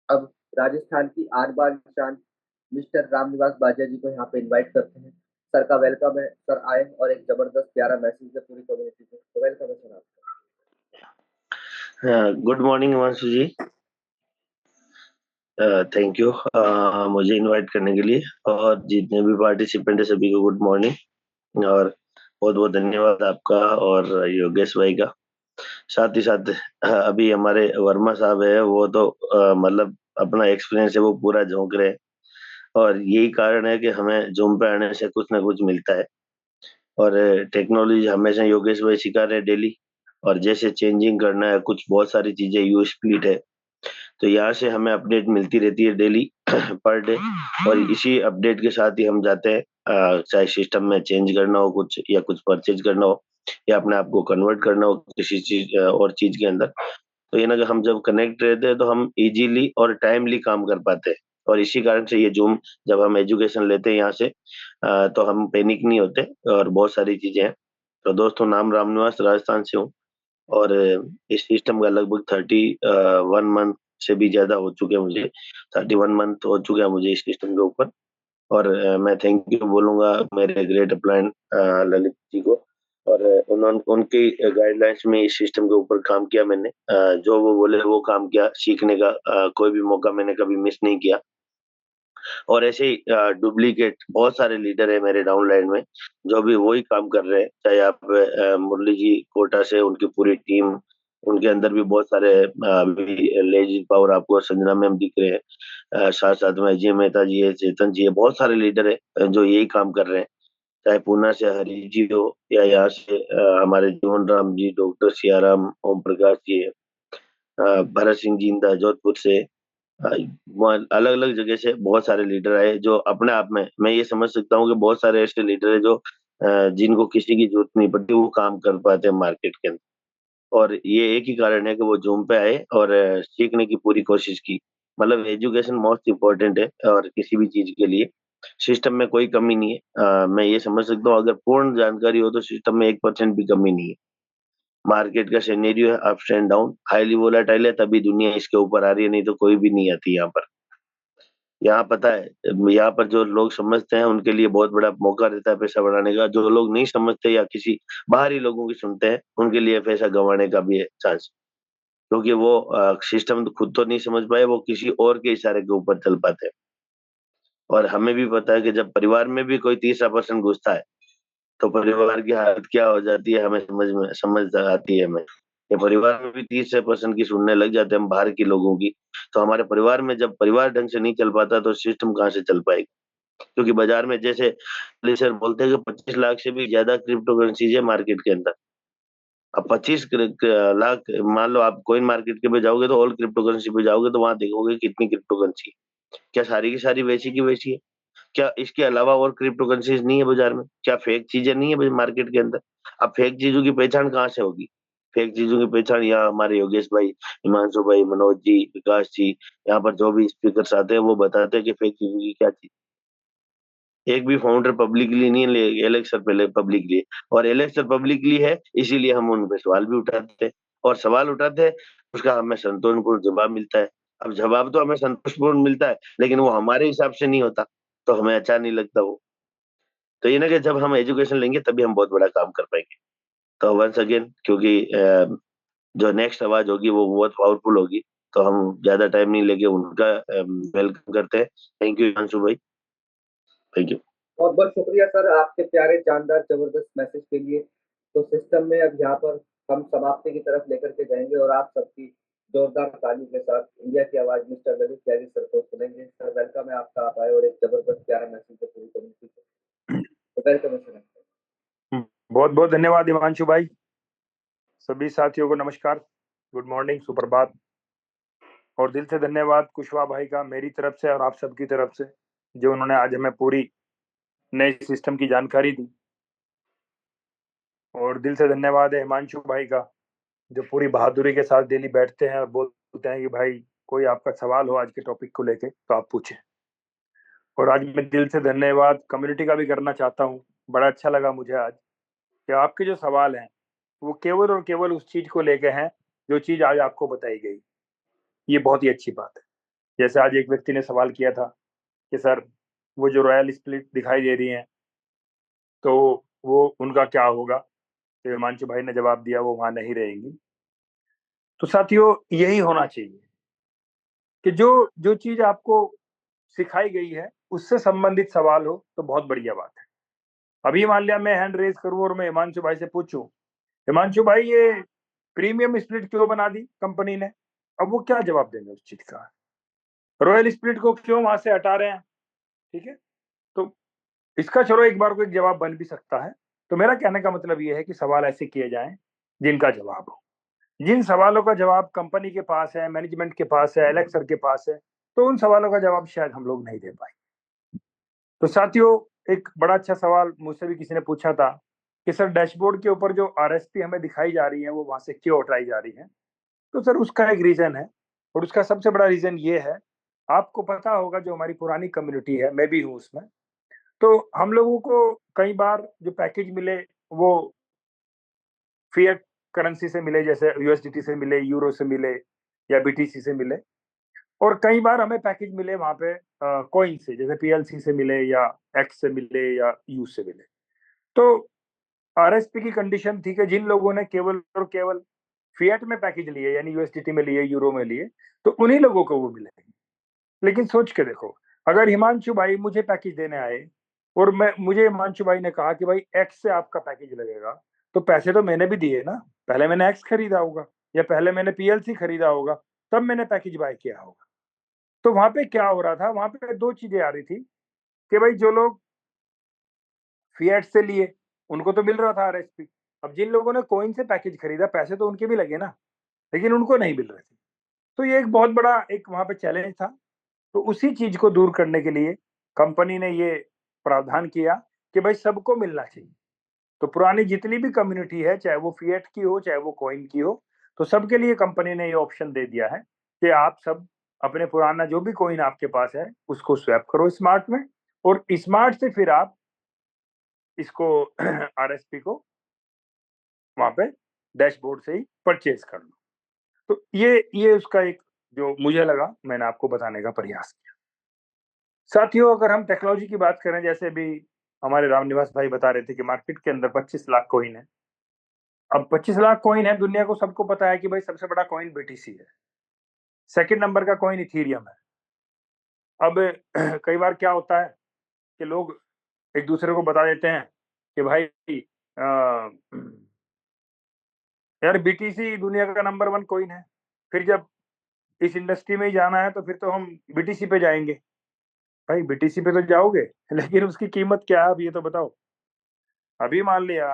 अब राजस्थान की आन बान शान मिस्टर रामनिवास बाजिया जी को यहाँ पे इनवाइट करते हैं। सर का वेलकम है, सर आए और एक जबरदस्त प्यारा मैसेज है पूरी कम्युनिटी को। तो वेलकम है सर आपका। Good morning Himanshu ji. Thank you मुझे इनवाइट करने के लिए, और जितने भी पार्टिसिपेंट है सभी को गुड मॉर्निंग, और बहुत बहुत धन्यवाद आपका और योगेश भाई का। साथ ही साथ अभी हमारे वर्मा साहब है, वो तो मतलब अपना एक्सपीरियंस है वो पूरा झोंक रहे हैं, और यही कारण है कि हमें जूम पे आने से कुछ ना कुछ मिलता है। और टेक्नोलॉजी हमेशा योगेश भाई सिखा रहे हैं डेली, और जैसे चेंजिंग करना है कुछ बहुत सारी चीजें यू स्प्लिट है, तो यहाँ से हमें अपडेट मिलती रहती है डेली पर डे, और इसी अपडेट के साथ ही हम जाते हैं, चाहे सिस्टम में चेंज करना हो कुछ, या कुछ परचेज करना हो, या अपने आप को कन्वर्ट करना हो किसी चीज और चीज के अंदर। तो ये ना कि हम जब कनेक्ट रहते हैं तो हम इजीली और टाइमली काम कर पाते हैं, और इसी कारण से ये जूम जब हम एजुकेशन लेते हैं यहाँ से, तो हम पैनिक नहीं होते, और बहुत सारी चीजें हैं। तो दोस्तों, नाम रामनिवास, राजस्थान से हूँ, और इस सिस्टम का लगभग 31 मंथ से भी ज्यादा हो चुके हैं मुझे। 31 मंथ हो चुके हैं मुझे इस सिस्टम के ऊपर। और मैं थैंक यू बोलूंगा मेरे ग्रेट अपलाइन ललित जी को, और उन्होंने उनकी गाइडलाइंस में इस सिस्टम के ऊपर काम किया मैंने। जो वो बोले वो काम किया, सीखने का कोई भी मौका मैंने कभी मिस नहीं किया। और ऐसे ही डुप्लीकेट बहुत सारे लीडर है मेरे डाउनलाइन में, जो भी वही काम कर रहे हैं। चाहे आप मुरली जी कोटा से, उनकी पूरी टीम, उनके अंदर भी बहुत सारे अभी लेडीज पावर आपको संजना मैम दिख रहे हैं, साथ साथ में अजय मेहता जी है, चेतन जी है, बहुत सारे लीडर है जो यही काम कर रहे हैं। चाहे पूना से हरी जी हो, या यहाँ से हमारे जीवन राम जी, डॉक्टर सियाराम, ओम प्रकाश जी है, भरत सिंह जिंदा जोधपुर से, अलग अलग जगह से बहुत सारे लीडर आए, जो अपने आप में मैं ये समझ सकता हूँ कि बहुत सारे ऐसे लीडर है जो जिनको किसी की जरूरत नहीं पड़ती, वो काम कर पाते हैं मार्केट के अंदर। और ये एक ही कारण है कि वो जूम पे आए और सीखने की पूरी कोशिश की। मतलब एजुकेशन मोस्ट इम्पोर्टेंट है, और किसी भी चीज के लिए सिस्टम में कोई कमी नहीं है। मैं ये समझ सकता हूँ, अगर पूर्ण जानकारी हो तो सिस्टम में 1% भी कमी नहीं है। मार्केट का सिनेरियो है ups and down, highly volatile है, तभी दुनिया इसके ऊपर आ रही है, नहीं तो कोई भी नहीं आती यहाँ पर। यहाँ पता है, यहाँ पर जो लोग समझते हैं उनके लिए बहुत बड़ा मौका रहता है पैसा बढ़ाने का। जो लोग नहीं समझते या किसी बाहरी लोगों की सुनते हैं, उनके लिए पैसा गंवाने का भी है चांस, क्योंकि वो सिस्टम तो खुद तो नहीं समझ पाए, वो किसी और के इशारे के ऊपर चल पाते हैं। और हमें भी पता है कि जब परिवार में भी कोई तीसरा पर्सन घुसता है, तो परिवार की हालत क्या हो जाती है, हमें समझ आती है हमें। ये परिवार में भी तीसरे पर्सन की सुनने लग जाते हैं हम बाहर के लोगों की, तो हमारे परिवार में जब परिवार ढंग से नहीं चल पाता, तो सिस्टम कहाँ से चल पाएगा। क्योंकि बाजार में जैसे सर बोलते हैं कि 25 लाख से भी ज्यादा क्रिप्टो करेंसीज है मार्केट के अंदर। अब 25 लाख, मान लो आप कोइन मार्केट के पे जाओगे, तो ऑल क्रिप्टो करेंसी पे जाओगे, तो वहां देखोगे कितनी क्रिप्टो करेंसी है। क्या सारी की सारी वैसी की वैसी है? क्या इसके अलावा और क्रिप्टो करेंसीज नहीं है बाजार में? क्या फेक चीजें नहीं है मार्केट के अंदर? अब फेक चीजों की पहचान कहाँ से होगी? फेक चीजों की पहचान यहाँ हमारे योगेश भाई, हिमांशु भाई, मनोज जी, विकास जी, यहाँ पर जो भी स्पीकर्स आते हैं वो बताते हैं कि फेक चीजों की क्या चीज। एक भी फाउंडर पब्लिकली नहीं ले, एलेक्स सर पहले पब्लिकली, और एलेक्स सर पब्लिकली है, इसीलिए हम उन पे सवाल भी उठाते हैं, और सवाल उठाते हैं, उसका हमें संतोषपूर्ण जवाब मिलता है। अब जवाब तो हमें संतोषपूर्ण मिलता है, लेकिन वो हमारे हिसाब से नहीं होता, तो हमें अच्छा नहीं लगता वो। तो ये ना कि जब हम एजुकेशन लेंगे तभी हम बहुत बड़ा काम कर पाएंगे। तो वंस अगेन, क्योंकि जो नेक्स्ट आवाज होगी वो बहुत पावरफुल होगी, तो हम ज्यादा टाइम नहीं लेके उनका वेलकम करते हैं। थैंक यू अंशु भाई, थैंक यू। बहुत बहुत शुक्रिया सर आपके प्यारे जानदार जबरदस्त मैसेज के लिए। तो सिस्टम में अब यहाँ पर हम समाप्ति की तरफ लेकर के जाएंगे, और आप सबकी जोरदार तालियों के साथ इंडिया की आवाज मिस्टर ललित त्यागी सर को सुनेंगे। सर वेलकम है आपका, आप आए और एक जबरदस्त प्यारा मैसेज है पूरी कम्युनिटी को। तो वेलकम है सर। बहुत बहुत धन्यवाद हिमांशु भाई। सभी साथियों को नमस्कार, गुड मॉर्निंग, सुप्रभात, और दिल से धन्यवाद कुशवाहा भाई का मेरी तरफ से और आप सबकी तरफ से, जो उन्होंने आज हमें पूरी नए सिस्टम की जानकारी दी। और दिल से धन्यवाद है हिमांशु भाई का, जो पूरी बहादुरी के साथ डेली बैठते हैं और बोलते हैं कि भाई कोई आपका सवाल हो आज के टॉपिक को लेके तो आप पूछें। और आज मैं दिल से धन्यवाद कम्युनिटी का भी करना चाहता हूँ। बड़ा अच्छा लगा मुझे आज कि आपके जो सवाल हैं वो केवल और केवल उस चीज को लेके हैं जो चीज आज आपको बताई गई। ये बहुत ही अच्छी बात है। जैसे आज एक व्यक्ति ने सवाल किया था कि सर वो जो रॉयल स्प्लिट दिखाई दे रही है तो वो उनका क्या होगा, तो हिमांशु भाई ने जवाब दिया वो वहां नहीं रहेंगी। तो साथियों यही होना चाहिए कि जो जो चीज आपको सिखाई गई है उससे संबंधित सवाल हो तो बहुत बढ़िया बात है। अभी मान लिया मैं हैंड रेज करूं और मैं हिमांशु भाई से पूछूं, हिमांशु भाई ये प्रीमियम स्प्लिट क्यों बना दी कंपनी ने, अब वो क्या जवाब देंगे उस चीज का, रॉयल स्प्लिट को क्यों वहां से हटा रहे हैं, ठीक है। तो इसका चलो एक बार को एक जवाब बन भी सकता है। तो मेरा कहने का मतलब ये है कि सवाल ऐसे किए जाएं जिनका जवाब हो। जिन सवालों का जवाब कंपनी के पास है, मैनेजमेंट के पास है, एलेक्स सर के पास है, तो उन सवालों का जवाब शायद हम लोग नहीं दे पाए। तो साथियों एक बड़ा अच्छा सवाल मुझसे भी किसी ने पूछा था कि सर डैशबोर्ड के ऊपर जो आरएसपी हमें दिखाई जा रही है वो वहां से क्यों हटाई जा रही है। तो सर उसका एक रीजन है, और उसका सबसे बड़ा रीजन ये है, आपको पता होगा जो हमारी पुरानी कम्युनिटी है, मैं भी हूँ उसमें, तो हम लोगों को कई बार जो पैकेज मिले वो फिएट करेंसी से मिले, जैसे यूएसडीटी से मिले, यूरो से मिले या बीटीसी से मिले, और कई बार हमें पैकेज मिले वहां पे कॉइन से, जैसे पीएलसी से मिले या एक्स से मिले या यू से मिले। तो आरएसपी की कंडीशन थी कि जिन लोगों ने केवल और केवल फिएट में पैकेज लिए, यानी यूएसडीटी में लिए, यूरो में लिए, तो उन्हीं लोगों को वो मिलेगी। लेकिन सोच के देखो, अगर हिमांशु भाई मुझे पैकेज देने आए और मुझे हिमांशु भाई ने कहा कि भाई एक्स से आपका पैकेज लगेगा, तो पैसे तो मैंने भी दिए ना, पहले मैंने एक्स खरीदा होगा या पहले मैंने पीएलसी खरीदा होगा, तब मैंने पैकेज बाय किया होगा। तो वहां पे क्या हो रहा था, वहां पे दो चीजें आ रही थी कि भाई जो लोग फिएट से लिए उनको तो मिल रहा था आरएसपी, अब जिन लोगों ने कॉइन से पैकेज खरीदा पैसे तो उनके भी लगे ना, लेकिन उनको नहीं मिल रहे थे। तो ये एक बहुत बड़ा एक वहां पे चैलेंज था। तो उसी चीज को दूर करने के लिए कंपनी ने ये प्रावधान किया कि भाई सबको मिलना चाहिए। तो पुरानी जितनी भी कम्युनिटी है, चाहे वो फिएट की हो चाहे वो कॉइन की हो, तो सबके लिए कंपनी ने ये ऑप्शन दे दिया है कि आप सब अपने पुराना जो भी कॉइन आपके पास है उसको स्वैप करो स्मार्ट में, और स्मार्ट से फिर आप इसको आरएसपी को वहां पे डैशबोर्ड से ही परचेज कर लो। तो ये उसका एक जो मुझे लगा मैंने आपको बताने का प्रयास किया। साथियों अगर हम टेक्नोलॉजी की बात करें, जैसे भी हमारे रामनिवास भाई बता रहे थे कि मार्केट के अंदर 25 लाख कॉइन है। अब 25 लाख कॉइन है, दुनिया को सबको पता है कि भाई सबसे बड़ा कॉइन बीटीसी है, सेकंड नंबर का कॉइन इथीरियम है। अब कई बार क्या होता है कि लोग एक दूसरे को बता देते हैं कि भाई यार बीटीसी दुनिया का नंबर 1 कॉइन है, फिर जब इस इंडस्ट्री में ही जाना है तो फिर तो हम बीटीसी पे जाएंगे। भाई बीटीसी पे तो जाओगे, लेकिन उसकी कीमत क्या है अब ये तो बताओ। अभी मान लिया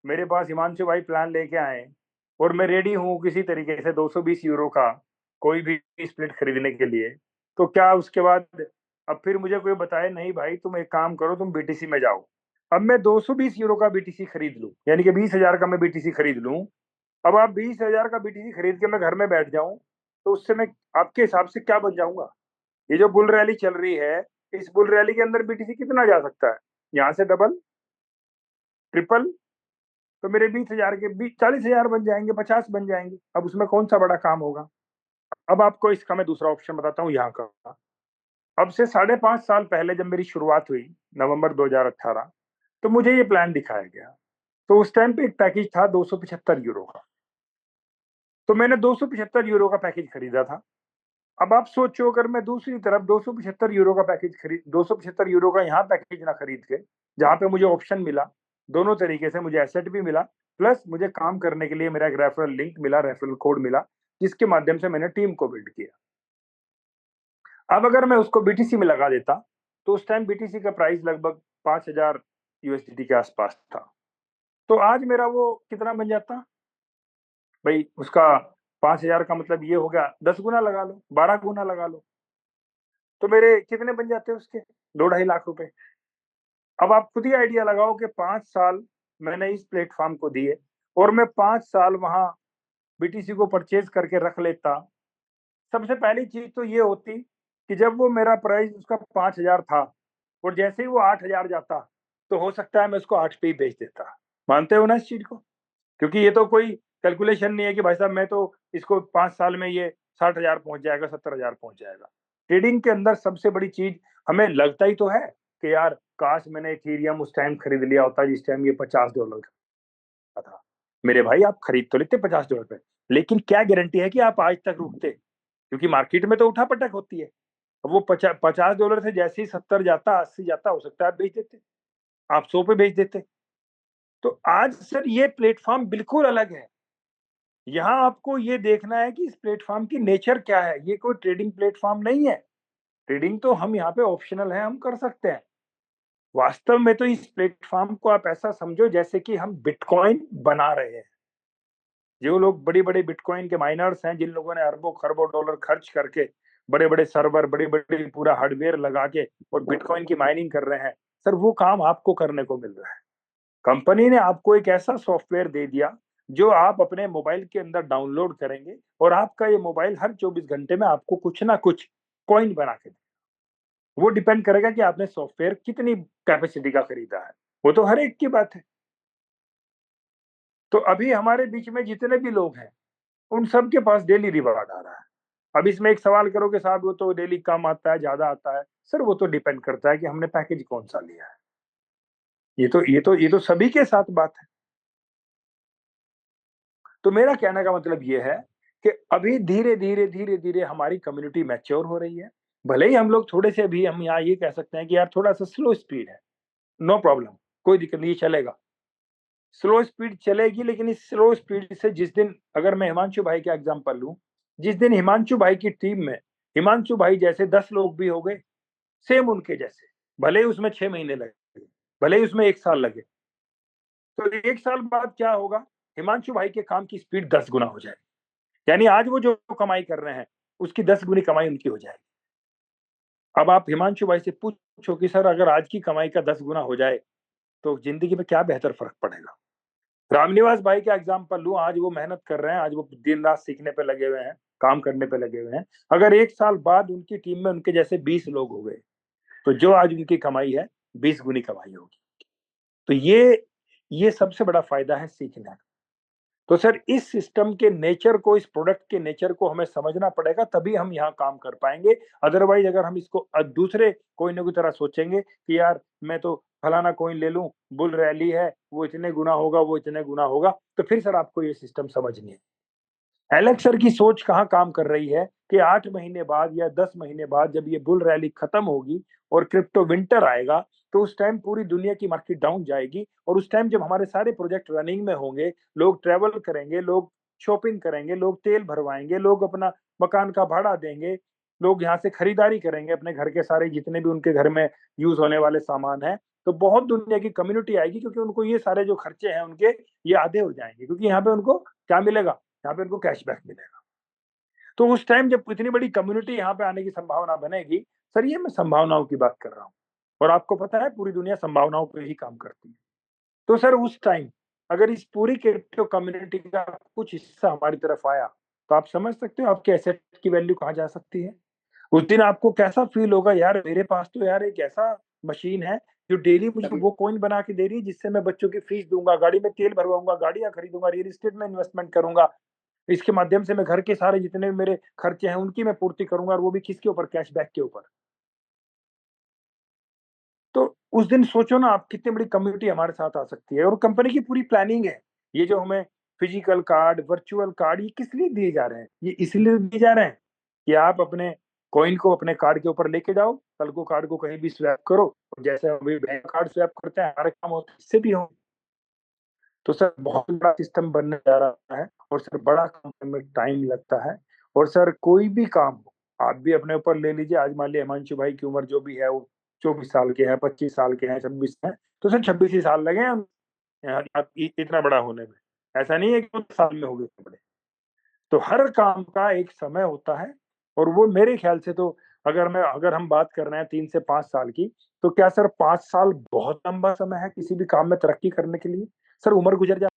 मेरे पास हिमांशु भाई प्लान लेके आए और मैं रेडी हूँ किसी तरीके से 220 यूरो का कोई भी स्प्लिट खरीदने के लिए, तो क्या उसके बाद अब फिर मुझे कोई बताए नहीं भाई तुम एक काम करो तुम बीटीसी में जाओ, अब मैं 220 यूरो का बीटीसी खरीद लूं, यानी कि 20,000 का मैं बीटीसी खरीद लूं। अब आप 20,000 का बीटीसी खरीद के मैं घर में बैठ जाऊं, तो उससे मैं आपके हिसाब से क्या बन जाऊंगा। ये जो बुल रैली चल रही है, इस बुल रैली के अंदर बीटीसी कितना जा सकता है, यहाँ से डबल ट्रिपल, तो मेरे 20,000 के 40,000 बन जाएंगे, 50 बन जाएंगे। अब उसमें कौन सा बड़ा काम होगा। अब आपको इसका मैं दूसरा ऑप्शन बताता हूँ यहाँ का। अब से 5.5 साल पहले जब मेरी शुरुआत हुई नवंबर 2018, तो मुझे ये प्लान दिखाया गया। तो उस टाइम पे एक पैकेज था 275 यूरो का, तो मैंने 275 यूरो का पैकेज खरीदा था। अब आप सोचो अगर मैं दूसरी तरफ 275 यूरो का पैकेज 275 यूरो का यहाँ पैकेज ना खरीद के, जहाँ पे मुझे ऑप्शन मिला, दोनों तरीके से मुझे एसेट भी मिला, प्लस मुझे काम करने के लिए मेरा एक रेफरल लिंक मिला, रेफरल कोड मिला, जिसके माध्यम से मैंने टीम को बिल्ड किया। अब अगर मैं उसको बीटीसी में लगा देता, तो उस टाइम बीटीसी का प्राइस लगभग 5,000 यूएसडीटी के आसपास था। तो आज मेरा वो कितना बन जाता भाई, उसका 5,000 का मतलब ये हो गया 10 गुना लगा लो, 12 गुना लगा लो, तो मेरे कितने बन जाते हैं उसके 2-2.5 लाख रुपए। अब आप खुद ही आइडिया लगाओ कि 5 साल मैंने इस प्लेटफॉर्म को दिए और मैं 5 साल वहां बीटीसी को परचेज करके रख लेता। सबसे पहली चीज तो ये होती कि जब वो मेरा प्राइस उसका 5,000 था और जैसे ही वो 8,000 जाता, तो हो सकता है मैं उसको 8 पे ही बेच देता। मानते हो ना इस चीज को, क्योंकि ये तो कोई कैलकुलेशन नहीं है कि भाई साहब मैं तो इसको 5 साल में ये 60,000 पहुंच जाएगा, 70,000 पहुंच जाएगा। ट्रेडिंग के अंदर सबसे बड़ी चीज हमें लगता ही तो है कि यार काश मैंने इथेरियम उस टाइम खरीद लिया होता जिस टाइम ये $50 का था। मेरे भाई आप खरीद तो लेते $50 पे, लेकिन क्या गारंटी है कि आप आज तक रुकते, क्योंकि मार्केट में तो उठापटक होती है। अब वो $50 से जैसे ही 70 जाता, 80 जाता, हो सकता है आप बेच देते, आप 100 पे बेच देते। तो आज सर ये प्लेटफॉर्म बिल्कुल अलग है। यहाँ आपको ये देखना है कि इस प्लेटफॉर्म की नेचर क्या है। ये कोई ट्रेडिंग प्लेटफॉर्म नहीं है। ट्रेडिंग तो हम यहाँ पे ऑप्शनल है, हम कर सकते हैं। वास्तव में तो इस प्लेटफॉर्म को आप ऐसा समझो जैसे कि हम बिटकॉइन बना रहे हैं। जो लोग बड़े-बड़े बिटकॉइन के माइनर्स हैं, जिन लोगों ने अरबों खरबों डॉलर खर्च करके बड़े-बड़े सर्वर, बड़ी-बड़ी पूरा हार्डवेयर लगा के और बिटकॉइन की माइनिंग कर रहे हैं, सर वो काम आपको करने को मिल रहा है। कंपनी ने आपको एक ऐसा सॉफ्टवेयर दे दिया जो आप अपने मोबाइल के अंदर डाउनलोड करेंगे और आपका ये मोबाइल हर 24 घंटे में आपको कुछ ना कुछ कॉइन बना के देगा। वो डिपेंड करेगा कि आपने सॉफ्टवेयर कितनी कैपेसिटी का खरीदा है। वो तो हर एक की बात है। तो अभी हमारे बीच में जितने भी लोग हैं, उन सब के पास डेली रिवार्ड आ रहा है। अब इसमें एक सवाल करोगे साहब वो तो डेली कम आता है, ज़्यादा आता है। सर वो तो डिपेंड करता है कि हमने पैकेज कौन-सा लिया है। ये तो सभी के साथ बात है। तो मेरा कहने का मतलब ये है कि अभी धीरे-धीरे हमारी कम्युनिटी मैच्योर हो रही है। भले ही हम लोग थोड़े से अभी हम यहाँ ये कह सकते हैं कि यार थोड़ा-सा स्लो स्पीड है, नो प्रॉब्लम, कोई दिक्कत नहीं, ये चलेगा। स्लो स्पीड चलेगी, लेकिन इस स्लो स्पीड से जिस दिन, अगर मैं हिमांशु भाई का एग्ज़ाम्पल लूँ, जिस दिन हिमांशु भाई की टीम में हिमांशु भाई जैसे 10 लोग भी हो गए, सेम उनके जैसे, भले ही उसमें 6 महीने लगे, भले ही उसमें 1 साल लगे, तो 1 साल बाद क्या होगा? हिमांशु भाई के काम की स्पीड 10 गुना हो जाएगी। यानी आज वो जो कमाई कर रहे हैं, उसकी 10 गुनी कमाई उनकी हो जाएगी। अब आप हिमांशु भाई से पूछो कि सर अगर आज की कमाई का 10 गुना हो जाए, तो ज़िंदगी में क्या बेहतर फ़र्क पड़ेगा? रामनिवास भाई का एग्ज़ाम्पल लूँ, आज वो मेहनत कर रहे हैं, आज वो दिन-रात सीखने पे लगे हुए हैं, काम करने पे लगे हुए हैं। अगर 1 साल बाद उनकी टीम में उनके जैसे 20 लोग हो गए, तो जो आज उनकी कमाई है, 20 गुनी कमाई होगी। तो ये सबसे बड़ा फ़ायदा है सीखने का। तो सर इस सिस्टम के नेचर को, इस प्रोडक्ट के नेचर को हमें समझना पड़ेगा, तभी हम यहाँ काम कर पाएँगे। अदरवाइज़ अगर हम इसको दूसरे कोइनों की तरह सोचेंगे कि यार मैं तो फलाना कॉइन ले लूँ, बुल रैली है, वो इतने गुना होगा, वो इतने गुना होगा, तो फिर सर आपको ये सिस्टम समझ नहीं है। एलेक्स सर की सोच कहाँ काम कर रही है कि 8 महीने बाद या 10 महीने बाद जब ये बुल रैली खत्म होगी और क्रिप्टो विंटर आएगा, तो उस टाइम पूरी दुनिया की मार्केट डाउन जाएगी और उस टाइम जब हमारे सारे प्रोजेक्ट रनिंग में होंगे, लोग ट्रैवल करेंगे, लोग शॉपिंग करेंगे, लोग तेल भरवाएँगे, लोग अपना मकान का भाड़ा देंगे, लोग यहाँ से खरीदारी करेंगे अपने घर के सारे जितने भी उनके घर में यूज़ होने वाले सामान हैं, तो बहुत दुनिया की कम्युनिटी आएगी, क्योंकि उनको ये सारे जो खर्चे हैं उनके, ये आधे हो जाएँगे, क्योंकि यहाँ पे उनको क्या मिलेगा? यहाँ पे उनको कैशबैक मिलेगा। तो उस टाइम जब इतनी बड़ी कम्युनिटी यहाँ पे आने की संभावना बनेगी, सर ये मैं संभावनाओं की बात कर रहा हूँ और आपको पता है पूरी दुनिया संभावनाओं पे ही काम करती है। तो सर उस टाइम अगर इस पूरी क्रिप्टो कम्युनिटी का कुछ हिस्सा हमारी तरफ आया, तो आप समझ सकते हो आपके एसेट की वैल्यू कहाँ जा सकती है। उस दिन आपको कैसा फ़ील होगा, यार मेरे पास तो यार एक ऐसा मशीन है जो डेली मुझे वो कॉइन बना के दे रही है जिससे मैं बच्चों की फीस दूँगा, गाड़ी में तेल भरवाऊँगा, गाड़ियाँ खरीदूँगा, रियल एस्टेट में इन्वेस्टमेंट करूँगा। इसके माध्यम से मैं घर के सारे जितने भी मेरे खर्चे हैं उनकी मैं पूर्ति करूँगा, और वो भी किसके ऊपर? कैशबैक के ऊपर। तो उस दिन सोचो ना आप कितनी बड़ी कम्युनिटी हमारे साथ आ सकती है, और कंपनी की पूरी प्लानिंग है। ये जो हमें फिजिकल कार्ड, वर्चुअल कार्ड ये किस लिए दिए जा रहे हैं? ये इसलिए दिए जा रहे हैं कि आप अपने कॉइन को अपने कार्ड के ऊपर लेके जाओ, कल को कार्ड को कहीं भी स्वैप करो, और जैसे अभी बैंक कार्ड स्वैप करते हैं, हमारे काम होते हैं, इससे भी हो। तो सर बहुत बड़ा सिस्टम बनने जा रहा है, और सर बड़ा काम करने में टाइम लगता है, और सर कोई भी काम हो, आप भी अपने ऊपर ले लीजिए। आज मान लीजिए हिमांशु भाई की उम्र जो भी है वो 24 साल के हैं, 25 साल के हैं, 26 हैं, तो सर 26 ही साल लगे हैं इतना बड़ा होने में। ऐसा नहीं है कि 10 साल में हो गए बड़े। तो हर काम का एक समय होता है, और वो मेरे ख्याल से तो अगर हम बात कर रहे हैं 3 से 5 साल की, तो क्या सर 5 साल बहुत लंबा समय है किसी भी काम में तरक्की करने के लिए? सर उम्र गुज़र जा